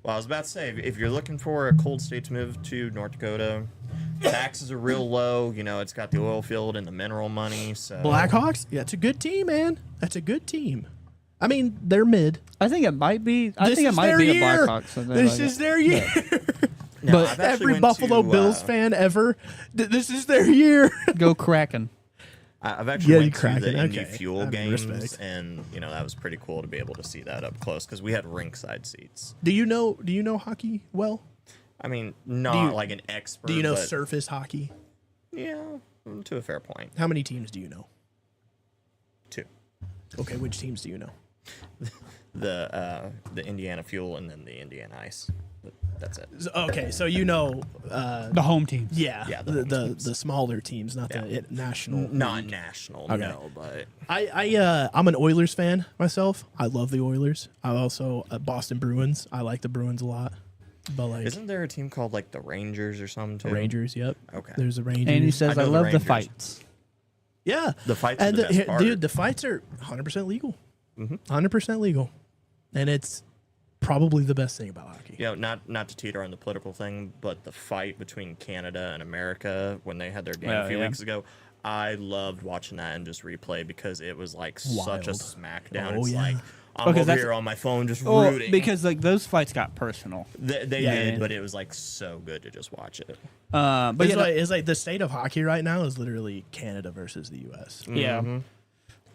I was about to say, if you're looking for a cold state to move to, North Dakota, taxes are real low. You know, it's got the oil field and the mineral money. So Blackhawks, yeah, it's a good team, man. That's a good team. I mean, they're mid. I think it might be. I This think it is might their be the year. Blackhawks. Something This like is that. their year. Now, But I've actually Every went Buffalo to, Bills fan ever. This is their year. Go Kraken. I've actually Yeah, went you to Kraken, the Indy okay. Fuel I mean, games, respect. and you know that was pretty cool to be able to see that up close because we had rinkside seats. Do you know hockey well? I mean, not you- like an expert. Do you know but, surface hockey? Yeah, to a fair point. How many teams do you know? 2. Okay, which teams do you know? The Indiana Fuel and then the Indiana Ice. That's it. Okay, so you know, The home team. yeah, Yeah, the the home the, teams. the smaller teams, not Yeah. the national. Not national, Okay. no, but I'm an Oilers fan myself. I love the Oilers. I'm also a Boston Bruins. I like the Bruins a lot. But like isn't there a team called like the Rangers or something too? Rangers, yep. Okay. There's a Rangers. And he says, I "I, know the love the Rangers. fights." yeah, The fights are and the best part. dude, the fights are 100% legal. Mhm. 100% legal, and it's probably the best thing about hockey. You know, not to teeter on the political thing, but the fight between Canada and America when they had their game Oh, a few yeah. weeks ago, I loved watching that and just replay because it was like such a Wild. smackdown. Oh, it's yeah. like I'm Because over that's- here on my phone just Oh, rooting. because like those fights got personal. They Yeah, did, yeah. but it was like so good to just watch it. But It's, yeah, like, it's like the state of hockey right now is literally Canada versus the U.S. yeah. Mm-hmm.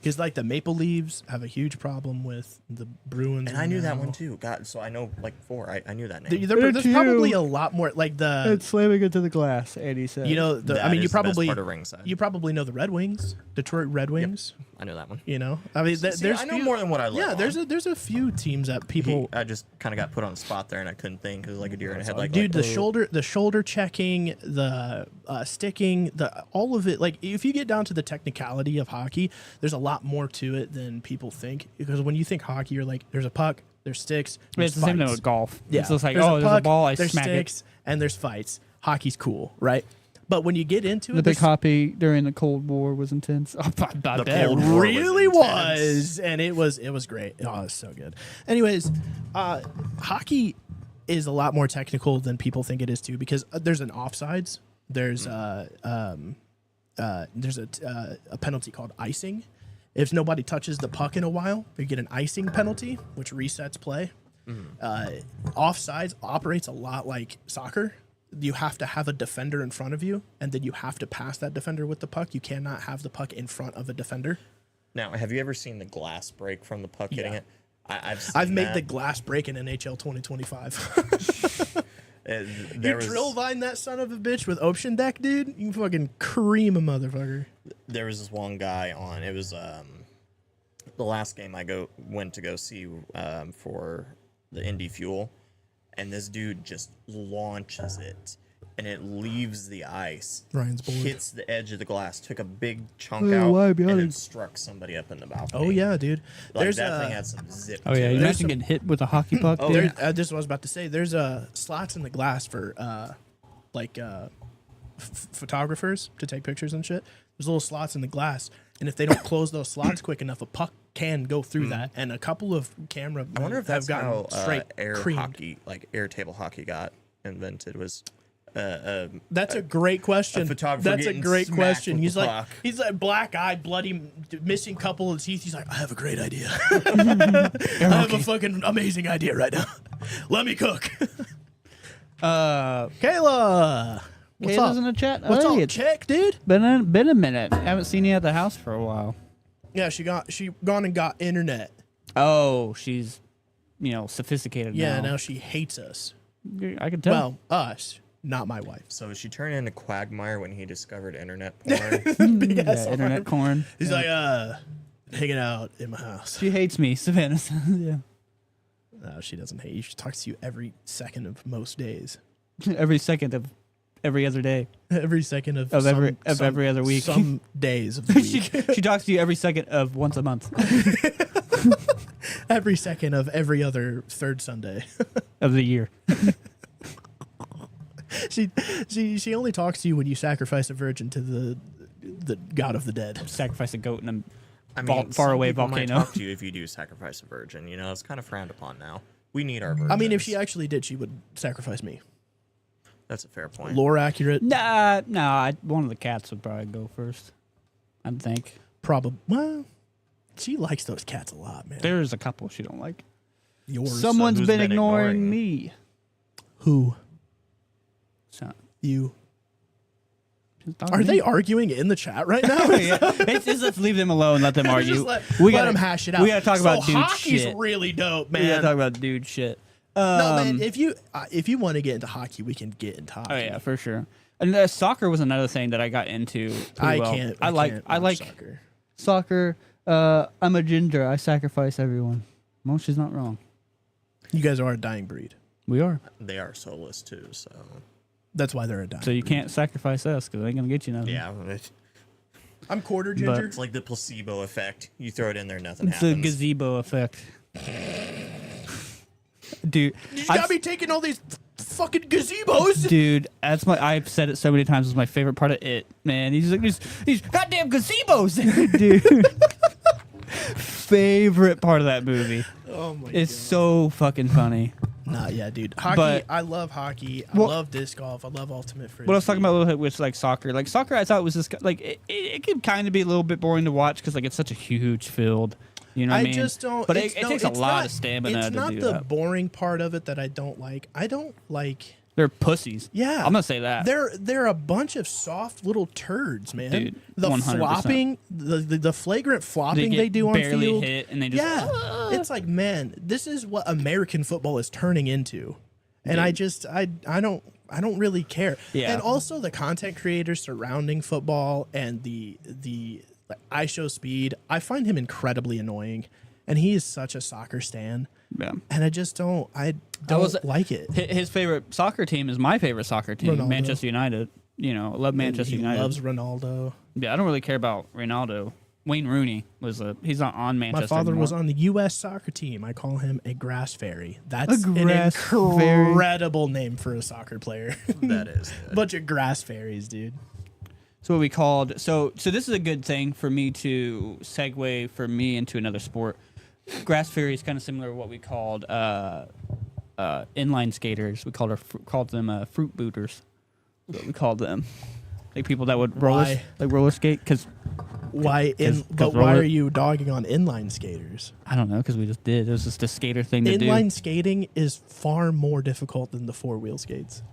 Because like the Maple Leafs have a huge problem with the Bruins, And I knew that now. one too. God, so I know like 4. I knew that name. There's probably a lot more like the slamming into the glass, Eddie said. you know the, I That mean you is the best probably part of ringside. you probably know the Red Wings, Detroit Red Wings. I know that one. You know, I mean See, there's I know few- more than what I let Yeah, on. there's a few teams that people. I just kind of got put on the spot there, and I couldn't think because like a deer in the head. Like, Dude, like, the shoulder checking, the sticking, the all of it. Like if you get down to the technicality of hockey, there's a lot more to it than people think. Because when you think hockey, you're like, there's a puck, there's sticks, there's it's the same thing fights. with golf. Yeah, It's just like, there's oh, there's a puck, ball, I there's smack sticks, and there's fights. Hockey's cool, right? But when you get into it. The it, big there's- hoppy during the Cold War was intense. Oh, I The bet. Cold It War was really intense. was, and it was great. Oh, it was so good. Anyways, hockey is a lot more technical than people think it is too, because there's an offsides. There's there's a penalty called icing. If nobody touches the puck in a while, you get an icing penalty, which resets play. Offsides operates a lot like soccer. You have to have a defender in front of you, and then you have to pass that defender with the puck. You cannot have the puck in front of a defender. now, have you ever seen the glass break from the puck hitting Yeah. it? I've I've seen made that. the glass break in NHL 2025. There You was, drill vine that son of a bitch with Ocean Deck, dude. You can fucking cream a motherfucker. there was this one guy on. It was the last game I went to go see for the Indy Fuel, and this dude just launches it, and it leaves the ice, Ryan's bored. hits the edge of the glass, took a big chunk Oh, out, why and behind then him? struck somebody up in the balcony. Oh yeah, dude. like There's that thing had some zip. Oh to yeah, it. you There's imagine some- getting hit with a hockey puck. Oh, dude? yeah. this is what I was about to say. There's slots in the glass for photographers to take pictures and shit. There's little slots in the glass, and if they don't close those slots quick enough, a puck can go through that. And a couple of camera I wonder if have that's gotten how straight air creamed. hockey, like air table hockey, got invented. Was That's a great question. a photographer That's a getting great smacked question. with He's the like, puck. he's like black eye, bloody, missing couple of teeth. He's like, I have a great idea. I have a fucking amazing idea right now. Let me cook. Kayla, What's Kayla's up? in the chat. What's Hey, up, it's chick, dude? been a minute. Haven't seen you at the house for a while. Yeah, she gone and got internet. Oh, she's, sophisticated Yeah, now. now she hates us. I can tell. Well, us, not my wife. So she turned into Quagmire when he discovered internet porn. Big yeah, ass internet arm. corn. He's like, hanging out in my house. She hates me, Savannah. Yeah. No, she doesn't hate you. She talks to you every second of most days. Every second of every other day. Every second of Every other week. Some days of the week. she talks to you every second of once a month Every second of every other third Sunday. of the year. She only talks to you when you sacrifice a virgin to the god of the dead. Sacrifice a goat in a I mean, far some away people might volcano. talk to you if you do sacrifice a virgin. You know, it's kind of frowned upon now. We need our virgins. I mean, if she actually did, she would sacrifice me. That's a fair point. Lore accurate, Nah. One of the cats would probably go first. I think probably. Well, she likes those cats a lot, man. there's a couple she don't like. Yours. Someone's who's been been ignoring ignoring? me. Who? So, You. just talk Are to they me. arguing in the chat right now? Yeah. It's just let's leave them alone. Let them argue. Just let gotta- them hash it out. We gotta talk about dude hockey's shit. really dope, man. We gotta talk about dude shit. No, man. If you want to get into hockey, we can get into hockey. Oh yeah, for sure. And soccer was another thing that I got into. I pretty well. can't. I like watch soccer. soccer. I'm a ginger. I sacrifice everyone. Well, she's not wrong. You guys are a dying breed. We are. They are soulless too, so That's why they're a dying. So you can't sacrifice us because they ain't gonna get you nothing. yeah. I'm quarter ginger. It's like the placebo effect. You throw it in there, nothing It's the happens. gazebo effect. Dude, You got me taking all these fucking gazebos. dude, I've said it so many times. It's my favorite part of it, man. He's like these goddamn gazebos, dude. Favorite part of that movie. Oh my It's so fucking funny. Nah, yeah, dude. Hockey. But- I love hockey. I Well- love disc golf. I love ultimate frisbee. What I was talking about a little bit with like soccer. Like soccer, I thought was this like it could kind of be a little bit boring to watch because like it's such a huge field. You know what I I mean? just don't. But it's- it no, takes a it's lot not- of stamina It's to not do the that. boring part of it that I don't like. I don't like. They're pussies. Yeah, I'm gonna say that. They're a bunch of soft little turds, man. Dude, the 100%. flopping, the flagrant flopping get they do on barely field. hit and they just Yeah, it's like, man, this is what American football is turning into, and I don't really care. Yeah. And also the content creators surrounding football and the like, I Show Speed, I find him incredibly annoying, and he is such a soccer stan, yeah. and I just don't like it. His favorite soccer team is my favorite soccer team, Ronaldo. Manchester United. You know, I love Manchester he United. loves Ronaldo. Yeah, I don't really care about Ronaldo. Wayne Rooney he's not on Manchester. My father anymore. was on the U.S. soccer team. I call him a grass fairy. That's A an grass fairy. incredible name for a soccer player. That is good. Bunch of grass fairies, dude. So what we called so this is a good thing for me to segue for me into another sport. Grass fairy is kind of similar to what we called inline skaters. We called them fruit booters. That's what we called them, like people that would Why? roller skate. Because Why? 'cause But why are you dogging on inline skaters? I don't know, because we just did. It was just a skater thing to Inline do. skating is far more difficult than the four wheel skates.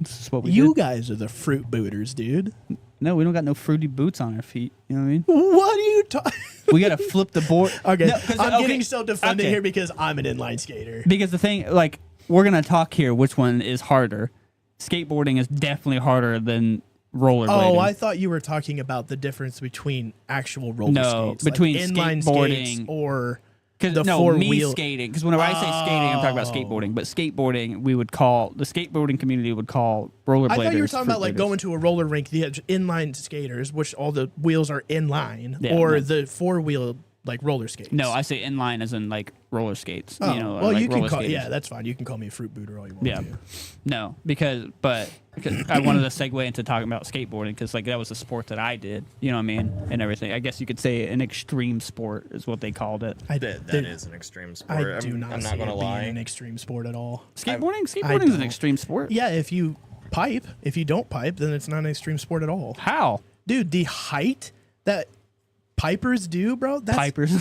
This is what we You did. guys are the fruit booters, dude. No, we don't got no fruity boots on our feet. You know what I mean? What are you talking? We gotta flip the board. Okay, No, 'cause- I'm okay, getting so defended okay. here because I'm an inline skater. Because the thing, like, we're gonna talk here. Which one is harder? Skateboarding is definitely harder than rollerblading. Oh, I thought you were talking about the difference between actual roller No, skates, between like inline skateboarding- skates or Because the no, four me wheel. skating. Because whenever I say skating, I'm talking about Oh. skateboarding. But skateboarding, we would call the skateboarding community would call rollerbladers. I thought you were talking about like fruitbladers. going to a roller rink, the inline skaters, which all the wheels are inline, Yeah, or no. the four wheel like roller skates. No, I say inline as in like roller skates. Oh, You know, well, like you can roller call skaters. yeah, that's fine. You can call me a fruit booter all you want Yeah. to. No, because I wanted to segue into talking about skateboarding because like that was a sport that I did. You know what I mean, and everything. I guess you could say an extreme sport is what they called it. That is an extreme sport. I do not. I'm see not gonna it being lie. an extreme sport at all. Skateboarding, I skateboarding is an don't. extreme sport. Yeah, if you pipe, if you don't pipe, then it's not an extreme sport at all, How? dude. The height that pipers do, bro. That's Pipers.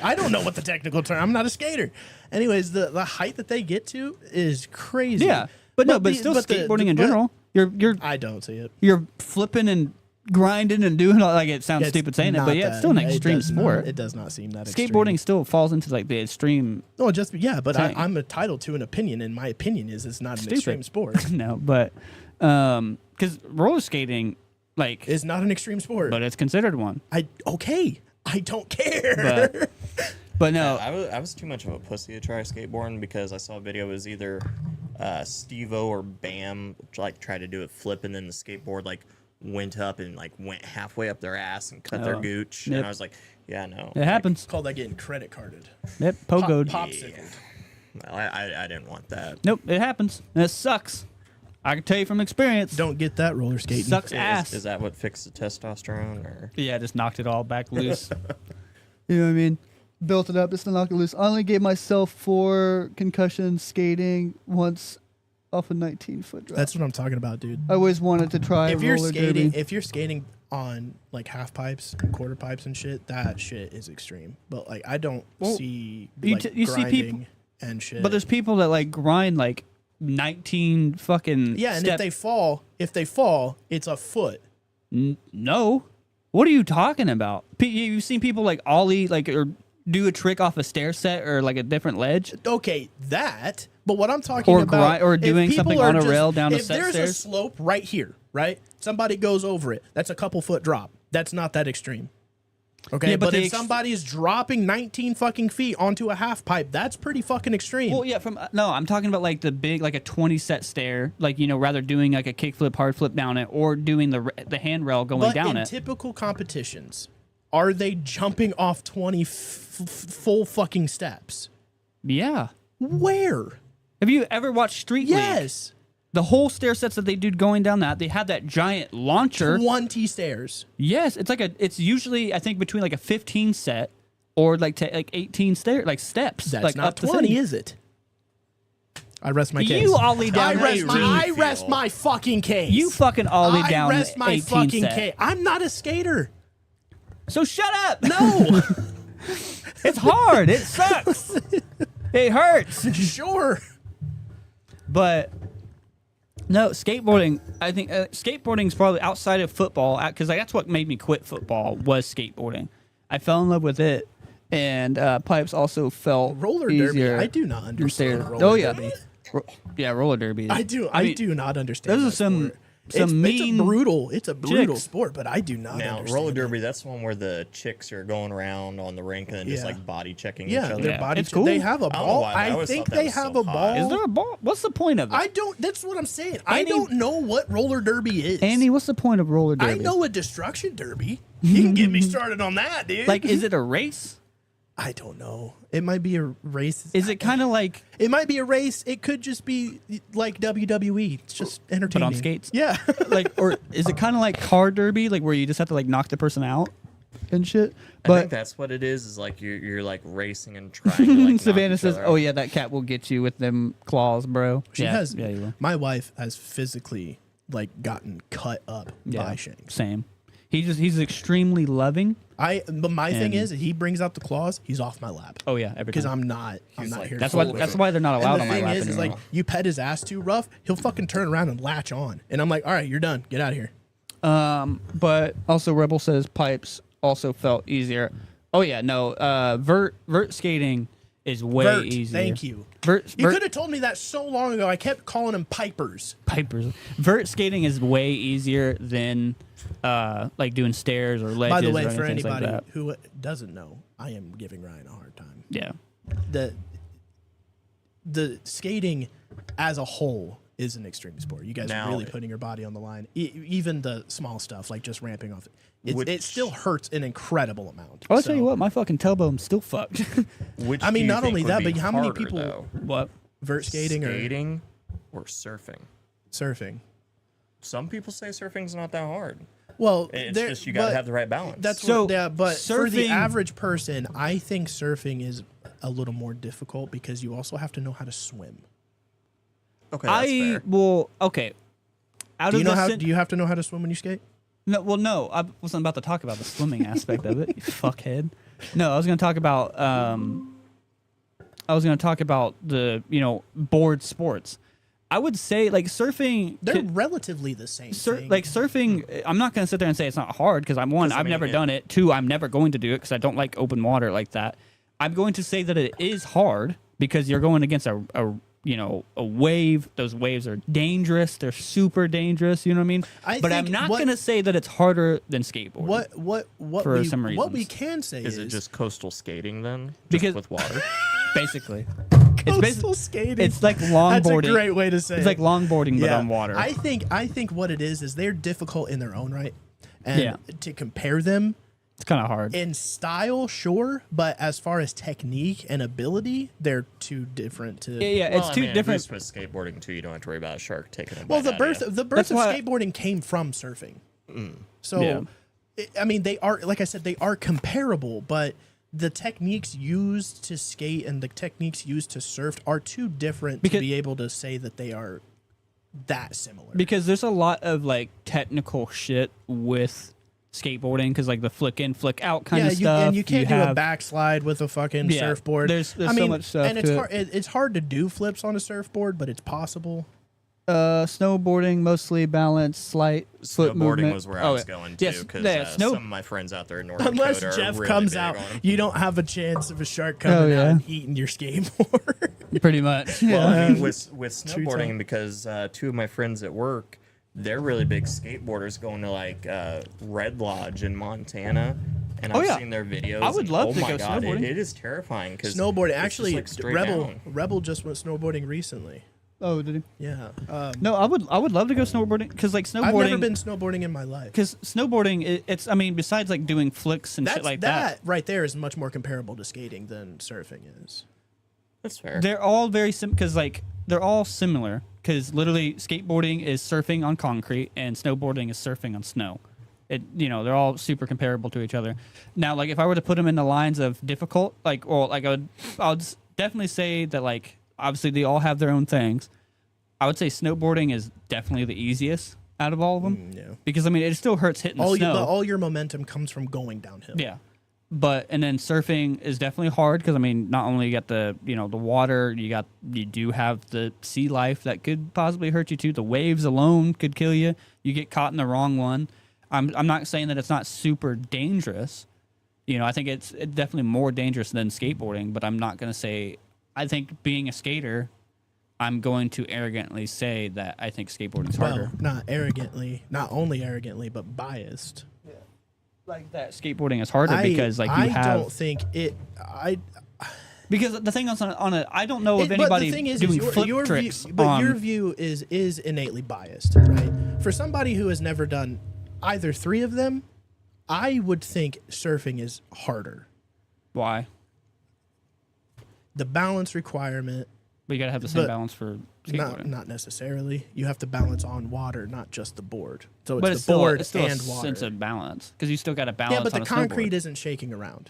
I don't know what the technical term. I'm not a skater. Anyways, the height that they get to is crazy. Yeah. But no, But but the- still but the- skateboarding in but- general. You're I don't see it. you're flipping and grinding and doing all, like it sounds It's stupid saying it, not but yeah, it's that- still an it extreme does not- sport. it does not seem that Skateboarding extreme. still falls into like the extreme. Well, just yeah, but Thing. I'm entitled to an opinion, and my opinion is it's not an Stupid. extreme sport. No, but because roller skating, like, It's not an extreme sport. but it's considered one. I don't care. But no, I was too much of a pussy to try skateboarding because I saw a video. It was either Steve-O or Bam like tried to do a flip, and then the skateboard like went up and like went halfway up their ass and cut their Oh. gooch. Yep. And I was like, yeah, no. it happens. Call that getting credit carded. Yep, pogoed. Popsicle. Well, I didn't want that. Nope, it happens. And it sucks. I can tell you from experience. Don't get that roller skating. Sucks ass. Is that what fixed the testosterone? Or Yeah, just knocked it all back loose. You know what I mean? Built it up just to knock it loose. I only gave myself 4 concussions skating once off a 19-foot drop. That's what I'm talking about, dude. I always wanted to try If you're roller skating, derby. if you're skating on like half pipes and quarter pipes and shit, that shit is extreme. But like, I don't see you like you see people- grinding and shit. But there's people that like grind like 19 fucking yeah, and step. if they fall, it's a foot. No. What are you talking about? You've seen people like ollie like or do a trick off a stair set or like a different ledge? Okay, that. But what I'm talking Or about, or if doing people something are on a just- rail down a if set there's stairs? a slope right here, right? Somebody goes over it. That's a couple foot drop. That's not that extreme. Okay, Yeah, but but the if somebody's dropping 19 fucking feet onto a half pipe, that's pretty fucking extreme. Well, yeah, I'm talking about like the big, like a 20 set stair, like rather doing like a kickflip, hard flip down it, or doing the handrail going but down in it. typical competitions, are they jumping off 20 full fucking steps? Yeah. Where? Have you ever watched Street League? Yes. The whole stair sets that they do going down that, they have that giant launcher. 20 stairs. Yes, it's usually I think between like a 15 set or like 18 steps. That's like not up the 20, thing. is it? I rest my case. You ollie down I 18. rest my fucking case. You fucking ollie down I rest my 18 fucking set. case. I'm not a skater. So shut up. No. It's hard. It sucks. It hurts. Sure. But no, skateboarding. I think skateboarding is probably outside of football because that's what made me quit football was skateboarding. I fell in love with it, and pipes also felt Roller easier derby. I do not understand. there. Roller Oh yeah, derby. yeah, roller derby. I do. I do not understand. those are that some sport. mean It's a brutal chicks. sport, but I do not Now, understand. roller it. derby, that's the one where the chicks are going around on the rink and then just Yeah. like body checking Yeah, each other. their Yeah, body. it's cool. They have a I don't know ball. why, I I always think thought that they was have so a hot. ball. Is there a ball? What's the point of it? I don't. That's what I'm saying. I Andy- don't know what roller derby is. Andy, what's the point of roller derby? I know a destruction derby. You can get me started on that, dude. Like, is it a race? I don't know. It might be a race. Is it kind of like It might be a race. It could just be like WWE. It's just entertaining. skates? Yeah. like, or is it kind of like car derby, like where you just have to like knock the person out and shit? I But think that's what it is like you're like racing and trying to like knock Savannah each says, other "Oh out. yeah, that cat will get you with them claws, bro." She yeah, has. Yeah, you will. My wife has physically like gotten cut up Yeah, by Shanks. same. He's extremely loving. But my thing And- is, if he brings out the claws, he's off my lap. Oh yeah, every Because time. I'm not like- here. That's to why. fool with That's him. why they're not allowed And on the my thing lap is anymore. like you pet his ass too rough, he'll fucking turn around and latch on, and I'm like, all right, you're done, get out of here. But also, Rebel says pipes also felt easier. Oh yeah, no. Vert skating is way Vert, easier. thank you. Vert You could have told me that so long ago. I kept calling them pipers. pipers. Vert skating is way easier than like doing stairs or ledges. By the way, or for anything anybody like that. who doesn't know, I am giving Ryan a hard time. Yeah. The skating as a whole is an extreme sport. You guys Now- are really putting your body on the line. Even the small stuff like just ramping off. It Which- still hurts an incredible amount. I'll So- tell you what, my fucking tailbone's still fucked. Which I mean, do you not think only would that, be but how many harder, people- though? What? Vert skating, or surfing? or surfing. Some people say surfing's not that hard. Well, It's just you got to have the right balance. That's So, yeah, but for the surfing- average person, I think surfing is a little more difficult because you also have to know how to swim. okay. That's I fair. will. Okay. Out Do of you know the how? cen- Do you have to know how to swim when you skate? No, well, no. I wasn't about to talk about the swimming aspect of it. You fuckhead. No, I was going to talk about. I was going to talk about the board sports. I would say like surfing. They're relatively the same thing. Like surfing, I'm not going to sit there and say it's not hard because I've never done it. Two, I'm never going to do it because I don't like open water like that. I'm going to say that it is hard because you're going against a wave. Those waves are dangerous. They're super dangerous. You know what I mean? But I'm not going to say that it's harder than skateboarding. What we can say is it just coastal skating then? Just Because- with water. Basically, coastal skating. it's like longboarding. That's a great way to say It's it. like longboarding but on water. I think what it is they're difficult in their own right, and Yeah. to compare them It's kind of hard. in style, sure, but as far as technique and ability, they're too different to. Yeah, Well, it's I too mean, at different. least with skateboarding too, you don't have to worry about a shark taking a Well, bite out of you. the birth That's of why- skateboarding came from surfing. So, Yeah. I mean, they are, like I said, they are comparable, but the techniques used to skate and the techniques used to surf are too different Because- to be able to say that they are that similar. Because there's a lot of like technical shit with skateboarding because like the flick in, flick out kind of stuff. and you can't do have, a backslide with a fucking Yeah, surfboard. there's so much stuff and it's to it. hard. It's hard to do flips on a surfboard, but it's possible. snowboarding, mostly balance, slight foot Snowboarding movement. was where I was going to Yes, because yeah, some of my friends out there in North Unless Dakota Jeff are really comes big out, on 'em. you don't have a chance of a shark coming Oh, yeah. out and eating your skateboard. pretty much. Well, Yeah. I mean, with True snowboarding, time. because two of my friends at work, they're really big skateboarders going to like Red Lodge in Montana. And Oh, I've yeah. seen their videos. I would and, love oh to my go God, snowboarding. it is terrifying because Snowboarding, actually, just, like, straight Rebel down. Rebel just went snowboarding recently. Oh, did he? Yeah, No, I would love to go snowboarding because like snowboarding. I've never been snowboarding in my life. Because snowboarding, it's I mean, besides like doing flicks and That's shit like that right there is much more comparable to skating than surfing is. That's fair. they're all very because like they're all similar. Because literally, skateboarding is surfing on concrete and snowboarding is surfing on snow. They're all super comparable to each other. Now, like if I were to put them in the lines of difficult, I'll definitely say that like obviously they all have their own things. I would say snowboarding is definitely the easiest out of all of them. Yeah. Because I mean, it still hurts hitting the snow. All your momentum comes from going downhill. Yeah. And then surfing is definitely hard because I mean, not only you got the the water, you do have the sea life that could possibly hurt you too. The waves alone could kill you. You get caught in the wrong one. I'm not saying that it's not super dangerous. I think it's definitely more dangerous than skateboarding, but I'm not going to say. I think being a skater, I'm going to arrogantly say that I think skateboarding's harder. Well, not only arrogantly, but biased. Like that skateboarding is harder because like you have. I don't think it. Because the thing on it, I don't know of But anybody the thing is, doing your, flip your tricks. view, but your view is innately biased, right? For somebody who has never done either three of them, I would think surfing is harder. Why? The balance requirement, But you gotta have the same But balance for skateboarding. not necessarily. You have to balance on water, not just the board. So but it's the board it's still and a water. sense of balance because you still got to balance. Yeah, but the on a concrete snowboard. isn't shaking around,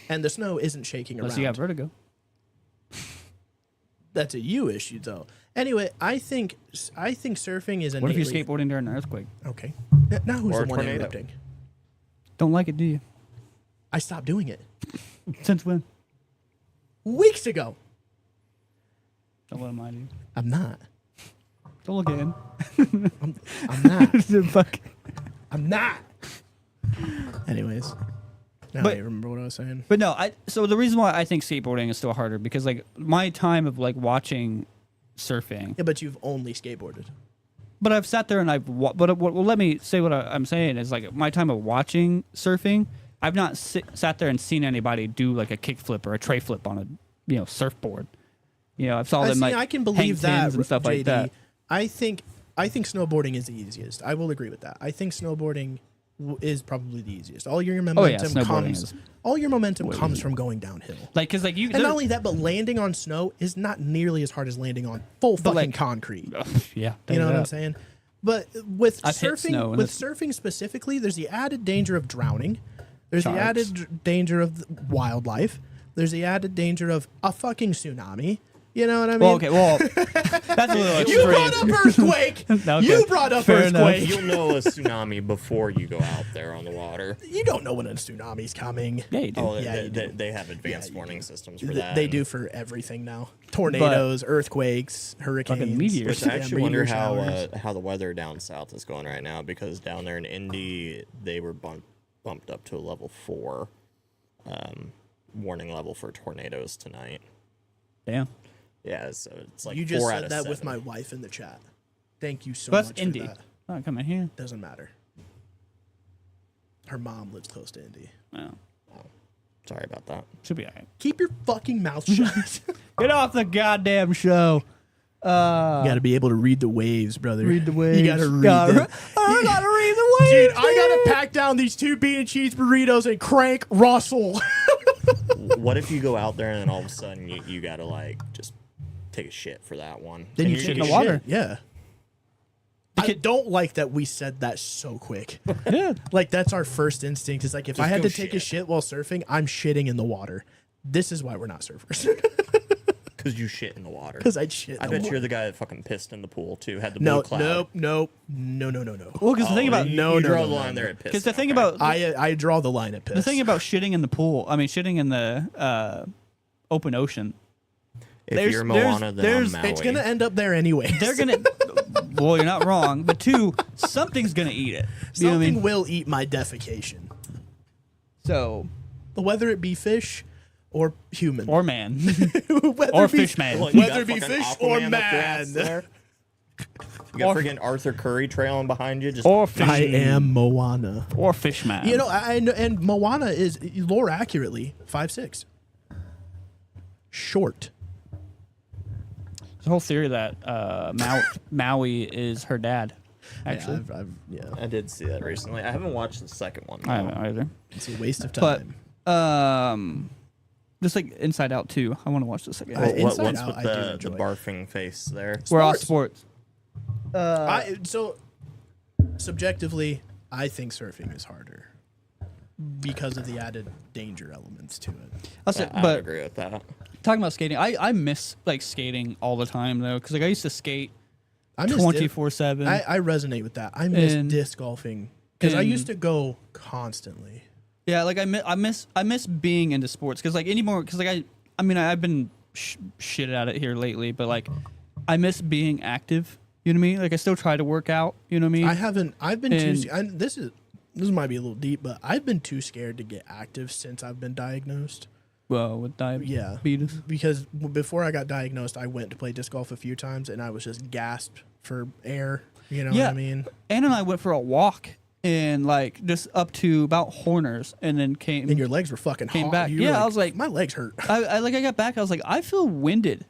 and the snow isn't shaking Unless around. you got vertigo. That's a you issue, though. Anyway, I think surfing is What if you're innately skateboarding during an earthquake? okay. Now who's Or the a one tornado. interrupting? Don't like it, do you? I stopped doing it Since when? weeks ago. Don't let him mind you. I'm not. Don't look at him. I'm not. Fuck. I'm not. Anyways, now But- I remember what I was saying. But no, so the reason why I think skateboarding is still harder because like my time of like watching surfing, Yeah, but you've only skateboarded. but I've sat there and let me say what I'm saying is like my time of watching surfing, I've not sat there and seen anybody do like a kickflip or a tray flip on a surfboard. I've saw them like I can hang believe that pins and stuff JD. like that. I think snowboarding is the easiest. I will agree with that. I think snowboarding is probably the easiest. All your momentum snowboarding comes. is All your momentum comes from going downhill. Like because like you And not only that, but landing on snow is not nearly as hard as landing on full fucking like- concrete. yeah, You know what I'm saying? But with I've hit snow surfing, and with it's- surfing specifically, there's the added danger of drowning. There's the Sharks. added danger of wildlife. There's the added danger of a fucking tsunami. You know what I mean? Well, okay, well, that's a little You extreme. brought up earthquake. Okay. You brought up Fair enough. earthquake. You'll know a tsunami before you go out there on the water. You don't know when a tsunami's coming. Yeah, you do. Oh, Yeah, they, you they, do. they have advanced you warning do. systems for Th- that. They and- do for everything now. Tornadoes, earthquakes, hurricanes. meteors. Which I yeah, actually wonder meteor showers. how the weather down south is going right now, because down there in Indy they were bumped up to a level 4 warning level for tornadoes tonight. Damn. Yeah, so it's like You just 4 out said of that with 7. my wife in the chat. Thank you so But that's much Indy. for that. Oh, come in here. Doesn't matter. Her mom lives close to Indy. Oh, Sorry about that. should be all right. Keep your fucking mouth shut. You Get off the goddamn show. gotta be able to read the waves, brother. Read the waves. You gotta read I them. gotta read the waves. Dude, I gotta pack down these 2 bean and cheese burritos and crank Russell. What if you go out there and then all of a sudden you gotta like just take a shit for that one? Then And you you're take in a the gonna- water. shit. Yeah. I don't like that we said that so quick. Yeah. Like, that's our first instinct. Is like, if I Just had go to take a shit. shit while surfing, I'm shitting in the water. This is why we're not surfers. Because you shit in the water. Because I'd shit. I in the bet water. you're the guy that fucking pissed in the pool too. Had the blue No, cloud. no. Well, because the thing about you, no, you no, draw no, the no, line no. there at piss. because the thing okay. about I draw the line at piss. the thing about shitting in the pool, I mean shitting in the open ocean, if there's- you're there's- Moana, then there's- I'm Maui. it's gonna end up there anyway. they're gonna. Well, you're not wrong, but 2, something's gonna eat it. You know what I Something mean? will eat my defecation, So, whether it be fish or human, or man, whether or it be- fish man. What, you whether got it be fucking fish or Aquaman up your ass man. there? You got Or- freaking Arthur Curry trailing behind you. Just or fish. I am Moana. Or fish man. You know, I know, and Moana is lore accurately 5'6", short. the whole theory that Maui is her dad. Actually, Yeah, I did see that recently. I haven't watched the second one. I though. haven't either. it's a waste of But time. just like Inside Out 2, I want to watch the second. I- one. Inside What's Out, with I do the enjoy. barfing face there? We're all sports. So subjectively, I think surfing is harder because of the added danger elements to it. I'll say, I would but agree with that. talking about skating, I miss like skating all the time though, because like I used to skate I miss 24/7. I resonate with that. I miss And- disc golfing because I and- used to go constantly. Yeah, like I miss being into sports because like anymore because like I mean I've been shit at it here lately, but like I miss being active. You know what I mean? Like I still try to work out. You know what I mean? I haven't. I've been And- too. This might be a little deep, but I've been too scared to get active since I've been diagnosed. well, with Yeah, diabetes. because before I got diagnosed, I went to play disc golf a few times, and I was just gasped for air. You know Yeah. what I mean? Anna and I went for a walk and like just up to about Horners and then came. And your legs were fucking Came hot. back. You were Yeah, I was like- my legs hurt. I got back. I was like, I feel winded.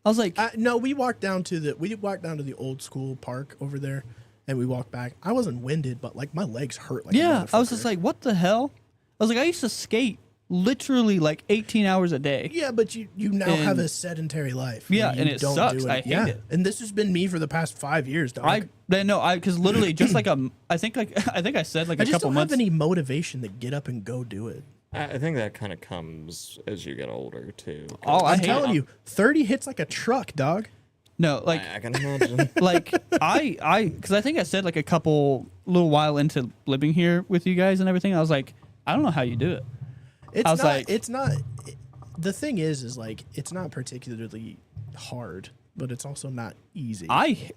I was like, No, we walked down to the old school park over there, and we walked back. I wasn't winded, but like my legs hurt. Like a yeah. I was motherfucker. just like, what the hell? I was like, I used to skate literally like 18 hours a day. yeah, but you now have And- a sedentary life. Yeah, where you and it don't sucks. do I hate yeah. it. And this has been me for the past 5 years, dog. Because literally just like I think I said like I a just couple don't months. have any motivation to get up and go do it. I think that kind of comes as you get older too. Oh, I I'm hate telling it. you, 30 hits like a truck, dog. No, like I can imagine. like because I think I said like a little while into living here with you guys and everything. I was like, I don't know how you do it. It's I was not. like- It's not. The thing is like it's not particularly hard, but it's also not easy.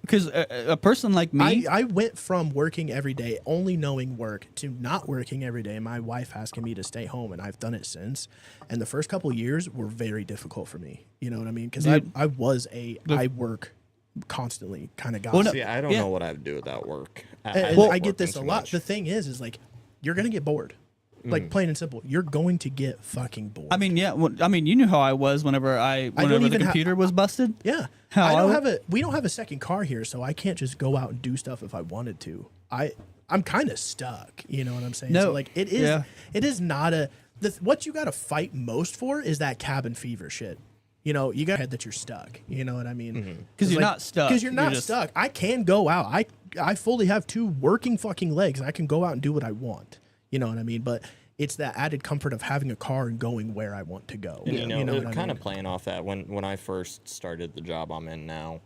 Because a person like me, I went from working every day, only knowing work, to not working every day. My wife asking me to stay home, and I've done it since. And the first couple of years were very difficult for me. You know what I mean? Because Dude. I was I work constantly kind of guy. Well, no, See, I don't yeah. know what I would do without work. And like I get working this a too lot. much. The thing is like you're gonna get bored. Like plain and simple, you're going to get fucking bored. I mean, yeah. I mean, you knew how I was whenever the even computer was busted. yeah, How I we don't have a second car here, so I can't just go out and do stuff if I wanted to. I'm kind of stuck. You know what I'm saying? No, So like it is. yeah. It is not what you got to fight most for is that cabin fever shit. You know, you got that you're stuck. You know what I mean? Because you're not stuck. Because you're not just- stuck. I can go out. I fully have 2 working fucking legs. I can go out and do what I want. You know what I mean? But it's that added comfort of having a car and going where I want to go. And, you know, what I kind mean? of playing off that, when I first started the job I'm in now,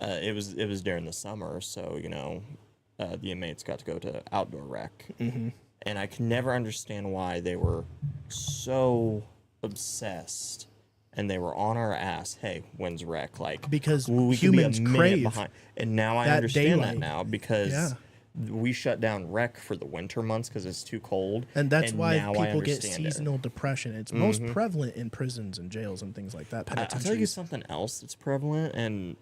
it was during the summer, so the inmates got to go to outdoor rec, and I could never understand why they were so obsessed and they were on our ass. Hey, when's rec? Like, Because we could humans be a minute crave behind. And now I that understand that daylight. now because Yeah. we shut down rec for the winter months because it's too cold. And that's why now I people get understand it. seasonal depression. It's most prevalent in prisons and jails and things like that. I'll tell you Penitentiaries. something else that's prevalent, and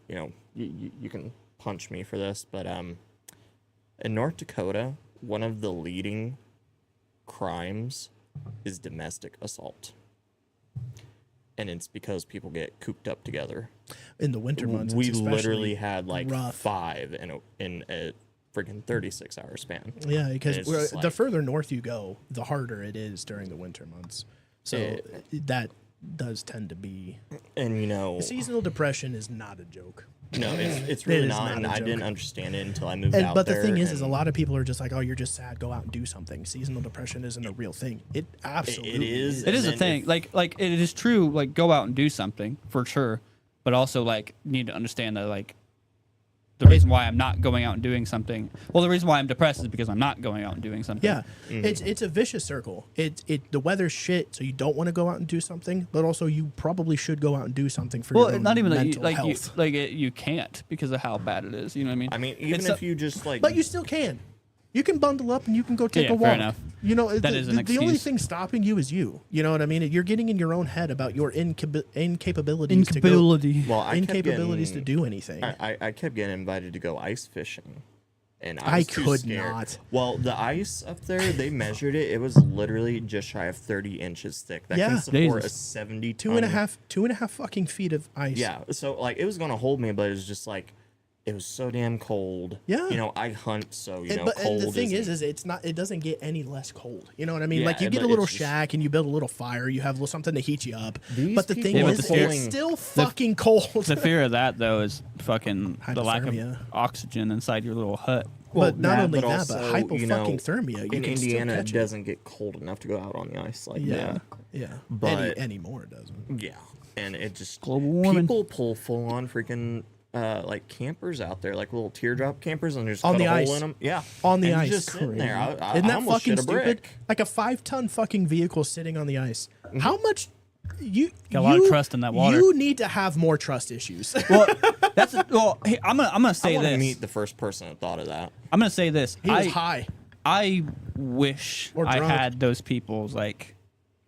you can punch me for this, but in North Dakota, one of the leading crimes is domestic assault, and it's because people get cooped up together. In the winter months, We it's literally especially had like rough. 5 in a freaking 36-hour span. Yeah, because And it's just the like- further north you go, the harder it is during the winter months. So that does tend to be And seasonal depression is not a joke. no, it's really is not, not and a I didn't joke. understand it until I moved And out but the there. thing is a and lot of people are just like, oh, you're just sad. Go out and do something. Seasonal depression isn't a real thing. It absolutely is. It is a And then thing. if- Like it is true. Like go out and do something for sure, but also like need to understand that like the reason why I'm not going out and doing something. Well, the reason why I'm depressed is because I'm not going out and doing something. Yeah, it's a vicious circle. The weather's shit, so you don't want to go out and do something, but also you probably should go out and do something for your Well, own not even mental that health. you can't because of how bad it is. You know what I mean? I mean, even It's if you just like, But you still can. You can bundle up and you can go take Yeah, a walk. fair enough. That is an the only excuse. thing stopping you is you. You know what I mean? You're getting in your own head about your incapabilities Incapability. well, I kept incapabilities to getting- do anything. I kept getting invited to go ice fishing, and I I was too could scared. not. Well, the ice up there, they measured it. It was literally just shy of 30 inches thick. That Yeah. can support Jesus. a 70 Two and a half fucking feet of ice. Yeah, so like it was gonna hold me, but it was just like it was so damn cold. Yeah. I hunt, so And cold. the thing isn't- is it's not. It doesn't get any less cold. You know what I mean? Yeah, Like you get but a little it's just- shack and you build a little fire. You have a little something to heat you up. These But the thing people are is, pulling- it's still fucking cold. The fear of that though is fucking the lack of Hypothermia. oxygen inside your little hut. But not that, only but that, but also, hypothermia. You in can still Indiana, catch it doesn't get cold enough to go out on the ice like Yeah, that. yeah. But- Anymore it doesn't. Yeah, and it just Global warming. people pull full on freaking like campers out there, like little teardrop campers, and just On cut the a hole ice. in them. Yeah, On the and ice, just sitting there. I Isn't that almost fucking shit a stupid? brick. Like a 5-ton fucking vehicle sitting on the ice. How much? You Got a lot of trust in that water. You need to have more trust issues. Well, hey, I'm gonna I say want to this. meet the first person that thought of that. I'm gonna say this. he was high. I wish Or I drunk. had those people's like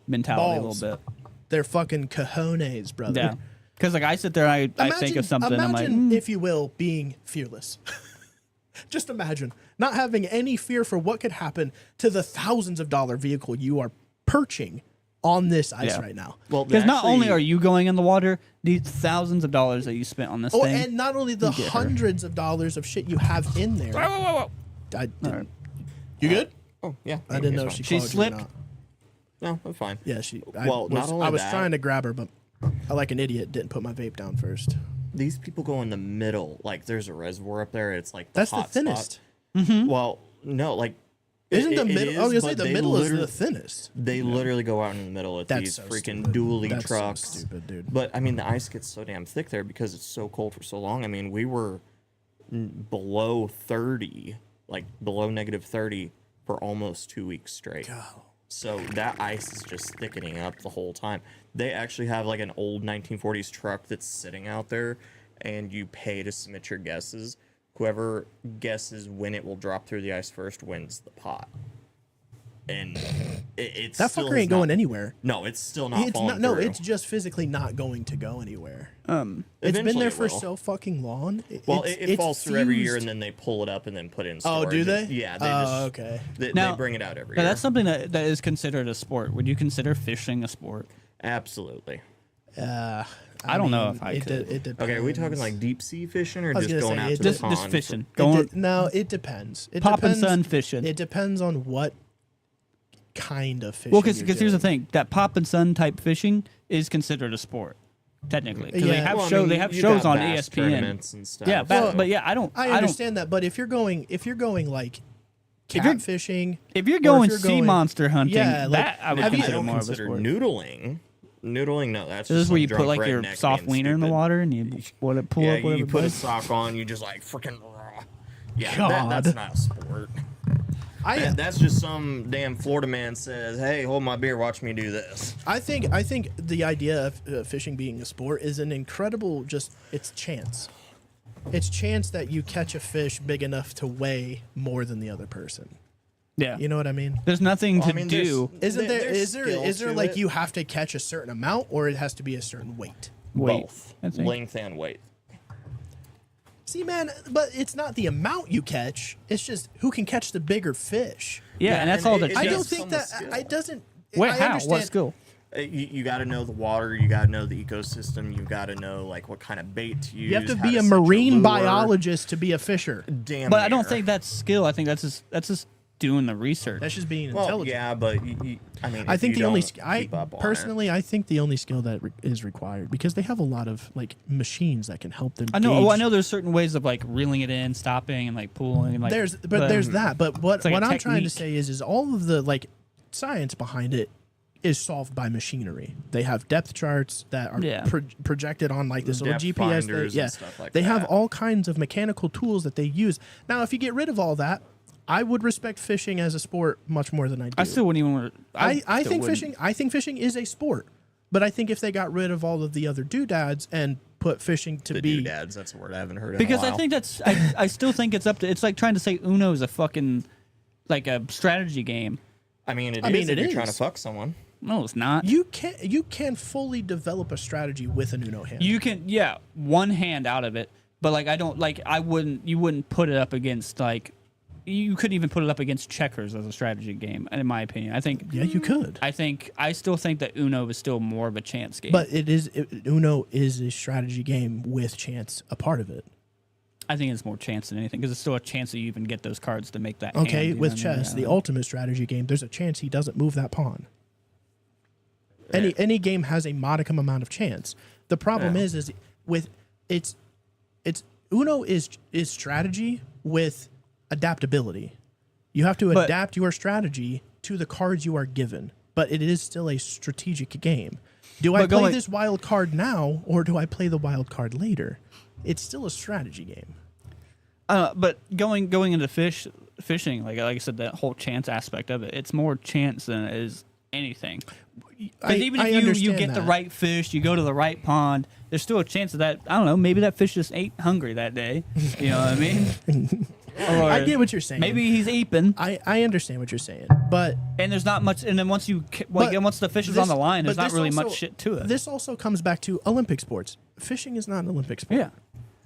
mentality Balls. a little bit. They're fucking cojones, brother. Yeah, because like I sit there, I think of something. I'm like, Imagine, if you will, being fearless. Just imagine not having any fear for what could happen to the thousands of dollar vehicle you are perching on this ice Yeah. right now. Well, because not only are you going in the water, these thousands of dollars that you spent on this Oh, thing. and not only the get her. hundreds of dollars of shit you have in there. Whoa. I didn't, All right. You good? oh yeah, I didn't it's know fine. she She called you or slipped? not. No, I'm fine. Yeah, she. Well, not only I was that- trying to grab her, but I, like an idiot, didn't put my vape down first. These people go in the middle. Like there's a reservoir up there. It's like That's the hot thinnest. spot. Well, no, like Isn't the it middle? I was is, gonna say but the they middle is the literally- thinnest. They literally go out in the middle with That's these so freaking stupid. dually That's trucks. so stupid, dude. But I mean, the ice gets so damn thick there because it's so cold for so long. I mean, we were below 30, like below negative 30 for almost 2 weeks straight. So that ice is just thickening up the whole time. They actually have like an old 1940s truck that's sitting out there, and you pay to submit your guesses. Whoever guesses when it will drop through the ice first wins the pot. And it's That still fucker has ain't not- going anywhere. No, it's still not It's falling not. No, through. it's just physically not going to go anywhere. It's been Eventually there it for will. so fucking long. Well, It's- it it's falls through every year, fused. and then they pull it up and then put it in Oh, storage. do they? Yeah, they Oh, just okay. they Now- bring it out every Now year. that's something that is considered a sport. Would you consider fishing a sport? Absolutely. I don't know if I it could. It depends. Okay, are we talking like deep sea fishing or was just gonna going say, out it to the just- pond? Just fishing, It going no, it depends. It pop and depends. sun fishing. It depends on what kind of fishing. Well, because you're here's the doing. thing: that pop and sun type fishing is considered a sport, technically. 'Cause they Yeah. have Well, I show. mean, They have you shows got on bass ESPN. tournaments and stuff. Yeah, Well, but yeah, I don't. I don't. understand that, but if you're going like catfishing. If you're or going you're sea going- monster hunting, Yeah, like, that I would have you- I consider don't more of a consider sport. noodling. Noodling, no, that's This just is where some you put drunk like your redneck soft being wiener in the stupid. water and you pull Yeah, up whatever. you put a bites. sock on, you just like freaking raw. Yeah, God. that's not a sport. That's just some damn Florida man says, "Hey, hold my beer, watch me do this." I think the idea of fishing being a sport is an incredible it's chance. It's chance that you catch a fish big enough to weigh more than the other person. Yeah. You know what I mean? There's nothing Well, to I mean, do. Isn't there there's is there skill like to it. you have to catch a certain amount or it has to be a certain weight? Wait, Both I think. length and weight. See, man, but it's not the amount you catch. It's just who can catch the bigger fish. Yeah, Yeah, and that's and all the it- I Yeah, don't chance. think some that skill. I doesn't. Wait, I how? understand- What skill? You got to know the water. You got to know the ecosystem. You got to know like what kind of bait to use. You have to how be a set your marine lure. biologist to be a fisher. Damn. But I don't near. think that's skill. I think that's just doing the research. That's just being Well, intelligent. yeah, but I mean, I if think you the only don't I keep up on it- personally I think the only skill that is required because they have a lot of like machines that can help them. I know. Well, I gauge- know there's certain ways of like reeling it in, stopping, and like pulling. And, like, there's that, but what It's like a I'm trying to technique. say is all of the like science behind it is solved by machinery. They have depth charts that are Yeah. projected on like this little Depth GPS. finders yeah, and stuff like they have that. all kinds of mechanical tools that they use. Now, if you get rid of all that, I would respect fishing as a sport much more than I do. I still wouldn't even want to. I still think wouldn't. fishing. I think fishing is a sport, but I think if they got rid of all of the other doodads and put fishing to the be doodads. That's a word I haven't heard in Because a while. I think that's. I still think it's up to. It's like trying to say Uno is a fucking like a strategy game. I mean, it I is mean, if it you're is. trying to fuck someone. No, it's not. you can fully develop a strategy with an Uno hand. You can, yeah, one hand out of it, but like I don't like. I wouldn't. You wouldn't put it up against like. You couldn't even put it up against checkers as a strategy game, in my opinion. I think. yeah, you could. I still think that Uno is still more of a chance game. But Uno is a strategy game with chance a part of it. I think it's more chance than anything because it's still a chance that you even get those cards to make that. hand, Okay, you know with what I mean? chess, Yeah. the ultimate strategy game, there's a chance he doesn't move that pawn. Any game has a modicum amount of chance. The problem Yeah. is with it's Uno is strategy with adaptability. You have to But- adapt your strategy to the cards you are given, but it is still a strategic game. Do I But play going- this wild card now or do I play the wild card later? It's still a strategy game. But going into fishing, like I said, that whole chance aspect of it, it's more chance than it is anything. Because even if you understand get the that. right fish, you go to the right pond, there's still a chance of that. I don't know. Maybe that fish just ain't hungry that day. You know what I mean? Or I get what you're saying. maybe he's aping, I understand what you're saying, but and there's not much. And then once once the fish is on the line, there's but not this really also- much shit to it. This also comes back to Olympic sports. Fishing is not an Olympic sport. Yeah.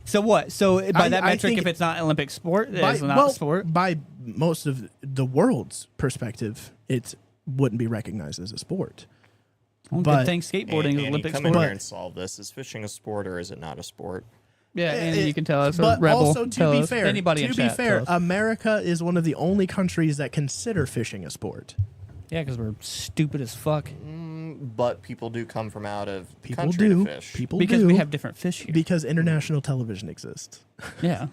So what? So by that I metric, think- if it's not Olympic sport, By, it's not well, a sport. by most of the world's perspective, it wouldn't be recognized as a sport. Well, but- good thing skateboarding is Andy, Olympic come sport. in here and solve this. Is fishing a sport or is it not a sport? Yeah, and It- you can tell us. But Rebel, also, to tell be us. fair, Anybody in to be chat, fair, tell us. America is one of the only countries that consider fishing a sport. Yeah, because we're stupid as fuck. But people do come from out of the People country do. to fish. People Because do. we have different fish here. because international television exists. Yeah.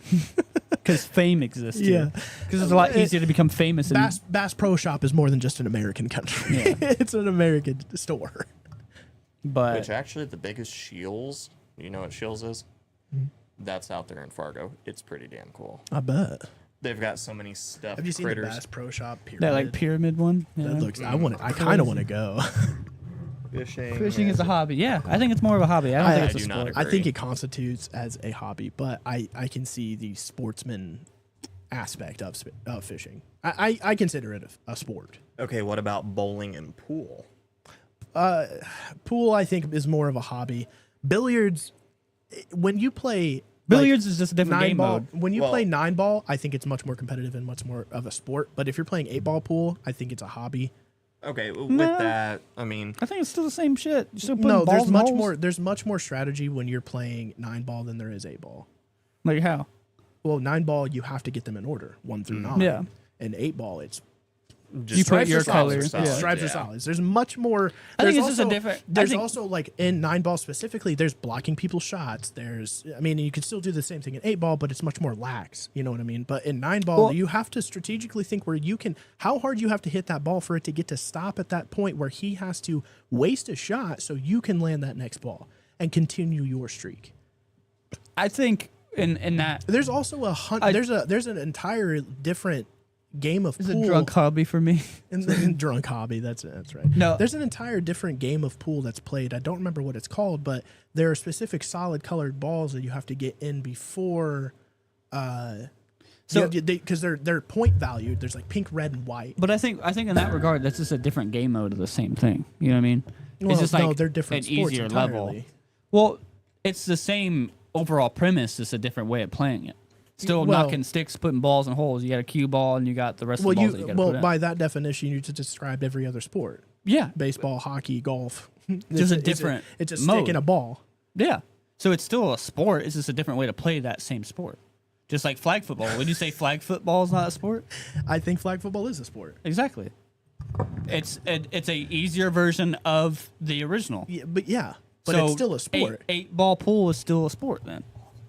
Because fame exists. Yeah. Because it's a lot easier to become famous. Bass Pro Shop is more than just an American country. Yeah. It's an American store. But Which actually the biggest Shields, you know what Shields is? Mm-hmm. That's out there in Fargo. It's pretty damn cool. I bet. They've got so many stuffed Have you seen critters. the Bass Pro Shop pyramid? that like pyramid one. Yeah. That looks. I kind of want to go. Fishing. Fishing is a hobby. Yeah, I think it's more of a hobby. I don't think I it's a do not sport. agree. I think it constitutes as a hobby, but I can see the sportsman aspect of fishing. I consider it a sport. Okay, what about bowling and pool? Pool, I think, is more of a hobby. Billiards, when you play Billiards is just a different game ball, mode. when you Well- play 9-ball, I think it's much more competitive and much more of a sport. But if you're playing 8-ball pool, I think it's a hobby. Okay, with No. that, I mean, I think it's still the same shit. You're still putting No, balls there's in much holes. more. There's much more strategy when you're playing 9-ball than there is 8-ball. Like how? Well, 9-ball, you have to get them in order, 1 through 9. Yeah. And 8-ball, it's You put your color. Stripes are solids. There's much more. I think there's it's just a also- different- I There's think- also like in 9-ball specifically. There's blocking people's shots. I mean, you can still do the same thing in 8-ball, but it's much more lax. You know what I mean? But in 9-ball, Well- you have to strategically think where you can, how hard you have to hit that ball for it to get to stop at that point where he has to waste a shot so you can land that next ball and continue your streak. I think in that There's also there's an entire different game of it's a pool. drug hobby for me. In drunk hobby, that's right. No. There's an entire different game of pool that's played. I don't remember what it's called, but there are specific solid colored balls that you have to get in before. Because they're point valued. There's like pink, red, and white. But I think in that regard, that's just a different game mode of the same thing. You know what I mean? Well, it's just no, like they're different an sports easier entirely. level. Well, it's the same overall premise, just a different way of playing it. Still Well- knocking sticks, putting balls in holes. You got a cue ball, and you got the rest of the balls that you got to put in. by that definition, you just described every other sport: Yeah, baseball, hockey, golf. Just a different It's a stick mode. and a ball. yeah. So it's still a sport. It's just a different way to play that same sport. Just like flag football. Would you say flag football is not a sport? I think flag football is a sport. Exactly. It's a easier version of the original. Yeah, but So it's still a sport. Eight ball pool is still a sport then.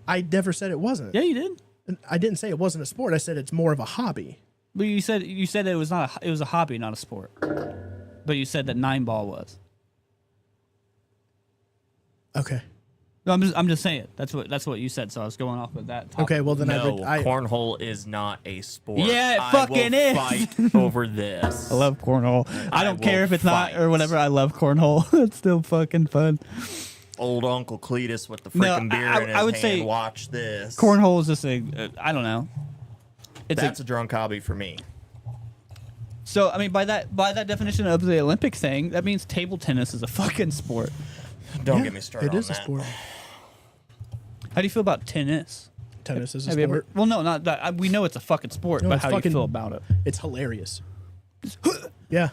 I never said it wasn't. Yeah, you did. I didn't say it wasn't a sport. I said it's more of a hobby. But you said it was not it was a hobby, not a sport. But you said that 9-ball was. Okay. No, I'm just saying that's what you said. So I was going off with that. Topic. Okay. Well, then No, I cornhole is not a sport. Yeah, it I fucking will is. Fight over this. I love cornhole. I don't will care if it's not fight. or whatever. I love cornhole. It's still fucking fun. Old Uncle Cletus with the No, freaking beer I- in his I would hand. say Watch this. Cornhole is just I don't know. That's a drunk hobby for me. So I mean by that definition of the Olympic thing, that means table tennis is a fucking sport. Don't Yeah, get me started It on is a that. sport. How do you feel about tennis? Tennis is a Have you ever? sport. Well, no, not that. We know it's a fucking sport, No, but it's how do you fucking- feel about it? It's hilarious. Yeah.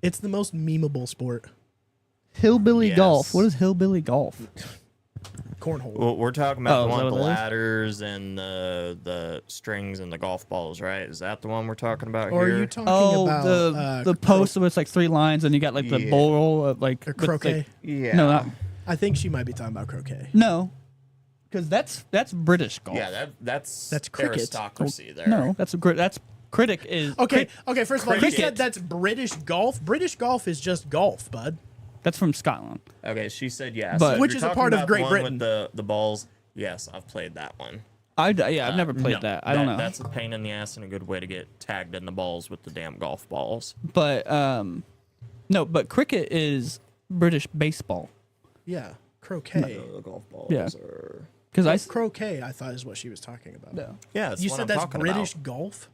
It's the most memeable sport. Hillbilly Yes. golf. What is hillbilly golf? Cornhole. Well, we're talking about Oh, the is one that with the what it is? ladders and the strings and the golf balls, right? Is that the one we're talking about Or are here? you talking Oh, about the post where it's like 3 lines and you got like the Yeah. bowl of like or with, like- croquet? yeah. no, not, I think she might be talking about croquet. no, because that's British golf. Yeah, that's cricket. aristocracy there. No, that's critic is Okay, okay. First of all, you Cricket. said that's British golf. British golf is just golf, bud. That's from Scotland. Okay, she said yes. But- if Which you're is a talking part of about Great the one Britain. with the balls. Yes, I've played that one. I've never played No, that. I don't know. That's a pain in the ass and a good way to get tagged in the balls with the damn golf balls. But no, but cricket is British baseball. Yeah, croquet. The golf balls Yeah. are. Because I Croquet, I thought is what she was talking about. no, Yeah, that's You what said I'm that's talking British about. golf.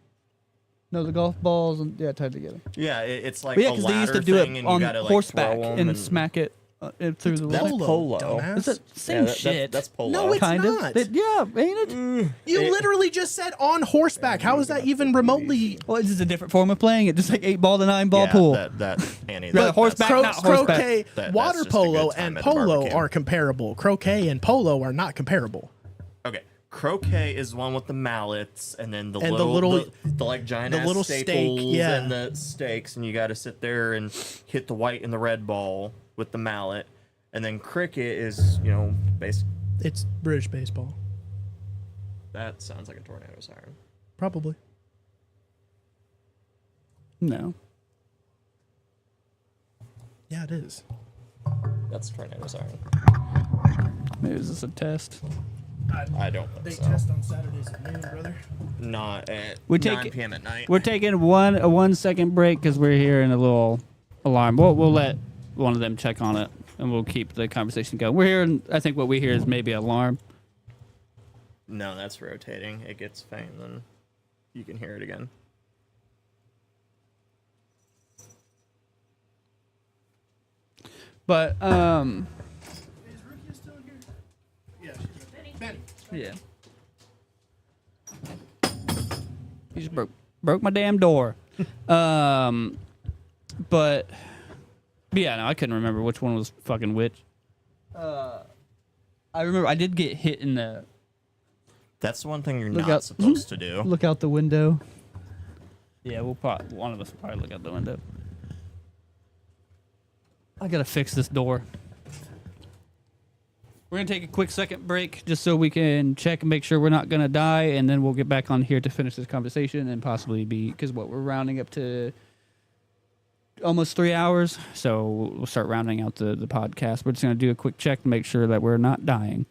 no, the golf balls and tied together. Yeah, it's like But yeah, a because they used to ladder do thing it and you on gotta, like, horseback throw 'em and smack it through the That's little. polo. dumbass. It's the same shit. That's polo. No, it's kind not. of. Yeah, ain't it? You literally just said on horseback. How is that even remotely? Well, it's just a different form of playing it, just like 8-ball to 9-ball Yeah, pool. That Annie. Right, horseback, not horseback. Croquet, That's water just a polo, good time and at the polo barbecue. are comparable. Croquet and polo are not comparable. Okay, croquet is one with the mallets and then the And the little, little- the like giant the ass little stake, staples yeah. and the stakes, and you got to sit there and hit the white and the red ball with the mallet. And then cricket is, basic. It's British baseball, That sounds like a tornado siren. probably. No. Yeah, it is. That's a tornado siren. Maybe it's just a test. I don't think so. on Saturdays at noon, brother. Not at We 9 take- p.m. at night. We're taking a 1 second break because we're hearing a little alarm. We'll let one of them check on it, and we'll keep the conversation going. We're hearing. I think what we hear is maybe an alarm. No, that's rotating. It gets faint, then you can hear it again. But Is Rukia still in here? Yeah. Benny. yeah. You just broke my damn door. But yeah, no, I couldn't remember which one was fucking which. I remember I did get hit in the That's the one thing you're Look not out. supposed to do. look out the window. Yeah, one of us will probably look out the window. I gotta fix this door. We're gonna take a quick second break just so we can check and make sure we're not gonna die, and then we'll get back on here to finish this conversation and possibly because we're rounding up to almost 3 hours, so we'll start rounding out the podcast. We're just gonna do a quick check to make sure that we're not dying.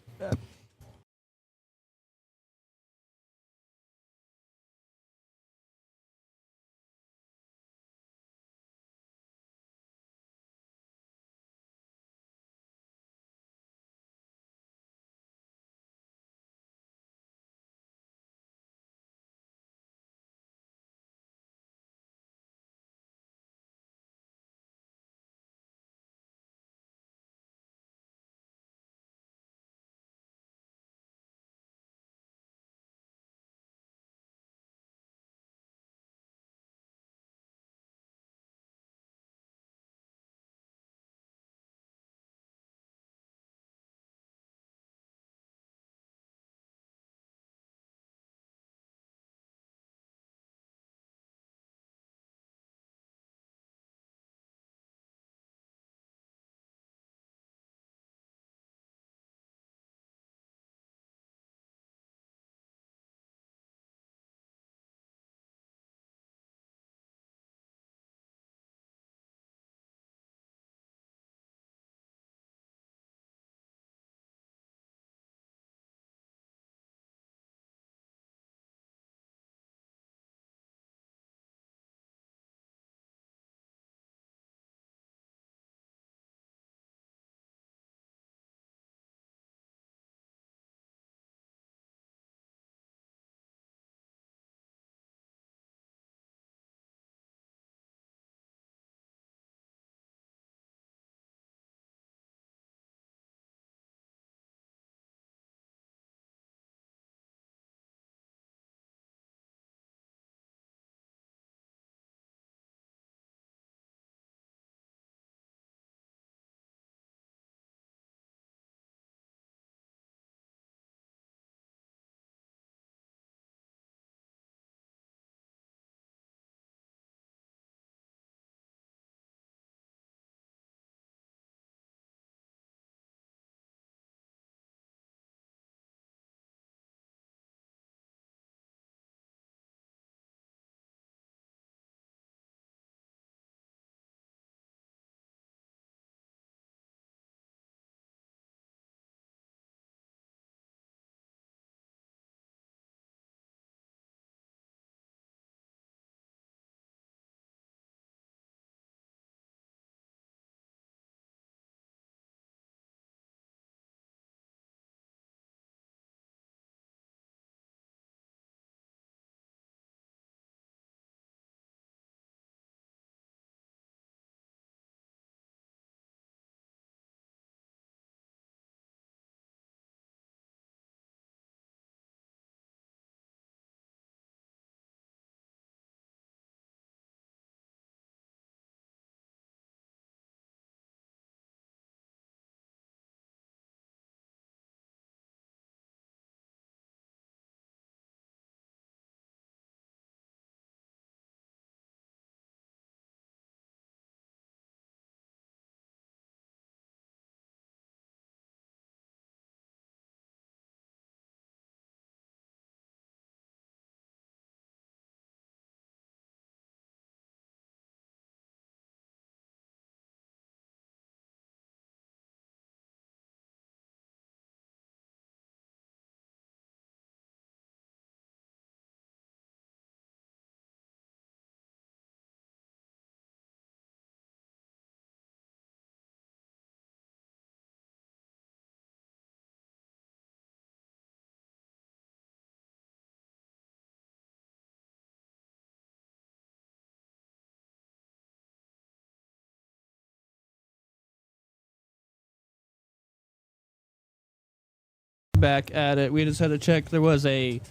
Back at it. We just had to check. There was a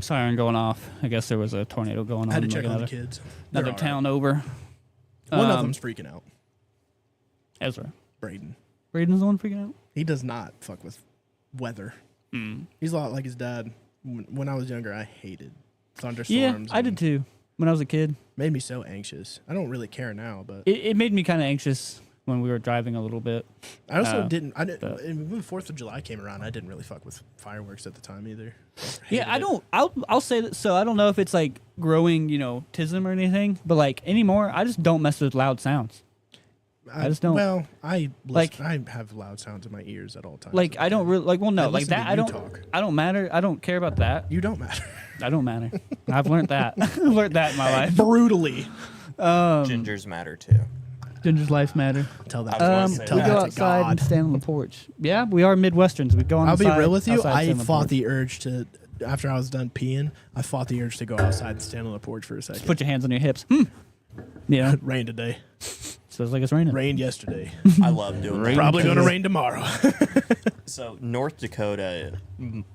siren going off. I guess there was a tornado going on. I had to check like on the kids. They're Another all town over. right. One of them's freaking out. Ezra. Braden. Braden's the one freaking out? He does not fuck with weather. He's a lot like his dad. When I was younger, I hated thunderstorms. Yeah, I did too. when I was a kid. Made me so anxious. I don't really care now, but It made me kind of anxious when we were driving a little bit. I also but- when the 4th of July came around, I didn't really fuck with fireworks at the time either. Yeah, Hated I it. don't. I'll say that. So I don't know if it's like growing, tism or anything, but like anymore, I just don't mess with loud sounds. I just don't- Well, I have loud sounds in my ears at all times. Like I don't really like. Well, no, I like listen to that. you I don't. talk. I don't matter. I don't care about that. You don't matter. I don't matter. I've learned that. I've learned that in my life. Brutally. Gingers matter too. Ginger's life matter. Tell that. I was gonna say tell We that go that to outside God. and stand on the porch. Yeah, we are Midwesterns. We go on. I'll be outside- real with you. outside, I stand on the fought porch. the urge to, after I was done peeing, I fought the urge to go outside and stand on the porch for a second. Put your hands on your hips. Yeah, Rain today. so it's like it's raining. Rained yesterday. I love doing that. Probably going to because- rain tomorrow. So North Dakota,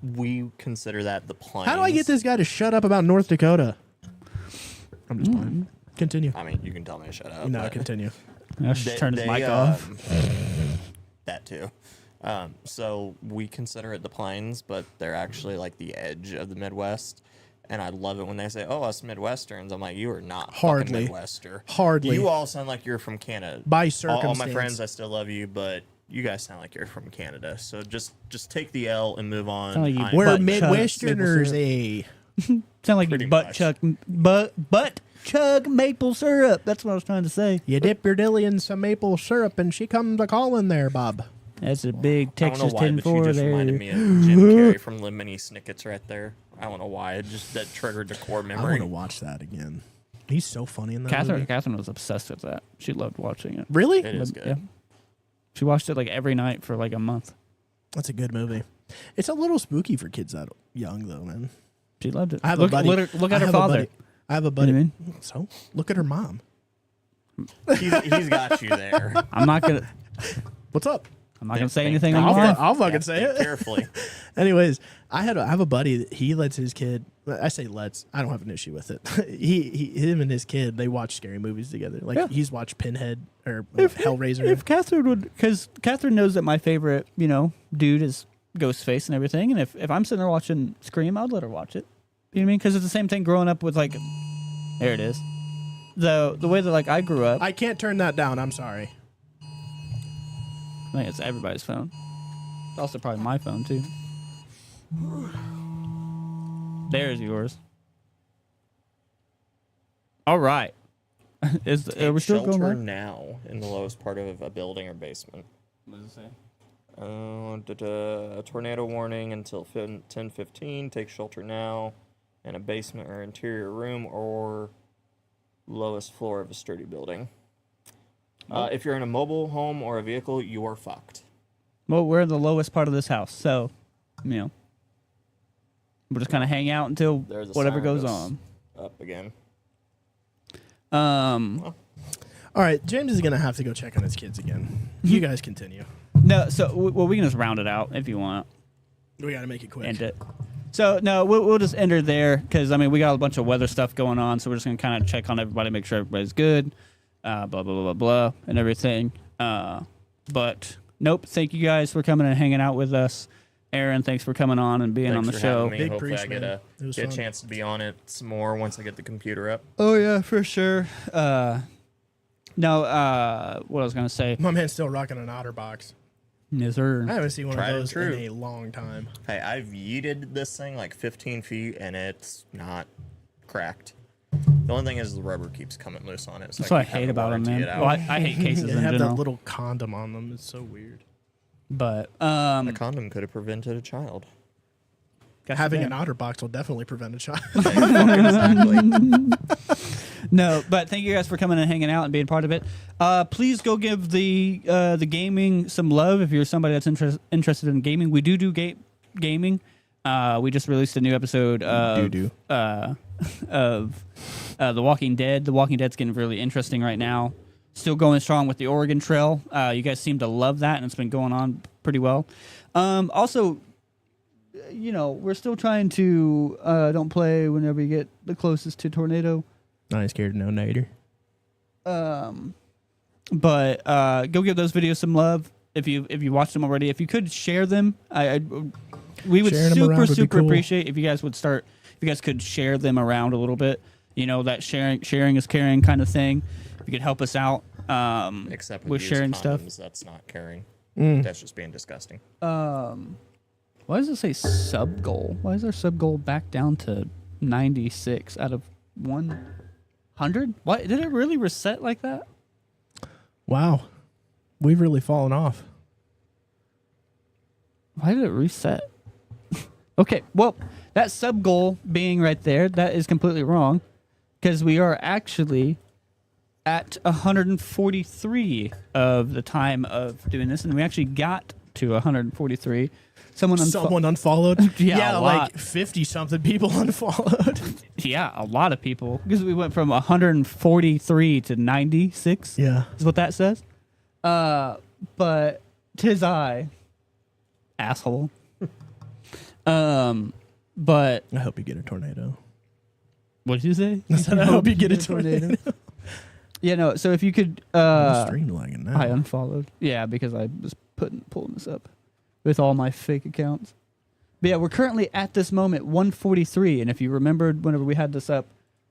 we consider that the plains. How do I get this guy to shut up about North Dakota? I'm just playing. Continue. I mean, you can tell me to shut up. No, but continue. I should turn his mic off. That too. So we consider it the plains, but they're actually like the edge of the Midwest. And I love it when they say, "Oh, us Midwesterns." I'm like, "You are not Hardly. fucking Midwester. Hardly. You all sound like you're from Canada." By all my circumstance. friends, I still love you, but you guys sound like you're from Canada. So just take the L and move on. Sound like you I'm- We're Butt chuck, Midwesterners, maple eh? Sound like Pretty you butt much. chug maple syrup. That's what I was trying to say. You dip your dilly in some maple syrup and she comes a calling there, Bob. That's a big I Texas don't know why, but you 10-4 just there. reminded me of Jim Carrey from Lemony Snicket's right there. I don't know why. It just that triggered the core I want memory. to watch that again. He's so funny in that Catherine movie. was obsessed with that. She loved watching it. Really? It is good. Yeah. She watched it like every night for like a month. That's a good movie. It's a little spooky for kids that young, though, man. She loved it. I have look, a buddy. Look I at her have a father. buddy- I have a You buddy. know what I mean? So look at her mom. He's got you there. I'm not gonna. What's up? I'm not gonna say Think- anything think- on live. I'll fucking say Think it. carefully. Anyways, I have a buddy that he lets his kid. I say lets. I don't have an issue with it. Him and his kid, they watch scary movies together. Like Yeah. he's watched Pinhead or Hellraiser. If Catherine would, because Catherine knows that my favorite, dude is Ghostface and everything, and if I'm sitting there watching Scream, I'd let her watch it. You know what I mean? Because it's the same thing growing up with like, there it is. The way that like I grew up, I can't turn that down. I'm sorry. I think it's everybody's phone. It's also probably my phone too. There's yours. All right. Are we Take still going shelter live? now in the lowest part of a building or basement. What does it say? A tornado warning until 10:15. Take shelter now in a basement or interior room or lowest floor of a sturdy building. If you're in a mobile home or a vehicle, you are fucked. Well, we're in the lowest part of this house, so we'll just kind of hang out until There's a whatever siren goes on. Up again. All right, James is gonna have to go check on his kids again. You guys continue. No, so we can just round it out if you want. We got to make it quick. End it. So no, we'll just end her there because we got a bunch of weather stuff going on, so we're just gonna kind of check on everybody, make sure everybody's good, blah blah blah blah blah, and everything. But nope, thank you guys for coming and hanging out with us. Aaron, thanks for coming on and being Thanks on the for show. having me. Big Hopefully I preach, get man. It was get a fun. chance to be on it some more once I get the computer up. Oh yeah, for sure. No, what I was gonna say. My man's still rocking an OtterBox. Yes, sir. I haven't seen one Tried of and those true. in a long time. Hey, I've yeeted this thing like 15 feet and it's not cracked. The only thing is the rubber keeps coming loose on it. So That's what I keep having hate to about them, warranty man. it Well, out. I hate cases They in have general. that little condom on them. It's so weird. But A condom could have prevented a child. Having an OtterBox will definitely prevent a child. Exactly. No, but thank you guys for coming and hanging out and being part of it. Please go give the gaming some love if you're somebody that's interested in gaming. We do gaming. We just released a new episode of of The Walking Dead. The Walking Dead's getting really interesting right now. Still going strong with the Oregon Trail. You guys seem to love that, and it's been going on pretty well. Also, we're still trying to don't play whenever you get the closest to tornado. I ain't scared of no nader. But go give those videos some love if you watched them already. If you could share them, we would Sharing them around would be super cool. appreciate if you guys could share them around a little bit. You know, that sharing is caring kind of thing. If you could help us out Except with with sharing used stuff. condoms, that's not caring. Mm. That's just being disgusting. Why does it say sub goal? Why is our sub goal back down to 96 out of 100? Why did it really reset like that? Wow. We've really fallen off. Why did it reset? Okay, well, that sub goal being right there, that is completely wrong because we are actually at 143 of the time of doing this, and we actually got to 143. Someone unfollowed? Yeah, a lot. like 50-something people unfollowed. Yeah, a lot of people because we went from 143 to 96. Yeah. Is what that says. But 'tis I, asshole. But I hope you get a tornado. what did you say? I said, I hope you get a tornado. Yeah, no. So if you could, Stream lagging now. I unfollowed. Yeah, because I was pulling this up with all my fake accounts. But yeah, we're currently at this moment 143, and if you remembered whenever we had this up,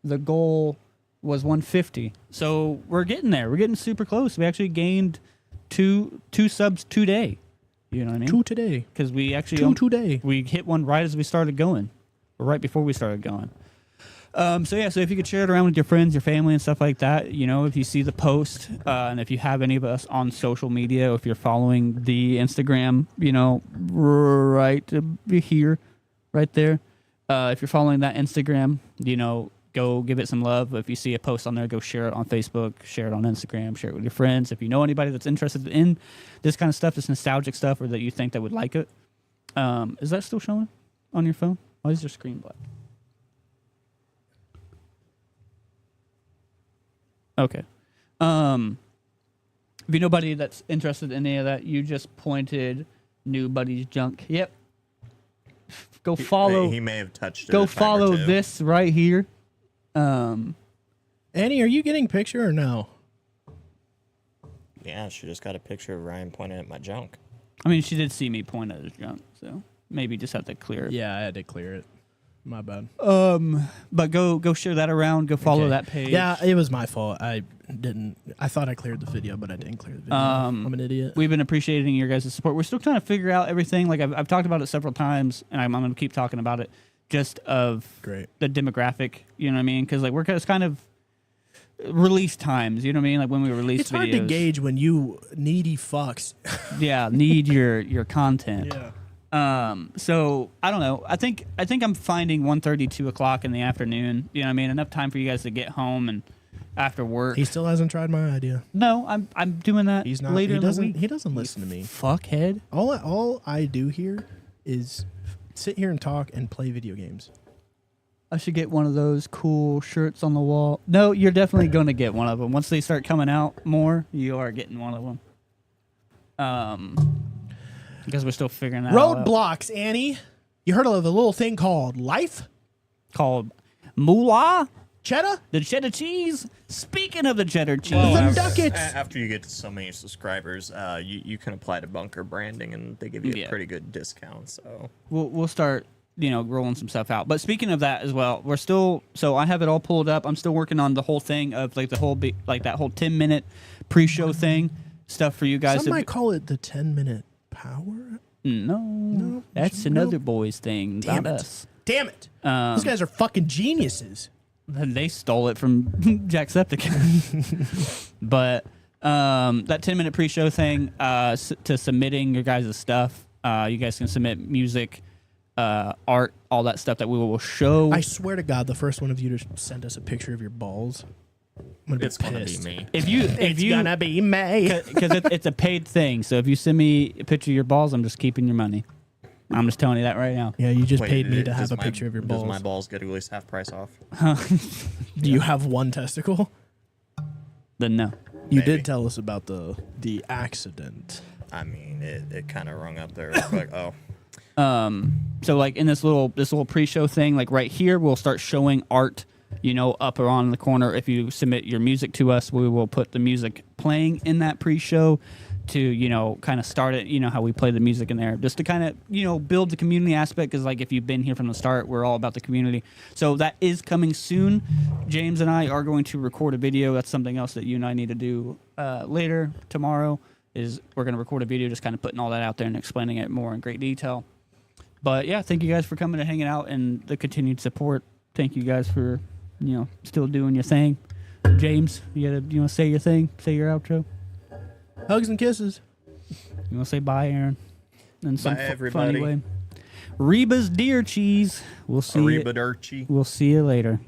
the goal was 150. So we're getting there. We're getting super close. We actually gained two subs today. You know what I mean? Two today. Because we actually Two today. we hit one right as we started going, or right before we started going. So yeah, so if you could share it around with your friends, your family, and stuff like that, you know, if you see the post, and if you have any of us on social media, or if you're following the Instagram, you know, right here, right there, if you're following that Instagram, you know, go give it some love. If you see a post on there, go share it on Facebook, share it on Instagram, share it with your friends. If you know anybody that's interested in this kind of stuff, this nostalgic stuff, or that you think that would like it, is that still showing on your phone? Why is your screen black? Okay. If you know anybody that's interested in any of that, you just pointed new buddy's junk. Yep. Go follow. He may have touched it. Go a time or follow two. this right here. Annie, are you getting picture or no? Yeah, she just got a picture of Ryan pointing at my junk. I mean, she did see me point at his junk, so maybe just have to clear it. Yeah, I had to clear it. My bad. But go share that around. Go follow Okay. that page. Yeah, it was my fault. I thought I cleared the video, but I didn't clear the video. I'm an idiot. We've been appreciating your guys' support. We're still trying to figure out everything. Like I've talked about it several times, and I'm going to keep talking about it. Just of Great. the demographic, you know what I mean? Because like it's kind of release times, you know what I mean? Like when we release It's videos. hard to gauge when you needy fucks. Yeah, need your content. Yeah. So I don't know. I think I'm finding 1:30, 2 o'clock in the afternoon. You know what I mean? Enough time for you guys to get home and after work. He still hasn't tried my idea. No, I'm doing that He's not. later He in the doesn't. week. He doesn't listen to me. Fuckhead. All I do here is sit here and talk and play video games. I should get one of those cool shirts on the wall. No, you're definitely going to get one of them. Once they start coming out more, you are getting one of them. Because we're still figuring that out. Roadblocks, Annie. You heard of the little thing called life? Called Moolah, Cheddar? the cheddar cheese. Speaking of the cheddar cheese. The after, ducats. after you get to so many subscribers, you can apply to Bunker Branding, and they give you Yeah. a pretty good discount. So We'll start, rolling some stuff out. But speaking of that as well, we're still. So I have it all pulled up. I'm still working on the whole thing of like the whole that whole 10-minute pre-show thing stuff for you guys. Some might call it the 10-minute power. No, that's another boys thing, Damn not it. us. Damn it. Those guys are fucking geniuses. They stole it from Jacksepticeye. But that 10-minute pre-show thing to submitting your guys' stuff. You guys can submit music, art, all that stuff that we will show. I swear to God, the first one of you to send us a picture of your balls, I'm gonna be it's gonna be pissed. me. If you It's gonna be me. because it's a paid thing. So if you send me a picture of your balls, I'm just keeping your money. I'm just telling you that right now. Yeah, you just Wait, paid me to does have a my- picture of your Does balls. my balls get at least half price off? Do you have one testicle? Then no. You Maybe. did tell us about the accident. I mean, it kind of rung up there. Like, oh, So like in this little pre-show thing, like right here, we'll start showing art, up or on in the corner. If you submit your music to us, we will put the music playing in that pre-show. to, you know, kind of start it, you know, how we play the music in there, just to kind of, you know, build the community aspect. Because, like, if you've been here from the start, we're all about the community. So that is coming soon. James and I are going to record a video. That's something else that you and I need to do later tomorrow, is we're going to record a video just kind of putting all that out there and explaining it more in great detail. But, yeah, thank you guys for coming and hanging out and the continued support. Thank you guys for, you know, still doing your thing. James, you want to say your thing? Say your outro? Hugs and kisses. You want to say bye, Aaron? In some Bye, funny everybody. way. Reba's Deer Cheese. We'll see you. Arrivederci. We'll see you later.